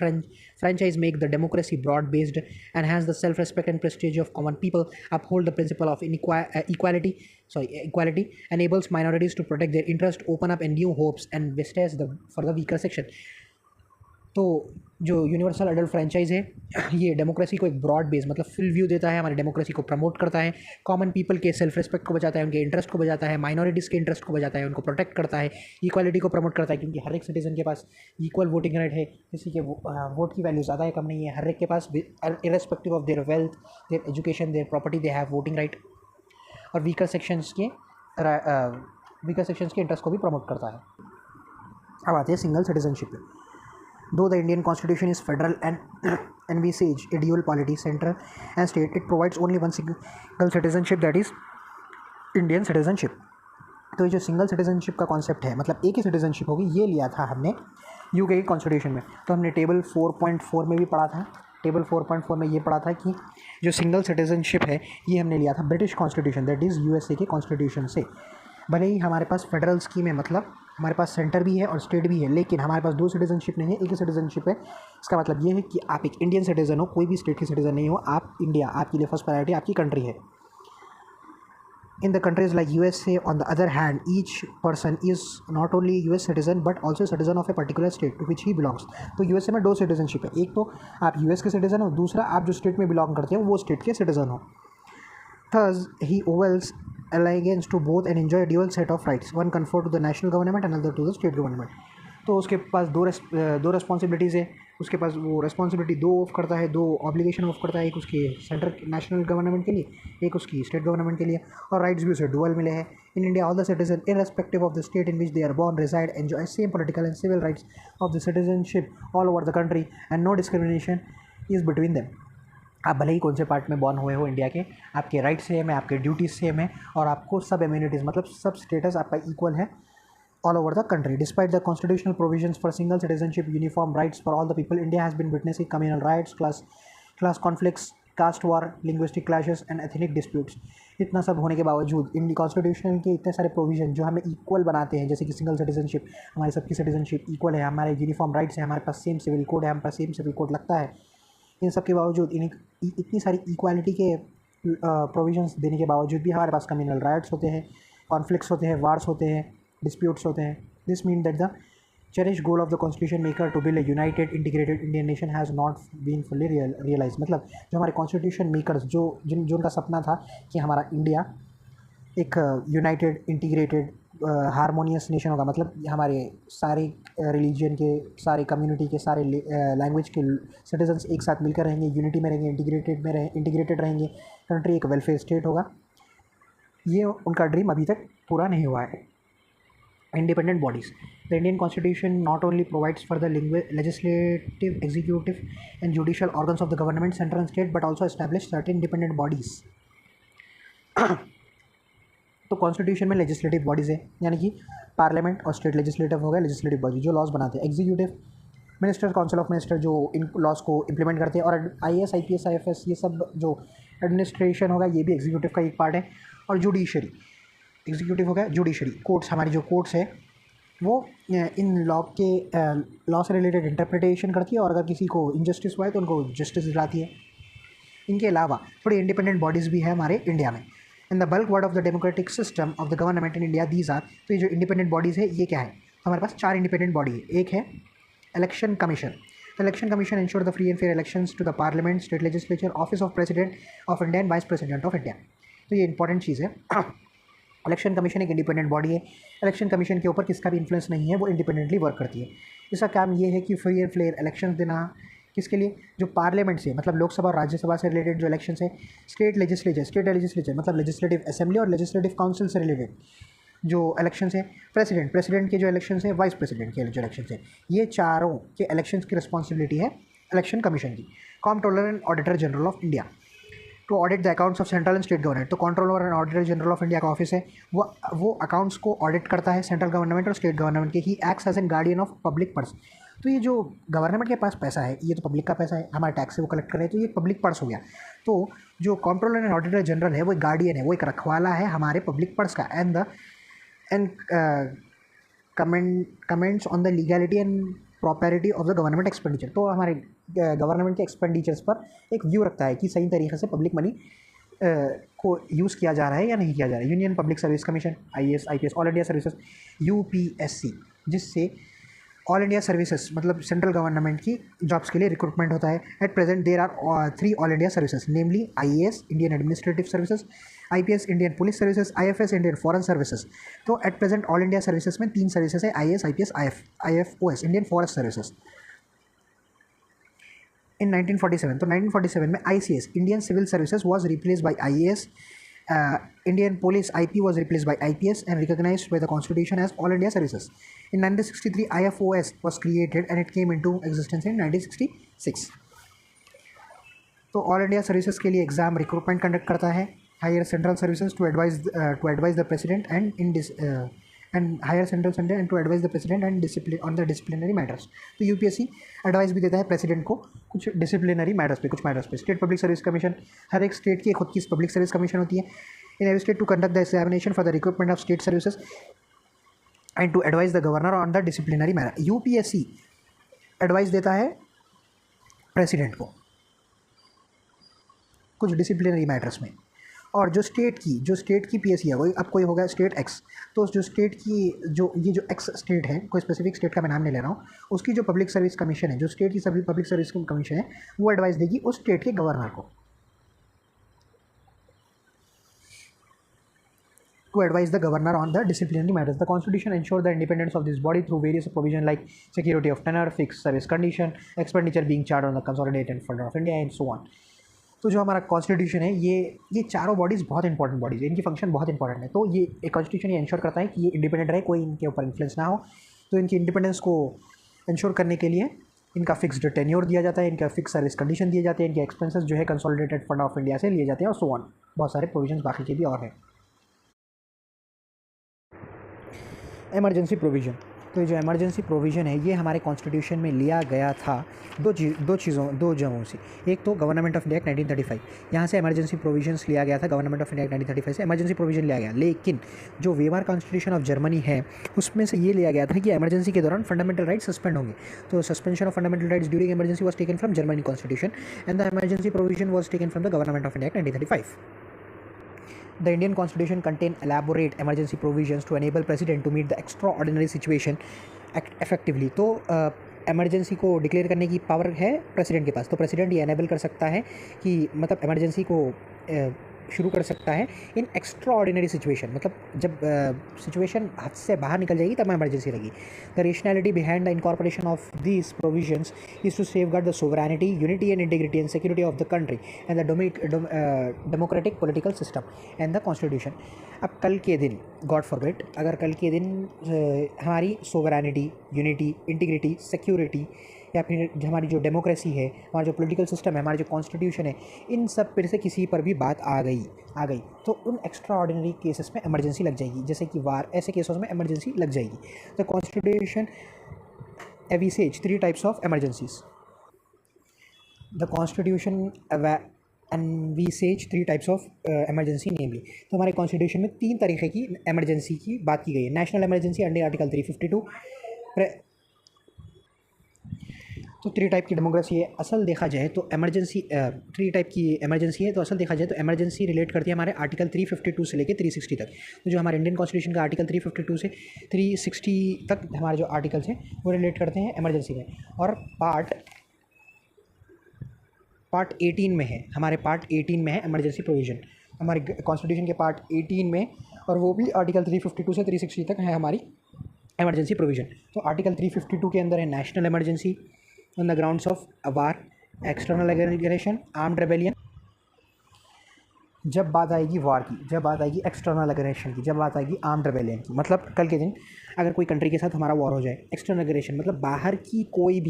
Speaker 1: franchise make the democracy broad based, enhance the self respect and prestige of common people, uphold the principle of equality, enables minorities to protect their interest, open up and new hopes and vistas for the weaker section। तो जो universal adult franchise है ये democracy को एक broad base मतलब full view देता है, हमारी डेमोक्रेसी को प्रमोट करता है, कॉमन पीपल के सेल्फ रिस्पेक्ट को बचाता है, उनके इंटरेस्ट को बचाता है, माइनॉरिटीज़ के इंटरेस्ट को बचाता है, उनको प्रोटेक्ट करता है, इक्वालिटी को प्रमोट करता है, क्योंकि हर एक सिटीजन के पास इक्वल वोटिंग राइट है, किसी के वोट की वैल्यू ज़्यादा है कम नहीं है, हर एक के पास irrespective of their wealth, their education, their property, they have voting right. और वीकर सेक्शंस के इंटरेस्ट को भी प्रमोट करता है। अब आते हैं सिंगल सिटीजनशिप पे। Though the Indian Constitution is federal and envisage a dual polity, central and state, it provides only one single citizenship, that is Indian citizenship। तो ये जो सिंगल सिटीजनशिप का कॉन्सेप्ट है, मतलब एक ही सिटीजनशिप होगी, ये लिया था हमने यूके की कॉन्स्टिट्यूशन में। तो हमने टेबल 4.4 में भी पढ़ा था, टेबल 4.4 में ये पढ़ा था कि जो सिंगल सिटीजनशिप है ये हमने लिया था British constitution, that is USA के कॉन्स्टिट्यूशन से। भले ही हमारे पास फेडरल स्कीम है, मतलब हमारे पास सेंटर भी है और स्टेट भी है, लेकिन हमारे पास दो सिटीजनशिप नहीं है, एक ही सिटीजनशिप है। इसका मतलब ये है कि आप एक इंडियन सिटीजन हो, कोई भी स्टेट के सिटीजन नहीं हो, आप इंडिया, आपके लिए फर्स्ट प्रायोरिटी आपकी कंट्री है। In the countries like USA, on the other hand, each person is not only US citizen but also citizen of a particular state to which he belongs। तो USA में दो citizenship है, एक तो आप US के citizen हो, दूसरा आप जो स्टेट में बिलोंग करते हो वो स्टेट के सिटीजन हो। Thus, he owes allegiance to both and enjoy a dual set of rights, one conferred to the national government and another to the state government। तो उसके पास दो रेस्पॉन्सिबिलिटीज़ है, उसके पास वो रेस्पॉन्सिबिलिटी दो ऑफ करता है, दो ऑब्लिगेशन ऑफ करता है, एक उसकी सेंट्रल नेशनल गवर्नमेंट के लिए, एक उसकी स्टेट गवर्नमेंट के लिए, और राइट्स भी उसे डुअल मिले हैं। In India all the citizen irrespective of the state in which they are born reside enjoy same political and civil rights of the citizenship all over the country and no discrimination is between them. आप भले ही कौन से part में born हुए हो India के, आपके rights same है, आपके ड्यूटीज़ सेम है, और आपको सब इम्यूनिटीज़ मतलब सब स्टेटस आपका इक्वल है all over the country। Despite the constitutional provisions for single citizenship, uniform rights for all the people, India has been witnessing communal riots, class conflicts, caste war, linguistic clashes and ethnic disputes। इतना सब होने के बावजूद Indian constitution के इतने सारे provision जो हमें इक्वल बनाते हैं, जैसे कि सिंगल सिटीजनशिप, हमारी सबकी सिटीजनशिप इक्वल है, हमारे यूनिफॉर्म राइट्स है, हमारे पास सेम सिविल कोड है, हमारे पास सेम सिविल कोड लगता है, इन सब के बावजूद इतनी सारी इक्वालिटी के प्रोविजंस देने के बावजूद भी हमारे पास कम्युनल राइट्स होते हैं, कॉन्फ्लिक्ट्स होते हैं, वार्स होते हैं, डिस्प्यूट्स होते हैं। This mean that the cherished goal of the constitution maker to build a united integrated Indian nation has not been fully realized। मतलब जो हमारे कॉन्स्टिट्यूशन मेकर्स जो उनका सपना था कि हमारा इंडिया एक यूनाइटेड इंटीग्रेटेड हारमोनियस नेशन होगा, मतलब हमारे सारे रिलीजन के, सारे कम्युनिटी के, सारे लैंग्वेज के सिटीजन्स एक साथ मिलकर रहेंगे, यूनिटी में रहेंगे, इंटीग्रेटेड रहेंगे, कंट्री एक वेलफेयर स्टेट होगा, ये उनका ड्रीम अभी तक पूरा नहीं हुआ है। Independent bodies। The Indian Constitution not only provides for the legislative, executive and judicial organs of the government, central and state, but also establish certain independent bodies। तो कॉन्स्टिट्यूशन में लेजिस्लेटिव बॉडीज़ है, यानी कि पार्लियामेंट और state legislative हो गया legislative body जो laws बनाते हैं, executive minister, council of minister जो इन लॉज को इम्प्लीमेंट करते हैं, और IAS IPS IFS ये सब जो एडमिनिस्ट्रेशन होगा ये भी एग्जीक्यूटिव का एक पार्ट है। और जुडिशरी, एग्जीक्यूटिव हो गया जुडिशरी, कोर्ट्स, हमारी जो कोर्ट्स है वो इन लॉ से रिलेटेड इंटरप्रिटेशन करती है, और अगर किसी को इनजस्टिस हुआ है तो उनको जस्टिस दिलाती है। इनके अलावा थोड़ी इंडिपेंडेंट बॉडीज़ भी है हमारे इंडिया में। In the bulk word of the democratic system of the government in India these are. तो ये जो इंडिपेंडेंट बॉडीज़ है ये क्या है, तो हमारे पास 4 इंडिपेंडेंट बॉडी है। एक है election commission. The election commission ensure the free and fair elections to the parliament, state legislature, office of president of India and vice president of India। तो ये इंपॉर्टेंट चीज़ है। इलेक्शन कमीशन एक independent body है, election commission के ऊपर किसका भी influence नहीं है, वो इंडिपेंडेंटली वर्क करती है। इसका काम ये है कि फ्री एंड फेयर इलेक्शन देना, किसके लिए, जो पार्लियामेंट से मतलब लोकसभा और राज्यसभा से रिलेटेड जो इलेक्शन है, स्टेट लेजिस्लेचर मतलब लेजिस्लेटिव असेंबली और लेजिस्लेटिव काउंसिल से रिलेटेड जो इलेक्शंस है, प्रेसिडेंट के जो इलेक्शंस है, वाइस प्रेसिडेंट के जो इलेक्शंस है, ये चारों के इलेक्शंस की रिस्पॉन्सिबिलिटी है इलेक्शन कमीशन की। Comptroller and auditor general of India to audit the accounts of central and state government. तो controller and auditor general of India का ऑफिस है, वो अकाउंट्स को ऑडिट करता है सेंट्रल गवर्नमेंट और स्टेट गवर्नमेंट के। He acts as an guardian of public purse. तो ये जो गवर्नमेंट के पास पैसा है, ये तो पब्लिक का पैसा है, हमारे टैक्स से वो कलेक्ट कर रहे हैं, तो ये पब्लिक पर्स हो गया। तो जो कंट्रोलर एंड ऑडिटर जनरल है वो एक गार्डियन है, वो एक रखवाला है हमारे पब्लिक पर्स का, and comments on the legality and propriety of the government expenditure. तो हमारे गवर्नमेंट के एक्सपेंडिचर्स पर एक व्यू रखता है कि सही तरीके से पब्लिक मनी को यूज़ किया जा रहा है या नहीं किया जा रहा है। Union public service commission, IAS, IPS, all India services, UPSC, जिससे ऑल इंडिया सर्विसेज मतलब सेंट्रल गवर्नमेंट की जॉब्स के लिए रिक्रूटमेंट होता है। At present there are 3 all India services, namely IAS, Indian administrative services, IPS, Indian police services, IFS, Indian foreign services. तो at present all India services में 3 services है, IAS, IPS, IFOS, Indian forest services. In 1947, तो 1947 में ICS, Indian civil services, was replace by IAS, Indian Police IP was replaced by IPS and recognized by the Constitution as All India Services. In 1963, IFOS was created and it came into existence in 1966. तो all India services के लिए exam recruitment conduct करता है higher central services to advise the president and higher central centre and to advise the president and discipline on the disciplinary matters. तो UPSC advice भी देता है president को कुछ डिसिप्लिनरी मैटर्स पे, कुछ मैटर्स पे। स्टेट पब्लिक सर्विस कमीशन, हर एक स्टेट की खुद की पब्लिक सर्विस कमीशन होती है। In every state to conduct the examination for the recruitment of state services and to advise the governor on the disciplinary matter. UPSC advice देता है president को कुछ डिसिप्लिनरी मैटर्स में। और जो स्टेट की PSC है, वही अब कोई होगा स्टेट X, तो जो स्टेट की ये जो X स्टेट है, कोई स्पेसिफिक स्टेट का मैं नाम नहीं ले रहा हूँ, उसकी जो पब्लिक सर्विस कमीशन है, जो स्टेट की सभी पब्लिक सर्विस कमीशन है, वो एडवाइस देगी उस स्टेट के गवर्नर को to advise the governor on the disciplinary matters. The Constitution ensures the independence of this body through various provisions like security of tenure, fixed service condition, expenditure being charged on the consolidated fund of India and so on. तो जो हमारा constitution है, ये चारों bodies बहुत important bodies है, इनकी function बहुत इंपॉर्टेंट है। तो ये कॉन्स्टिट्यूशन ये इंश्योर करता है कि ये इंडिपेंडेंट रहे, कोई इनके ऊपर इन्फ्लुएंस ना हो। तो इनकी इंडिपेंडेंस को इंश्योर करने के लिए इनका फिक्स्ड टेन्योर दिया जाता है, इनका फिक्स सर्विस कंडीशन दिए जाते हैं, इनके एक्सपेंसेस जो है कंसोलिडेटेड फंड ऑफ इंडिया से लिए जाते हैं और सो ऑन। बहुत सारे प्रोविजंस बाकी के भी और हैं। इमरजेंसी प्रोविज़न, तो ये जो इमरजेंसी प्रोविज़न है ये हमारे कॉन्स्टिट्यूशन में लिया गया था दो जगहों से। एक तो गवर्नमेंट ऑफ इंडिया एक्ट 1935, यहाँ से इमरजेंसी प्रोविजंस लिया गया था। गवर्नमेंट ऑफ इंडिया एक्ट 1935 से इमरजेंसी प्रोविज़न लिया गया। लेकिन जो वेमार कॉन्स्टिट्यूशन ऑफ जर्मनी है, उसमें से ये लिया गया था कि इमरजेंसी के दौरान फंडामेंटल राइट्स सस्पेंड होंगे। तो suspension of fundamental rights during emergency was taken from Germany constitution and the emergency provision was taken from the government of India act 1935. The Indian Constitution contains elaborate emergency provisions to enable President to meet the extraordinary situation effectively. तो emergency को declare करने की power है president के पास। तो president ये enable कर सकता है कि मतलब emergency को शुरू कर सकता है इन एक्स्ट्रा ऑर्डिनरी सिचुएशन, मतलब जब सिचुएशन हाथ से बाहर निकल जाएगी तब इमरजेंसी लगी। The rationality behind the incorporation of these provisions is to safeguard the sovereignty, unity and integrity and security of the country and the democratic political system and the constitution. अब कल के दिन, गॉड फॉरबिड, अगर कल के दिन हमारी sovereignty, unity, integrity, security या फिर हमारी जो डेमोक्रेसी है, हमारा जो पॉलिटिकल सिस्टम है, हमारा जो कॉन्स्टिट्यूशन है, इन सब पर से किसी पर भी बात आ गई तो उन एक्स्ट्रा ऑर्डिनरी केसेस में इमरजेंसी लग जाएगी, जैसे कि वार, ऐसे केसेस में इमरजेंसी लग जाएगी। The constitution envisages 3 types of emergencies. The constitution envisages 3 types of emergency namely. तो हमारे कॉन्स्टिट्यूशन में 3 तरीके की इमरजेंसी की बात की गई है। National emergency under article 352। तो 3 टाइप की डेमोक्रेसी है। असल देखा जाए तो इमरजेंसी 3 टाइप की इमरजेंसी है। तो असल देखा जाए तो इमरजेंसी रिलेट करती है हमारे आर्टिकल 352 से लेकर 360 तक। तो जो हमारे इंडियन कॉन्स्टिट्यूशन का आर्टिकल 352 से 360 तक हमारे जो आर्टिकल्स हैं वो रिलेट करते हैं इमरजेंसी में। और पार्ट 18 में है, हमारे पार्ट 18 में है इमरजेंसी प्रोविज़न, हमारे कॉन्स्टिट्यूशन के पार्ट 18 में, और वो भी आर्टिकल 352 से 360 तक है हमारी इमरजेंसी प्रोविज़न। तो आर्टिकल 352 के अंदर है national emergency on the grounds of war, external aggression, armed rebellion. जब बात आएगी वार की, जब बात आएगी एक्सटर्नल एग्रेशन की, जब बात आएगी आर्म्ड रेबेलियन की, मतलब कल के दिन अगर कोई कंट्री के साथ हमारा वॉर हो जाए, एक्सटर्नल एग्रेशन मतलब बाहर की कोई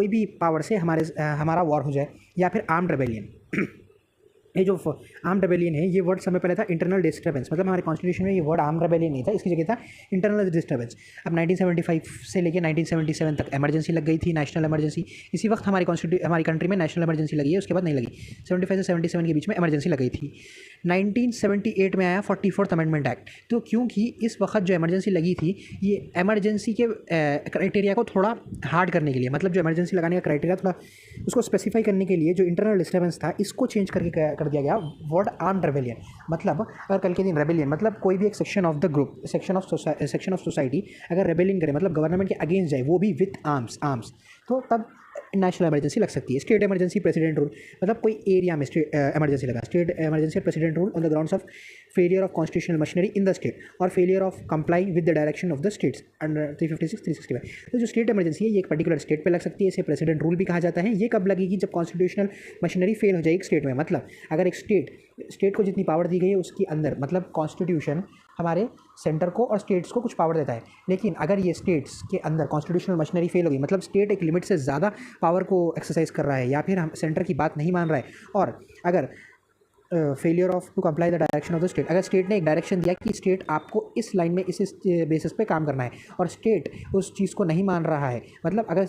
Speaker 1: भी पावर से हमारा वॉर हो जाए, या फिर आर्म्ड रेबेलियन ये जो आर्म रेबेलियन है, ये वर्ड समय पहले था इंटरनल डिस्टर्बेंस, मतलब हमारे कॉन्स्टिट्यूशन में ये वर्ड आर्म रेबेलियन नहीं था, इसकी जगह था इंटरनल डिस्टर्बेंस। अब 1975 से लेकर 1977 तक इमरजेंसी लग गई थी, नेशनल इमरजेंसी। इसी वक्त हमारी कंट्री में नेशनल इमरजेंसी लगी है, उसके बाद नहीं लगी। 75 से 77 के बीच में इमरजेंसी लग गई थी। 1978 में आया 44th अमेंडमेंट एक्ट। तो क्योंकि इस वक्त जो इमरजेंसी लगी थी, ये इमरजेंसी के क्राइटेरिया को थोड़ा हार्ड करने के लिए, मतलब जो इमरजेंसी लगाने का क्राइटेरिया थोड़ा उसको स्पेसिफाई करने के लिए, जो इंटरनल डिस्टर्बेंस था इसको चेंज करके कर दिया गया वर्ड आर्म्ड रेबेलियन। मतलब अगर कल के दिन रेबेलियन मतलब कोई भी एक section of the group, section of society अगर रेबेलियन करे, मतलब गवर्नमेंट के अगेंस्ट जाए, वो भी विथ आर्म्स, तो तब नेशनल इमरजेंसी लग सकती है। स्टेट इमरजेंसी प्रेसिडेंट रूल, मतलब कोई एरिया में स्टेट इमरजेंसी लगा, state emergency president rule on the grounds of failure of constitutional machinery in the state और failure of comply with the direction of the states under 356 365। तो जो state emergency है ये एक पर्टिकुलर स्टेट पे लग सकती है, इसे प्रेसिडेंट रूल भी कहा जाता है। ये कब लगेगी? जब कॉन्स्टिट्यूशनल मशीनरी फेल हो जाएगी स्टेट में। मतलब अगर एक स्टेट को जितनी पावर दी गई है उसके अंदर, मतलब कॉन्स्टिट्यूशन हमारे सेंटर को और स्टेट्स को कुछ पावर देता है, लेकिन अगर ये स्टेट्स के अंदर कॉन्स्टिट्यूशनल मशीनरी फेल होगी, मतलब स्टेट एक लिमिट से ज़्यादा पावर को एक्सरसाइज कर रहा है या फिर हम सेंटर की बात नहीं मान रहा है, और अगर failure of to comply the direction of the state, अगर स्टेट ने एक डायरेक्शन दिया कि स्टेट आपको इस लाइन में इस बेसिस पे काम करना है और स्टेट उस चीज़ को नहीं मान रहा है, मतलब अगर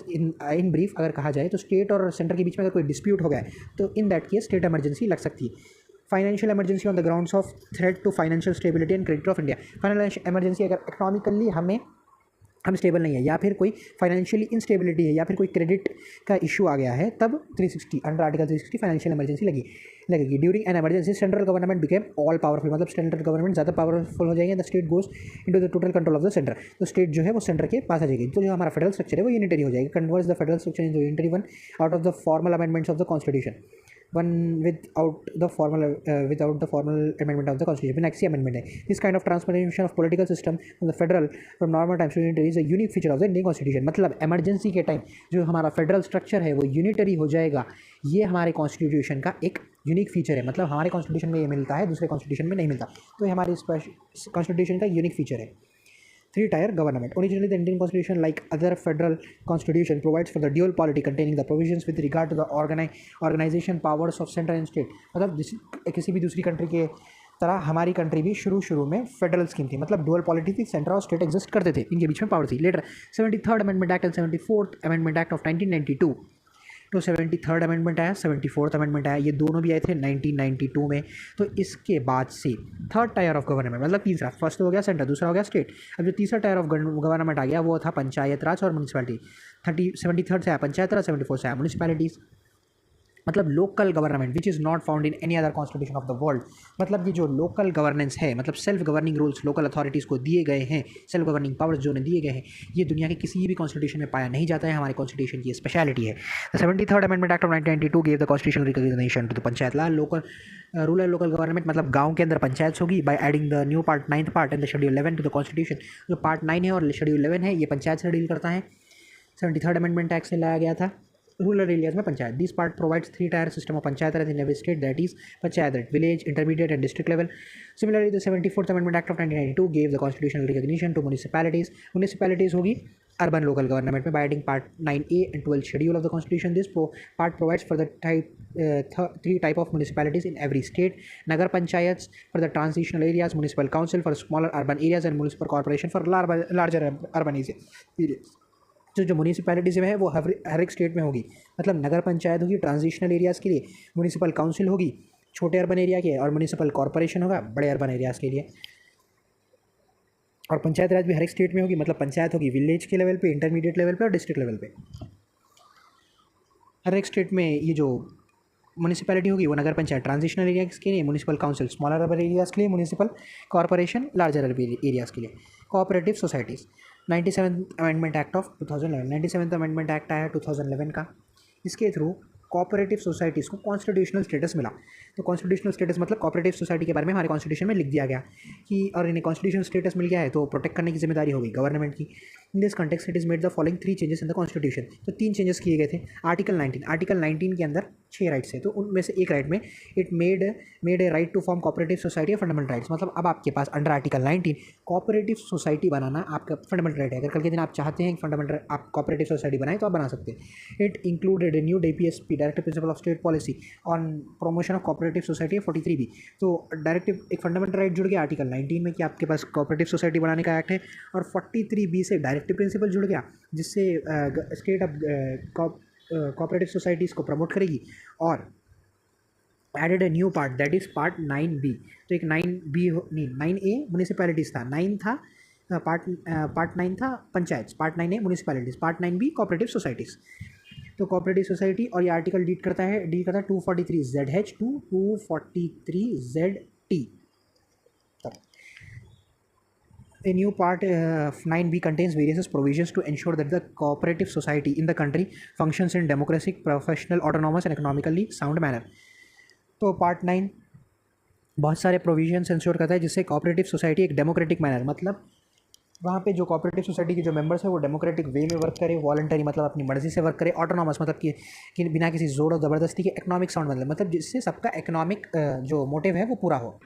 Speaker 1: इन ब्रीफ अगर कहा जाए तो स्टेट और सेंटर के बीच में अगर कोई डिस्प्यूट हो गया है तो in that case state emergency लग सकती है। Financial emergency on the grounds of threat to financial stability and credit of India. Financial emergency अगर इकोनॉमिकली हम स्टेबल नहीं है या फिर कोई फाइनेंशियली इंस्टेबिलिटी है या फिर कोई क्रेडिट का इशू आ गया है, तब 360 अंडर आर्टिकल 360 फाइनेंशियल इमरजेंसी लगेगी। During an emergency central government became all powerful, मतलब सेंट्रल गवर्नमेंट ज़्यादा पावरफुल हो जाएंगे, the state goes into the total control of the centre. तो स्टेट जो है वो सेंटर के पास आ जाएगी। तो जो हमारा फेडरल स्ट्रक्चर है वो यूनिटरी हो जाएगी। Converts the federal structure into unitary one out of the formal amendments of the constitution, one without the formal amendment of the constitution, Next amendment है। This kind of transformation of political system from the federal from normal times to unitary is a unique feature of the Indian constitution। मतलब emergency के time जो हमारा federal structure है वो unitary हो जाएगा, ये हमारे कॉन्स्टिट्यूशन का एक यूनिक फीचर है। मतलब हमारे कॉन्स्टिट्यूशन में ये मिलता है, दूसरे कॉन्स्टिट्यूशन में नहीं मिलता, तो ये हमारे कॉन्स्टिट्यूशन का यूनिक फीचर है। Three-tier government. Originally, the Indian Constitution, like other federal constitution, provides for the dual polity, containing the provisions with regard to the organization powers of center and state। मतलब किसी भी दूसरी country के तरह हमारी country भी शुरू में फेडरल स्कीम थी, मतलब डुअल पॉलिटी थी, सेंटर और स्टेट एग्जिस्ट करते थे, इनके बीच में पावर थी। Later 73rd amendment act and 74th amendment act of 1992, तो 73rd अमेंडमेंट आया, 74th अमेंडमेंट आया, ये दोनों भी आए थे 1992 में। तो इसके बाद से थर्ड टायर ऑफ गवर्नमेंट, मतलब तीसरा, फर्स्ट हो गया सेंटर, दूसरा हो गया स्टेट, अब जो तीसरा टायर ऑफ गवर्नमेंट आ गया वो था पंचायत राज और म्यूनसिपैलिटी। 73rd से आया पंचायत राज, 74 से आया म्यूनसिपैलिटीज़, मतलब local government which is not found in any other constitution of the world. मतलब ये जो लोकल गवर्नेंस है, मतलब self governing rules local authorities को दिए गए हैं, सेल्फ गवर्निंग पावर्स जो उन्हें दिए गए हैं, ये दुनिया के किसी भी कॉन्स्टिट्यूशन में पाया नहीं जाता है, हमारे कॉन्स्टिट्यूशन की स्पेशलिटी है। The 73rd amendment act of 1992 gave the constitutional recognition to the panchayat ला लोकल रूरल लोकल गवर्नमेंट, मतलब गाँव के अंदर पंचायत होगी by adding the new part 9th part and the schedule 11 to the constitution. जो पार्ट 9 है और शेड्यूल 11 है ये पंचायत से डील करता है। 73rd अमेंडमेंट एक्ट से लाया गया था रूरल एरियाज में panchayat. This part provides 3-tier system of panchayat raj in every state, that is panchayat raj village, intermediate and district level. Similarly the 74th amendment act of 1992 gave the constitutional recognition to municipalities. Municipalities होगी urban local government में by adding part 9A and 12th schedule of the constitution. This part provides for the three type of municipalities in every state: nagar panchayats for the transitional areas, municipal council for smaller urban areas and municipal corporation for larger urban areas। जो municipalities में है वो हर एक state में होगी, मतलब नगर पंचायत होगी transitional areas के लिए, म्यूनिसिपल काउंसिल होगी छोटे अर्बन एरिया के, और म्यूनिसिपल कॉर्पोरेशन होगा बड़े अर्बन एरियाज़ के लिए। और पंचायत राज भी हर एक स्टेट में होगी, मतलब पंचायत होगी विलेज के लेवल पे, इंटरमीडिएट लेवल पे और डिस्ट्रिक्ट लेवल पे। हर एक स्टेट में ये जो म्यूनिसिपैलिटी होगी वो नगर पंचायत ट्रांजिशनल एरियाज़ के लिए, municipal council smaller urban areas के लिए, municipal corporation larger urban areas के लिए। Cooperative societies, 97th amendment act of 2011, 97th amendment act आया 2011 का। इसके थ्रू कोऑपरेटिव सोसाइटीज़ को कॉन्स्टिट्यूशनल स्टेटस मिला। तो कॉन्स्टिट्यूशनल स्टेटस मतलब कोऑपरेटिव सोसाइटी के बारे में हमारे कॉन्स्टिट्यूशन में लिख दिया गया कि और इन्हें कॉन्स्टिट्यूशनल स्टेटस मिल गया है तो प्रोटेक्ट करने की जिम्मेदारी होगी गवर्नमेंट की। इन this context it is made the following 3 changes in the constitution. तो 3 चेंजेस किए गए थे। आर्टिकल 19 के अंदर 6 राइट्स है, तो उनमें से एक राइट में it made a right to form cooperative society of fundamental rights. मतलब अब आपके पास अंडर आर्टिकल 19 कोऑपरेटिव सोसाइटी बनाना आपका फंडामेंटल राइट है। अगर कल के दिन आप चाहते हैं कि फंडामेंटल आप कोऑपरेटिव सोसाइटी बनाएं तो आप बना सकते हैं। इट इंक्लूडेड ए न्यू की directive principle of state policy on promotion of cooperative society 43B। तो डायरेक्टिव एक फंडामेंटल राइट जुड़ गया आर्टिकल 19 में कि आपके पास कोऑपरेटिव सोसाइटी बनाने का एक्ट है, और 43B से डायरेक्टिव प्रिंसिपल जुड़ गया जिससे स्टेट अब कोऑपरेटिव सोसाइटीज़ को प्रमोट करेगी। और added a new part that is part 9B। तो एक 9B नहीं 9A म्यूनिसिपैलिटीज़ था, 9 था पार्ट 9 था panchayat, part 9A municipalities, part 9B cooperative societies. तो कोऑपरेटिव सोसाइटी, और ये आर्टिकल डील करता है 243ZH to 243ZT। A new part 9B contains various provisions to ensure that the cooperative society in the country functions in democratic, professional, autonomous and economically sound manner। तो part 9 बहुत सारे provisions ensure करता है जिससे cooperative society एक democratic manner, मतलब वहाँ पे जो कोऑपरेटिव सोसाइटी के जो मेंबर्स है वो डेमोक्रेटिक वे में वर्क करे, वॉलंटरी मतलब अपनी मर्जी से वर्क करे, ऑटोनॉमस मतलब कि बिना किसी जोर और ज़बरदस्ती के, इकोनॉमिक साउंड मतलब जिससे सबका इकोनॉमिक जो मोटिव है वो पूरा हो।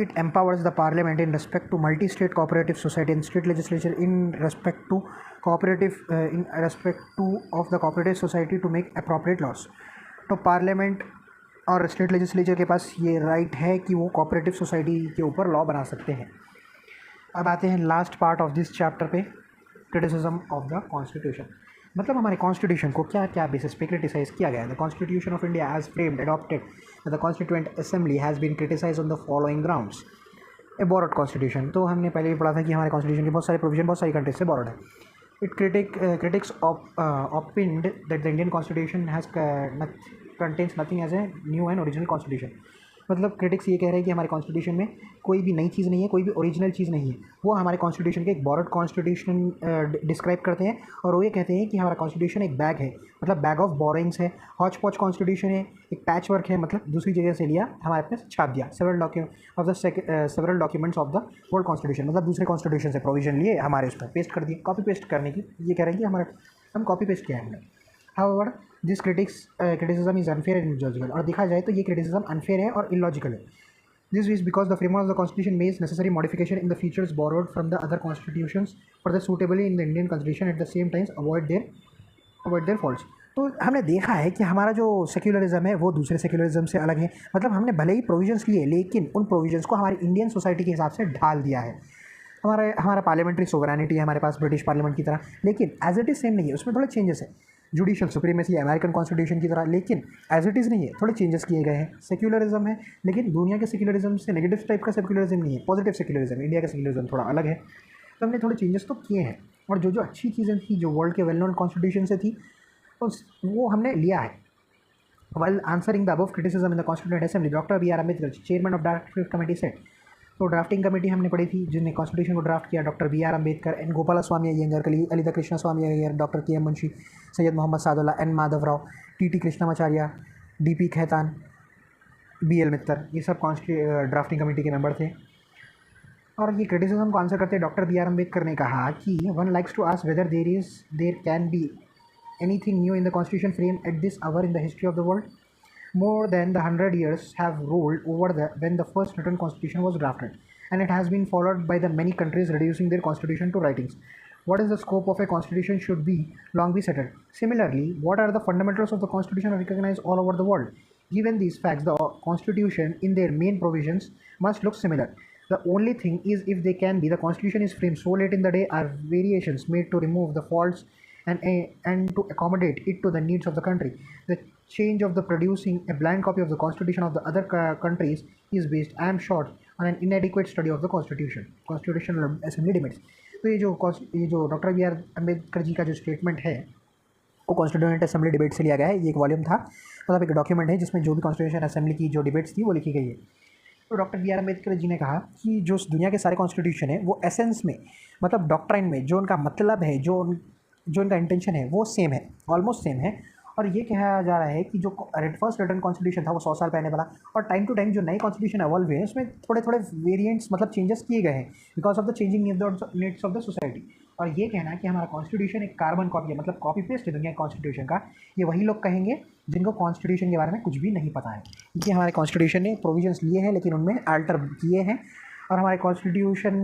Speaker 1: It empowers the parliament in respect to multi-state cooperative society and state legislature in respect to of the cooperative society to make appropriate laws। तो पार्लियामेंट और स्टेट लेजिस्लेचर के पास ये राइट है कि वो कोऑपरेटिव सोसाइटी के ऊपर लॉ बना सकते हैं। अब आते हैं last part of this chapter पे, क्रिटिसिज्म ऑफ द कॉन्स्टिट्यूशन। मतलब हमारे कॉन्स्टिट्यूशन को क्या क्या बेसिस पे क्रिटिसाइज़ किया गया है। The constitution of India as framed adopted the constituent assembly has been criticise on the following grounds. A borrowed constitution, तो हमने पहले भी पढ़ा था कि हमारे कॉन्स्टिट्यूशन के बहुत सारे प्रोविजन बहुत सारी कंट्रीज से बोरोड है। It critics opined that the Indian constitution contains nothing as a new and original constitution। मतलब क्रिटिक्स ये कह रहे हैं कि हमारे कॉन्स्टिट्यूशन में कोई भी नई चीज़ नहीं है, कोई भी ओरिजिनल चीज़ नहीं है। वो हमारे कॉन्स्टिट्यूशन के एक बोरोड कॉन्स्टिट्यूशन डिस्क्राइब करते हैं, और वो ये कहते हैं कि हमारा कॉन्स्टिट्यूशन एक बैग है, मतलब बैग ऑफ बोरिंग्स है, हॉच पॉच कॉन्स्टिट्यूशन है, एक पैच वर्क है, मतलब दूसरी जगह से लिया हमारे अपने छाप दिया, several documents of the world constitution, मतलब दूसरे कॉन्स्टिट्यूशन से प्रोविजन लिए हमारे उस पर पेस्ट कर दिए, कॉपी पेस्ट करने की ये कह रहे हैं कि हमारे हम कॉपी पेस्ट किया है हमने। However this criticism is unfair and illogical। और देखा जाए तो ये क्रिटिसिज्म अनफेयर है और इलॉजिकल है। This is because the framework of the constitution makes necessary modification in the features borrowed from the other constitutions for the suitably in the Indian constitution at the same times avoid their faults. तो हमने देखा है कि हमारा जो secularism है वो दूसरे सेक्युलरिज्म से अलग है। मतलब हमने भले ही प्रोविजंस लिए, लेकिन उन प्रोविजंस को हमारी इंडियन सोसाइटी के हिसाब से ढाल दिया है। हमारा पार्लियामेंट्री सोवरेनिटी है हमारे पास ब्रिटिश पार्लियामेंट की तरह, लेकिन एज इट इज़ सेम नहीं है, उसमें थोड़े चेंजेस है। जुडिशियल सुप्रीमेसी अमेरिकन कॉन्स्टिट्यूशन की तरह, लेकिन एज इट इज़ नहीं है, थोड़े चेंजेस किए गए हैं। सेक्युलरिज्म है, लेकिन दुनिया के सेक्युलरिज्म से नेगेटिव टाइप का सेक्युलरिज्म नहीं है, पॉजिटिव सेक्युलरिज्म। इंडिया का सेक्युलरिज्म थोड़ा अलग है, तो हमने थोड़े चेंजेस तो किए हैं। और जो अच्छी चीज़ें थी जो वर्ल्ड के वेल नोन कॉन्स्टिट्यूशन से थी वो हमने लिया है। While answering the above criticism in the Constituent Assembly, Dr. B.R. Ambedkar, chairman of drafting committee set. तो ड्राफ्टिंग कमेटी हमने पढ़ी थी जिन्हें कॉन्स्टिट्यूशन को ड्राफ्ट किया, doctor B R Ambedkar, N Gopalaswami Ayyangar, Lalita Krishnaswami Iyer, doctor K M Munshi, Syed Mohammad Saadulla, N Madhavrao, T Krishnamachari, D P. Khaitan, B L. Mitter, ये सब drafting committee के मेंबर थे। और ये क्रिटिसिज्म को आंसर करते डॉक्टर बी आर अम्बेडकर ने कहा कि one likes to ask whether there can be anything new in the constitution frame at this hour in the history of the world. More than the 100 years have rolled over when the first written constitution was drafted, and it has been followed by the many countries reducing their constitution to writings. What is the scope of a constitution should be long be settled. Similarly, what are the fundamentals of the constitution recognized all over the world? Given these facts, the constitution in their main provisions must look similar. The only thing is, if they can be, the constitution is framed so late in the day, are variations made to remove the faults and to accommodate it to the needs of the country. The change of the producing a blind copy of the constitution of the other countries is based, I am sure, on an inadequate study of the constitutional assembly debates। तो ये जो doctor B R Ambedkar ji का जो statement है वो constituent assembly debate से लिया गया है। ये एक वॉल्यूम था, मतलब एक डॉक्यूमेंट है जिसमें जो भी कॉन्स्टिट्यूशन असेंबली की जो डिबेट्स थी वो लिखी गई है। तो doctor B R Ambedkar ji ने कहा कि जो दुनिया के सारे कॉन्स्टिट्यूशन है वो एसेंस में, मतलब डॉक्ट्राइन में जो उनका मतलब है, जो इनका इंटेंशन है वो सेम है, ऑलमोस्ट सेम है। और ये कहा जा रहा है कि जो फर्स्ट रिटर्न कॉन्स्टिट्यूशन था वो 100 साल पहले वाला, और टाइम टू टाइम जो नए कॉन्स्टिट्यूशन एवॉल्व हुए हैं उसमें थोड़े थोड़े वेरिएंट्स, मतलब चेंजेस किए गए हैं because of the changing needs of the society. और ये कहना कि हमारा कॉन्स्टिट्यूशन एक कार्बन कॉपी है, मतलब कॉपी पेस्ट है दुनिया के कॉन्स्टिट्यूशन का, ये वही लोग कहेंगे जिनको कॉन्स्टिट्यूशन के बारे में कुछ भी नहीं पता है। क्योंकि हमारे कॉन्स्टिट्यूशन ने प्रोविजंस लिए हैं लेकिन उनमें अल्टर किए हैं, और हमारे कॉन्स्टिट्यूशन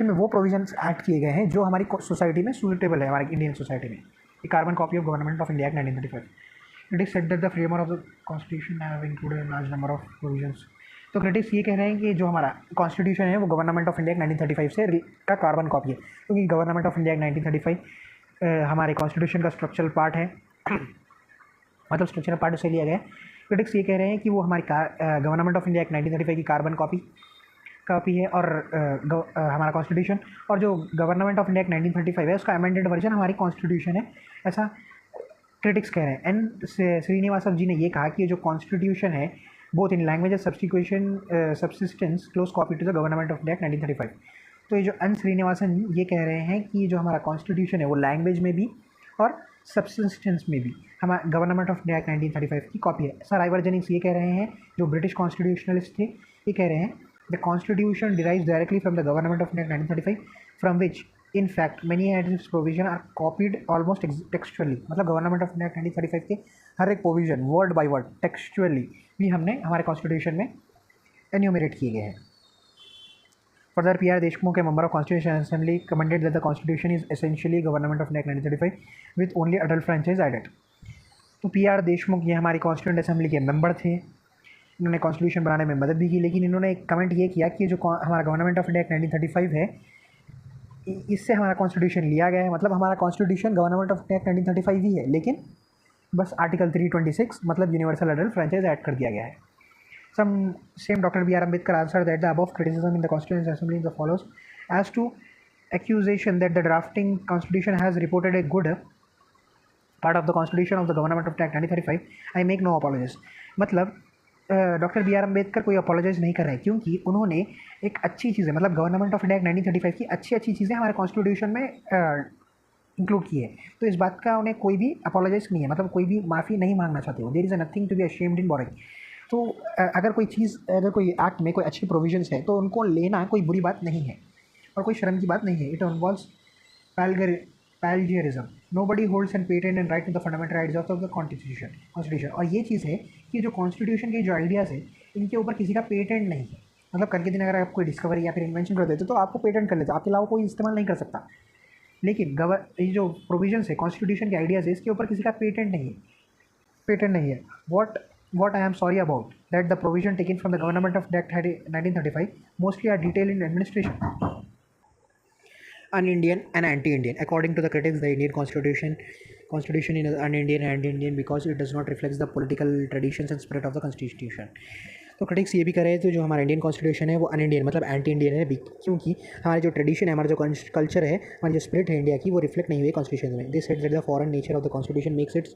Speaker 1: में वो प्रोविजंस ऐड किए गए हैं जो हमारी सोसाइटी में सूटेबल है, हमारी इंडियन सोसाइटी में। a carbon copy of Government of India Act 1935. It is said that the framer of the Constitution have included a large number of provisions. तो क्रिटिक्स ये कह रहे हैं कि जो हमारा कॉन्स्टिट्यूशन है वो गवर्नमेंट ऑफ इंडिया 1935 से का कार्बन कॉपी है, क्योंकि गवर्नमेंट ऑफ इंडिया 1935 हमारे कॉन्स्टिट्यूशन का स्ट्रक्चरल पार्ट है मतलब स्ट्रक्चरल पार्ट उसे लिया गया है। क्रिटिक्स ये कह रहे हैं कि वो हमारी गवर्नमेंट ऑफ इंडिया 1935 की कार्बन कॉपी है और हमारा कॉन्स्टिट्यूशन, और जो गवर्नमेंट ऑफ इंडिया 1935 है उसका अमेंडेड वर्जन हमारी कॉन्स्टिट्यूशन है, ऐसा क्रिटिक्स कह रहे हैं। एन श्रीनिवासन जी ने ये कहा कि जो कॉन्स्टिट्यूशन है both in language subsistence close copy to the government of India 1935। तो ये जो एन श्रीनिवासन ये कह रहे हैं कि जो हमारा कॉन्स्टिट्यूशन है वो लैंग्वेज में भी और सब्सिस्टेंस में भी हमारा गवर्नमेंट ऑफ इंडिया 1935 की कॉपी है। सर आइवर्जेनिक्स ये कह रहे हैं, जो ब्रिटिश कॉन्स्टिट्यूशनलिस्ट थे, ये कह रहे हैं the constitution derives directly from the government of India 1935 from which in fact many additives provision are copied almost textually. मतलब गवर्नमेंट ऑफ इंडिया 1935 के हर एक provision word by word textually भी हमने हमारे कॉन्स्टिट्यूशन में एन्यूमरेट किए गए हैं। Further P R Deshmukh, a member of constitution assembly, commented that the constitution is essentially government of India 1935 with only adult franchise added. तो पी आर देशमुख ये हमारी कॉन्स्टिट्यूंट असेंबली के मेंबर थे, इन्होंने कॉन्स्टिट्यूशन बनाने में मदद भी की, लेकिन इन्होंने एक कमेंट ये किया कि जो हमारा गवर्नमेंट ऑफ इंडिया 1935 है इससे हमारा कॉन्स्टिट्यूशन लिया गया है। मतलब हमारा कॉन्स्टिट्यूशन गवर्नमेंट ऑफ इंडिया 1935 ही है, लेकिन बस आर्टिकल 326 मतलब यूनिवर्सल अडल्ट फ्रेंचाइज ऐड कर दिया गया है। Same Dr. B.R. Ambedkar answered that the above criticism in the Constituent Assembly is as follows: as to accusation that the drafting Constitution has reported a good part of the Constitution of the Government of Act 1935, I make no apologies। मतलब doctor B R Ambedkar कोई apologise नहीं कर रहे हैं, क्योंकि उन्होंने एक अच्छी चीज़ें मतलब गवर्नमेंट ऑफ इंडिया 1935 की अच्छी चीज़ें हमारे कॉन्स्टिट्यूशन में इंक्लूड की है। तो इस बात का उन्हें कोई भी अपोलोजाइज नहीं है, मतलब कोई भी माफ़ी नहीं मांगना चाहते हो। There is nothing to be ashamed in boring. तो अगर कोई एक्ट में कोई अच्छी प्रोविजंस है तो उनको लेना कोई बुरी बात नहीं है और कोई शर्म की बात नहीं है। It involves plagiarism, nobody holds and patent and right to the fundamental rights of the constitution. और ये चीज़ है कि जो कॉन्स्टिट्यूशन के जो आइडियाज़ है इनके ऊपर किसी का पेटेंट नहीं है। मतलब कल के दिन अगर आप कोई डिस्कवरी या फिर इन्वेंशन कर देते तो आपको पेटेंट कर लेते, आपके अलावा कोई इस्तेमाल नहीं कर सकता। लेकिन ये जो प्रोविजंस है कॉन्स्टिट्यूशन के आइडियाज़ है इसके ऊपर किसी का पेटेंट नहीं है। What I am sorry about that the provision taken from the government of Act 1935 mostly are detailed in administration, un-Indian and anti-Indian. According to the critics, the Indian constitution is un-Indian and anti-Indian because it does not reflect the political traditions and spirit of the constitution. तो critics ये भी कर रहे थे जो हमारा Indian constitution है वो अन इंडियन मतलब एंटी इंडियन है, क्योंकि हमारी जो ट्रेडिशन है, हमारा जो कल्चर है, हमारी जो स्पिरिट है इंडिया की वो रिफ्लेक्ट नहीं हुई कॉन्स्टिट्यूशन में। This said that the foreign nature of the constitution makes its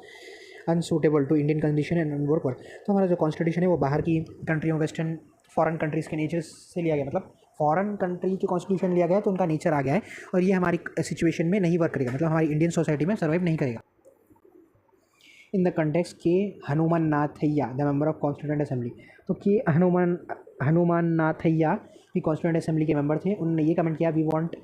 Speaker 1: unsuitable to Indian condition and work work. तो हमारा जो कॉन्स्टिट्यूशन है वो बाहर की कंट्रियों वेस्टर्न फॉरेन कंट्रीज़ के नेचर से लिया गया, मतलब फॉरेन कंट्री की कॉन्स्टिट्यूशन लिया गया तो उनका नेचर आ गया है और ये हमारी सिचुएशन में नहीं वर्क करेगा, मतलब हमारी इंडियन सोसाइटी में सर्वाइव नहीं करेगा। इन the context K Hanumanthaiya the member of constituent assembly, तो के हनुमान नाथैया भी कॉन्स्टिट्यूएंट असेंबली के मेंबर थे। उन्होंने ये कमेंट किया, we want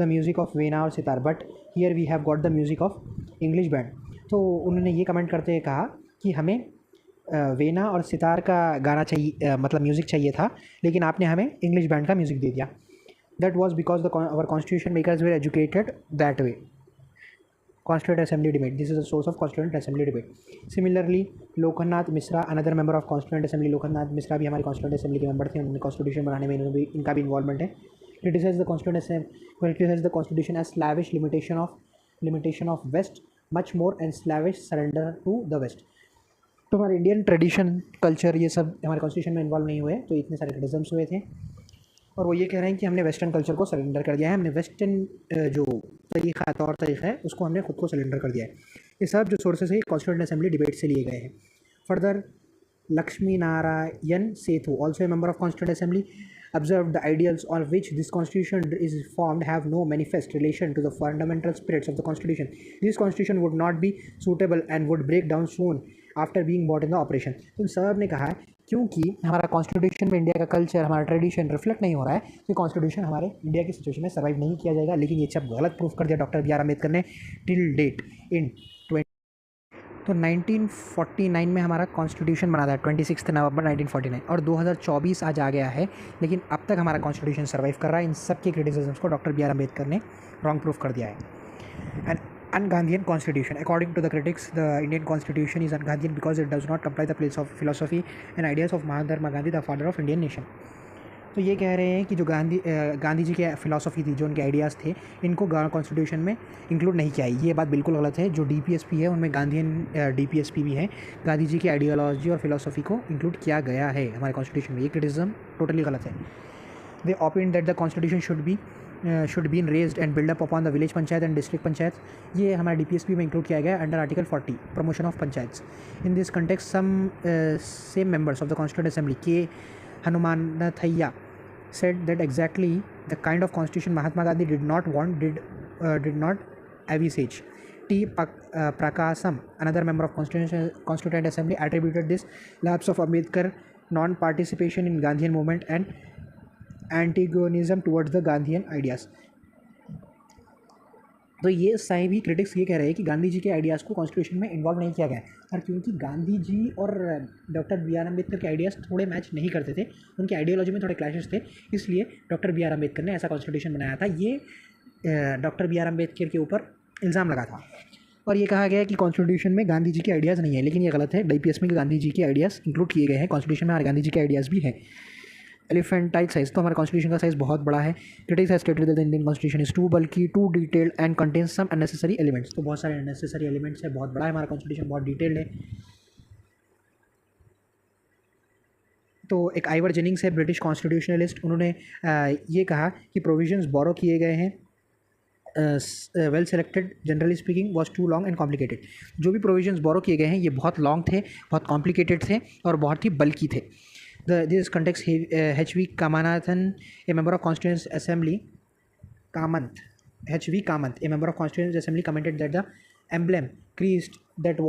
Speaker 1: the music of veena और sitar but here we have got the music of English band. तो उन्होंने ये कमेंट करते हुए कहा कि हमें वीणा और सितार का गाना चाहिए, मतलब म्यूज़िक चाहिए था, लेकिन आपने हमें इंग्लिश बैंड का म्यूज़िक दे दिया। That was because our constitution makers were educated that way. Constituent Assembly debate. This is a source of Constituent Assembly debate. Similarly, Loknath Misra, another member of Constituent Assembly, Loknath Misra भी हमारे Constituent Assembly के member थे, उन्होंने constitution बनाने में इनका भी involvement है। Criticize the Constitution as slavish limitation of West, much more and slavish surrender to the West. तो हमारे इंडियन ट्रेडिशन कल्चर ये सब हमारे कॉन्स्टिट्यूशन में इन्वॉल्व नहीं हुए, तो इतने सारे क्रिटिसिज्म्स हुए थे और वो ये कह रहे हैं कि हमने वेस्टर्न कल्चर को सरेंडर कर दिया है, हमने वेस्टर्न जो तौर तरीक़ा है उसको हमने खुद को सरेंडर कर दिया है। ये सब जो सोर्सेस है कॉन्स्टिट्यूएंट असेंबली डिबेट से लिए गए हैं। Further Lakshmi Narayan Setu, also a member of constituent assembly, observed the ideals on which this constitution is formed have no manifest relation to the fundamental spirits of the constitution. This constitution would not be suitable and would break down soon after being brought in the operation. तो सब ने कहा है क्योंकि हमारा constitution में India का culture, हमारा ट्रेडिशन रिफ्लेक्ट नहीं हो रहा है, तो कॉन्स्टिट्यूशन हमारे इंडिया की सिचुएशन में सर्वाइव नहीं किया जाएगा। लेकिन ये सब गलत प्रूफ कर दिया डॉक्टर बी आर अम्बेडकर ने टिल डेट इन 20। तो 1949 में हमारा कॉन्स्टिट्यूशन बना था, 26 नवंबर 1949, और 2024 आज आ गया है, लेकिन अब तक हमारा कॉन्स्टिट्यूशन सर्वाइव कर रहा है। इन सब के क्रिटिसिज्म्स को डॉक्टर बी आर अम्बेडकर ने रॉन्ग प्रूफ कर दिया है। And Un-Gandhian constitution. According to the critics, the Indian constitution is un-Gandhian because it does not comply the place of philosophy and ideas of Mahatma Gandhi, the father of Indian nation. तो ये कह रहे हैं कि जो गांधी जी की philosophy थी, जो उनके आइडियाज़ थे, इनको कॉन्स्टिट्यूशन में इंक्लूड नहीं किया है। ये बात बिल्कुल गलत है। जो डीपीएसपी है उनमें गांधीयन डीपीएसपी भी है। गांधी जी की आइडियोलॉजी और फिलोसफी को इंक्लूड किया गया है हमारे कॉन्स्टिट्यूशन में। ये क्रिटिसिज्म टोटली गलत है। They opine that the constitution should be raised and build up upon the village panchayat and district panchayat. ये हमारे डीपीएसपी में इंक्लूड किया गया है under article 40 promotion of panchayats. In this context some same members of the constituent assembly K Hanumanthaiya said that exactly the kind of constitution Mahatma Gandhi did not want did not envisage. T. Prakasam, another member of Constituent Assembly, attributed this lapse of Ambedkar non-participation in Gandhian movement and antagonism towards the Gandhian ideas. तो ये सभी critics ये कह रहे हैं कि गांधी जी के ideas को कॉन्स्टिट्यूशन में इन्वॉल्व नहीं किया गया और क्योंकि गांधी जी और डॉक्टर बी आर अम्बेडकर के आइडियाज़ थोड़े मैच नहीं करते थे, उनकी आइडियोलॉजी में थोड़े क्लैशेस थे, इसलिए डॉक्टर बी आर अम्बेडकर ने ऐसा कॉन्स्टिट्यूशन बनाया था। ये डॉक्टर बी आर अम्बेडकर के ऊपर इल्ज़ाम लगा था और ये कहा गया है कि कॉन्स्टिट्यूशन में गांधी जी के आइडियाज़ नहीं है, लेकिन ये गलत है। डीपीएस में गांधी जी के आइडियाज़ इंक्लूड किए गए हैं कॉन्स्टिट्यूशन में और गांधी जी के आइडियाज़ भी हैं। एलिफेंटाइल साइज, तो हमारे कॉन्स्टिट्यूशन का साइज़ बहुत बड़ा है। Critics have stated that the Indian constitution is too bulky, too detailed and contains some unnecessary elements. तो बहुत सारे अननेसेसरी एलिमेंट्स है, बहुत बड़ा है हमारा कॉन्स्टिट्यूशन, बहुत डिटेल्ड है। तो एक आइवर जेनिंग्स है ब्रिटिश कॉन्स्टिट्यूशनलिस्ट, उन्होंने ये कहा कि प्रोविजंस बोरो किए गए हैं well selected generally speaking was too long and complicated. जो भी प्रोविजंस बोरो किए गए हैं ये बहुत लॉन्ग थे, बहुत कॉम्प्लिकेटेड थे और बहुत ही बल्कि थे। This context, H.V. Kamanathan, a member of Constituent Assembly, H.V. Kamath, a member of Constituent Assembly, commented that the emblem creased that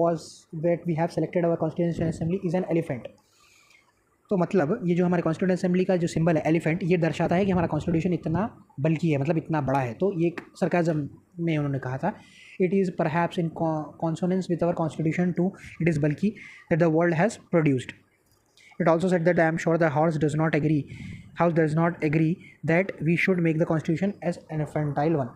Speaker 1: we have selected our Constituent Assembly is an elephant. तो मतलब ये जो हमारे constituent assembly का जो symbol है elephant, ये दर्शाता है कि हमारा कॉन्स्टिट्यूशन इतना बल्कि है, मतलब इतना बड़ा है। तो ये एक सरकाज़म में उन्होंने कहा था, it is perhaps in consonance with our constitution to it is bulky that the world has produced. It also said that I am sure the House does not agree that we should make the Constitution as an infantile one.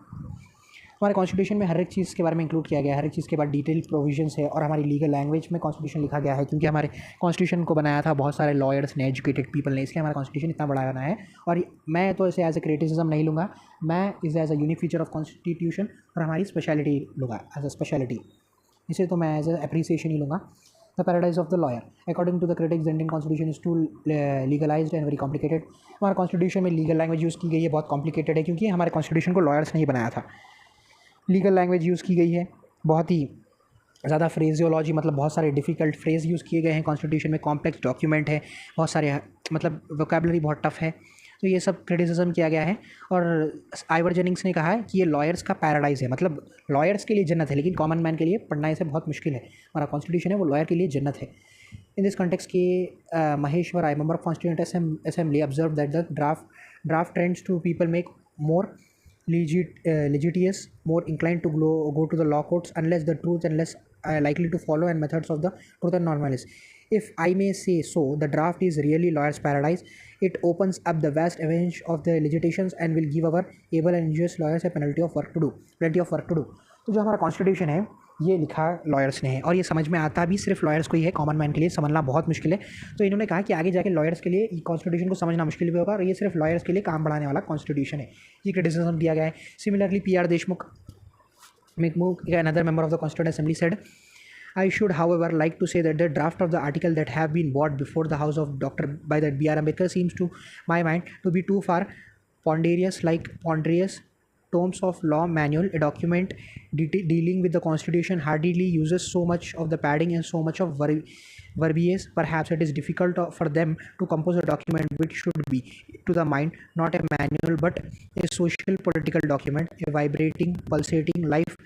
Speaker 1: हमारे constitution में हर एक चीज़ के बारे में include किया गया है, हर एक चीज़ के बाद डिटेल प्रोविजंस है और हमारी लीगल लैंग्वेज में कॉन्स्टिट्यूशन लिखा गया है, क्योंकि हमारे कॉन्स्टिट्यूशन को बनाया था बहुत सारे लॉयर्स ने, एजुकेटेड पीपल ने, इसलिए हमारा कॉन्स्टिट्यूशन इतना बड़ा बना है। और मैं तो इसे एज ए क्रिटिसिज्म नहीं लूँगा, मैं इसे as a unique feature of constitution और हमारी स्पेशलिटी लूँगा, एज अ स्पेशलिटी। इसे तो मैं एज ए अप्रिसिएशन ही लूँगा। The paradise of the lawyer. According to the critics, the Indian constitution is too legalized and very complicated. हमारे constitution में legal language use की गई है, बहुत कॉम्प्लिकेटेड है, क्योंकि हमारे कॉन्स्टिट्यूशन को लॉयर्स ने ही बनाया था। लीगल लैंग्वेज यूज़ की गई है, बहुत ही ज़्यादा फ्रेजियोलॉजी, मतलब बहुत सारे डिफ़िकल्ट फ्रेज यूज़ किए गए हैं कॉन्स्टिट्यूशन में। कॉम्प्लेक्स डॉक्यूमेंट है, बहुत सारे मतलब वोकैबुलरी बहुत टफ है। तो ये सब क्रिटिसिज्म किया गया है और आइवर जेनिंग्स ने कहा है कि ये लॉयर्स का पैराडाइज है, मतलब लॉयर्स के लिए जन्नत है, लेकिन कॉमन मैन के लिए पढ़ना इसे बहुत मुश्किल है। हमारा कॉन्स्टिट्यूशन है वो लॉयर के लिए जन्नत है। इन this context K Maheshwari, member of constituent assembly, observe that the draft trends to people make more litigious, more inclined to go to the law courts unless the truth and less likely to follow and methods of the truth and normalist. If I may say so, the draft is really lawyer's paradise. It opens up the vast range of the litigations and will give our able and ingenious lawyers a plenty of work to do. तो जो हमारा constitution है ये लिखा lawyers ने है और ये समझ में आता भी सिर्फ लॉयर्स को ही है, कॉमन मैन के लिए समझना बहुत मुश्किल है। तो इन्होंने कहा कि आगे जाके लॉयर्स के लिए कॉन्स्टिट्यूशन को समझना मुश्किल भी होगा और ये सिर्फ लॉयर्स के लिए काम बढ़ाने वाला कॉन्स्टिट्यूशन है। ये क्रिटिसिज्म दिया गया है। Similarly PR Deshmukh, another member of the Constituent Assembly, said, I should, however, like to say that the draft of the article that have been brought before the House of by the B.R. Ambedkar seems to my mind to be too far ponderous tomes of law manual. A document dealing with the Constitution hardly uses so much of the padding and so much of verbiage. Perhaps it is difficult for them to compose a document which should be, to the mind, not a manual but a social political document, a vibrating, pulsating, life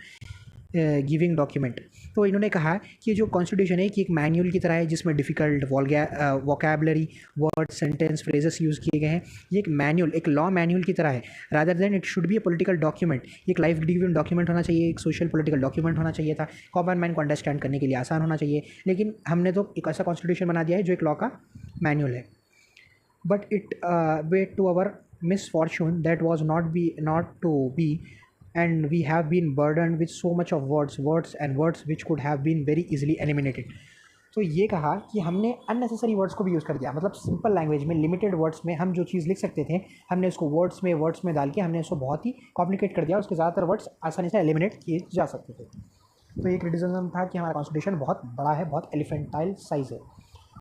Speaker 1: giving document. तो इन्होंने कहा कि जो constitution है कि एक manual की तरह है जिसमें difficult vocabulary, word, sentence, phrases use किए गए हैं। ये एक मैनुअल, एक लॉ मैनुअल की तरह है, rather than it should be A political document. एक लाइफ गिविंग डॉक्यूमेंट होना चाहिए, एक सोशल पॉलिटिकल डॉक्यूमेंट होना चाहिए था, कॉमन मैन को अंडरस्टैंड करने के लिए आसान होना चाहिए। लेकिन हमने तो एक ऐसा कॉन्स्टिट्यूशन बना दिया है जो एक लॉ का मैनुअल है। But it wait to our misfortune that was not to be and we have been burdened with so much of words which could have been very easily eliminated. तो ये कहा कि हमने अननेसेसरी वर्ड्स को भी use कर दिया, मतलब सिंपल लैंग्वेज में लिमिटेड वर्ड्स में हम जो चीज़ लिख सकते थे हमने उसको वर्ड्स में डाल के हमने उसको बहुत ही कॉम्प्लिकेट कर दिया, उसके ज़्यादातर वर्ड्स आसानी से एलिमिनेट किए जा सकते थे। तो ये क्रिटिसिज्म था कि हमारा कॉन्स्टिट्यूशन बहुत बड़ा है, बहुत एलिफेंटाइल साइज़ है।